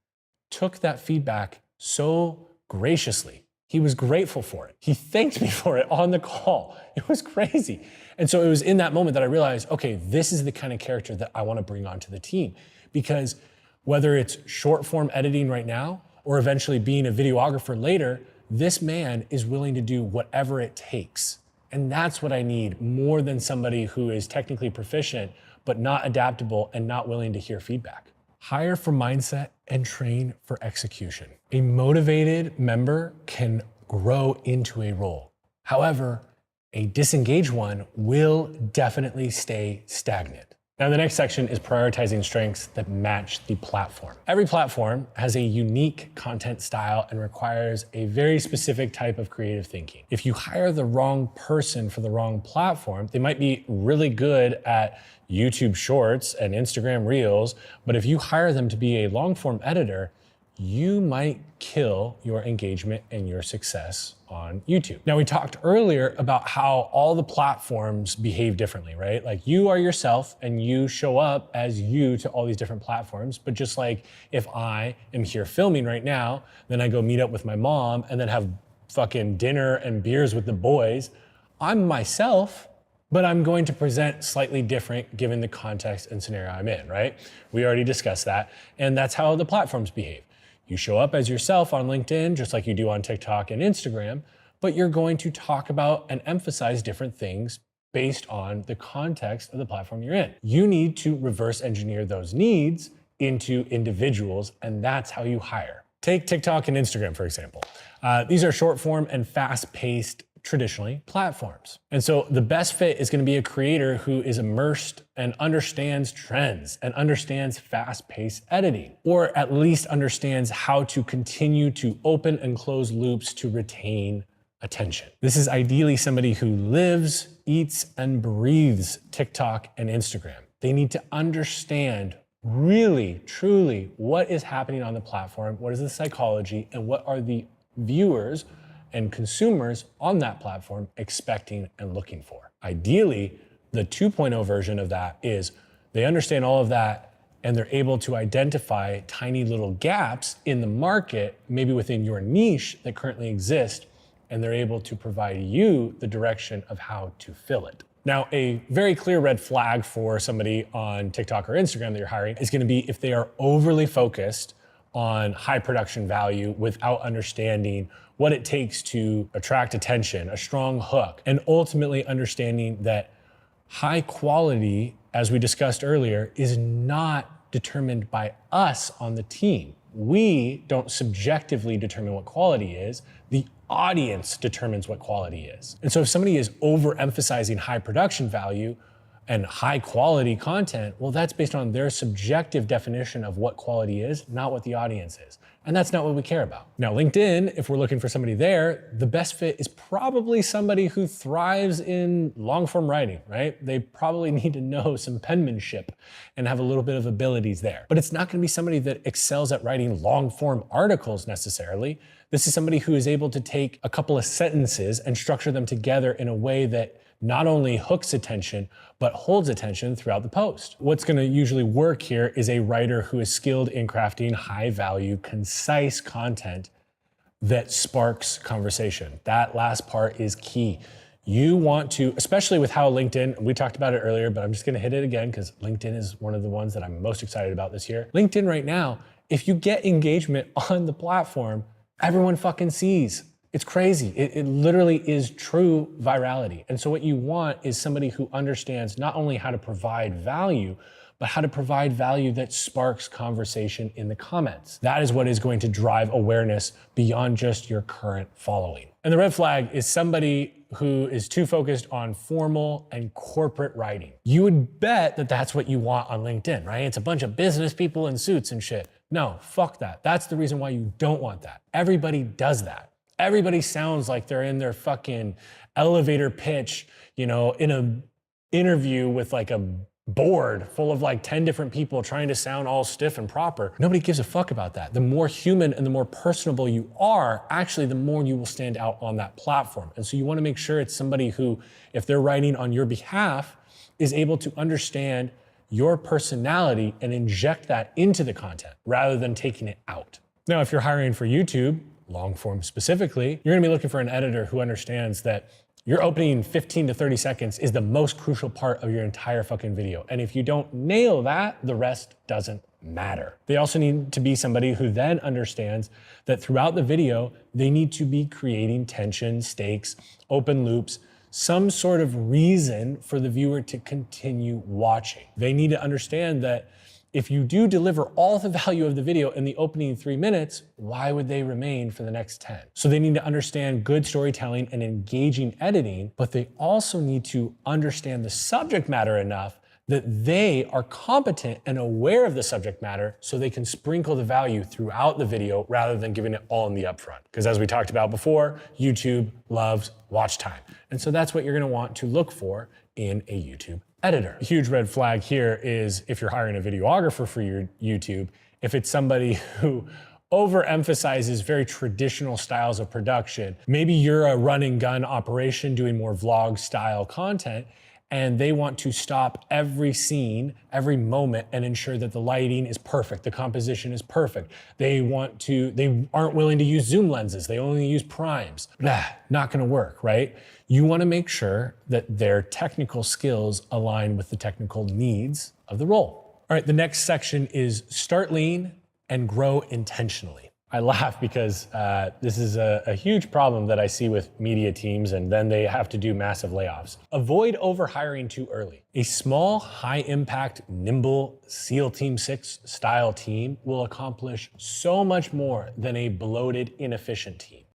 took that feedback so graciously. He was grateful for it. He thanked me for it on the call. It was crazy. And so it was in that moment that I realized, okay, this is the kind of character that I want to bring onto the team. Because whether it's short form editing right now, or eventually being a videographer later, this man is willing to do whatever it takes. And that's what I need more than somebody who is technically proficient, but not adaptable and not willing to hear feedback. Hire for mindset and train for execution. A motivated member can grow into a role. However, a disengaged one will definitely stay stagnant. Now, the next section is prioritizing strengths that match the platform. Every platform has a unique content style and requires a very specific type of creative thinking. If you hire the wrong person for the wrong platform, they might be really good at YouTube Shorts and Instagram Reels, but if you hire them to be a long-form editor, you might kill your engagement and your success on YouTube. Now, we talked earlier about how all the platforms behave differently, right? Like, you are yourself and you show up as you to all these different platforms. But just like if I am here filming right now, then I go meet up with my mom and then have fucking dinner and beers with the boys, I'm myself, but I'm going to present slightly different given the context and scenario I'm in, right? We already discussed that. And that's how the platforms behave. You show up as yourself on LinkedIn, just like you do on TikTok and Instagram, but you're going to talk about and emphasize different things based on the context of the platform you're in. You need to reverse engineer those needs into individuals, and that's how you hire. Take TikTok and Instagram, for example. These are short form and fast-paced, traditionally, platforms. And so the best fit is gonna be a creator who is immersed and understands trends and understands fast-paced editing, or at least understands how to continue to open and close loops to retain attention. This is ideally somebody who lives, eats, and breathes TikTok and Instagram. They need to understand really, truly what is happening on the platform, what is the psychology, and what are the viewers and consumers on that platform expecting and looking for. Ideally, the 2.0 version of that is they understand all of that and they're able to identify tiny little gaps in the market, maybe within your niche that currently exist, and they're able to provide you the direction of how to fill it. Now, a very clear red flag for somebody on TikTok or Instagram that you're hiring is gonna be if they are overly focused on high production value without understanding what it takes to attract attention, a strong hook, and ultimately understanding that high quality, as we discussed earlier, is not determined by us on the team. We don't subjectively determine what quality is. The audience determines what quality is. And so if somebody is overemphasizing high production value and high quality content, well, that's based on their subjective definition of what quality is, not what the audience is. And that's not what we care about. Now, LinkedIn, if we're looking for somebody there, the best fit is probably somebody who thrives in long form writing, right? They probably need to know some penmanship and have a little bit of abilities there. But it's not gonna be somebody that excels at writing long form articles necessarily. This is somebody who is able to take a couple of sentences and structure them together in a way that not only hooks attention, but holds attention throughout the post. What's gonna usually work here is a writer who is skilled in crafting high value, concise content that sparks conversation. That last part is key. You want to, especially with how LinkedIn, we talked about it earlier, but I'm just gonna hit it again because LinkedIn is one of the ones that I'm most excited about this year. LinkedIn right now, if you get engagement on the platform, everyone fucking sees. It's crazy. It literally is true virality. And so what you want is somebody who understands not only how to provide value, but how to provide value that sparks conversation in the comments. That is what is going to drive awareness beyond just your current following. And the red flag is somebody who is too focused on formal and corporate writing. You would bet that that's what you want on LinkedIn, right? It's a bunch of business people in suits and shit. No, fuck that. That's the reason why you don't want that. Everybody does that. Everybody sounds like they're in their fucking elevator pitch, in an interview with like a board full of like 10 different people trying to sound all stiff and proper. Nobody gives a fuck about that. The more human and the more personable you are, actually, the more you will stand out on that platform. And so you want to make sure it's somebody who, if they're writing on your behalf, is able to understand your personality and inject that into the content rather than taking it out. Now, if you're hiring for YouTube, long form specifically, you're gonna be looking for an editor who understands that your opening 15 to 30 seconds is the most crucial part of your entire fucking video. And if you don't nail that, the rest doesn't matter. They also need to be somebody who then understands that throughout the video, they need to be creating tension, stakes, open loops, some sort of reason for the viewer to continue watching. They need to understand that if you do deliver all the value of the video in the opening 3 minutes, why would they remain for the next 10? So they need to understand good storytelling and engaging editing, but they also need to understand the subject matter enough that they are competent and aware of the subject matter so they can sprinkle the value throughout the video rather than giving it all in the upfront. Because as we talked about before, YouTube loves watch time. And so that's what you're gonna want to look for in a YouTube editor. A huge red flag here is if you're hiring a videographer for your YouTube, if it's somebody who overemphasizes very traditional styles of production, maybe you're a run and gun operation doing more vlog style content, and they want to stop every scene, every moment, and ensure that the lighting is perfect, the composition is perfect. They aren't willing to use zoom lenses, they only use primes. Not gonna work, right? You wanna make sure that their technical skills align with the technical needs of the role. All right, the next section is start lean and grow intentionally. I laugh because this is a huge problem that I see with media teams, and then they have to do massive layoffs. Avoid overhiring too early. A small, high-impact, nimble SEAL Team 6 style team will accomplish so much more than a bloated, inefficient team.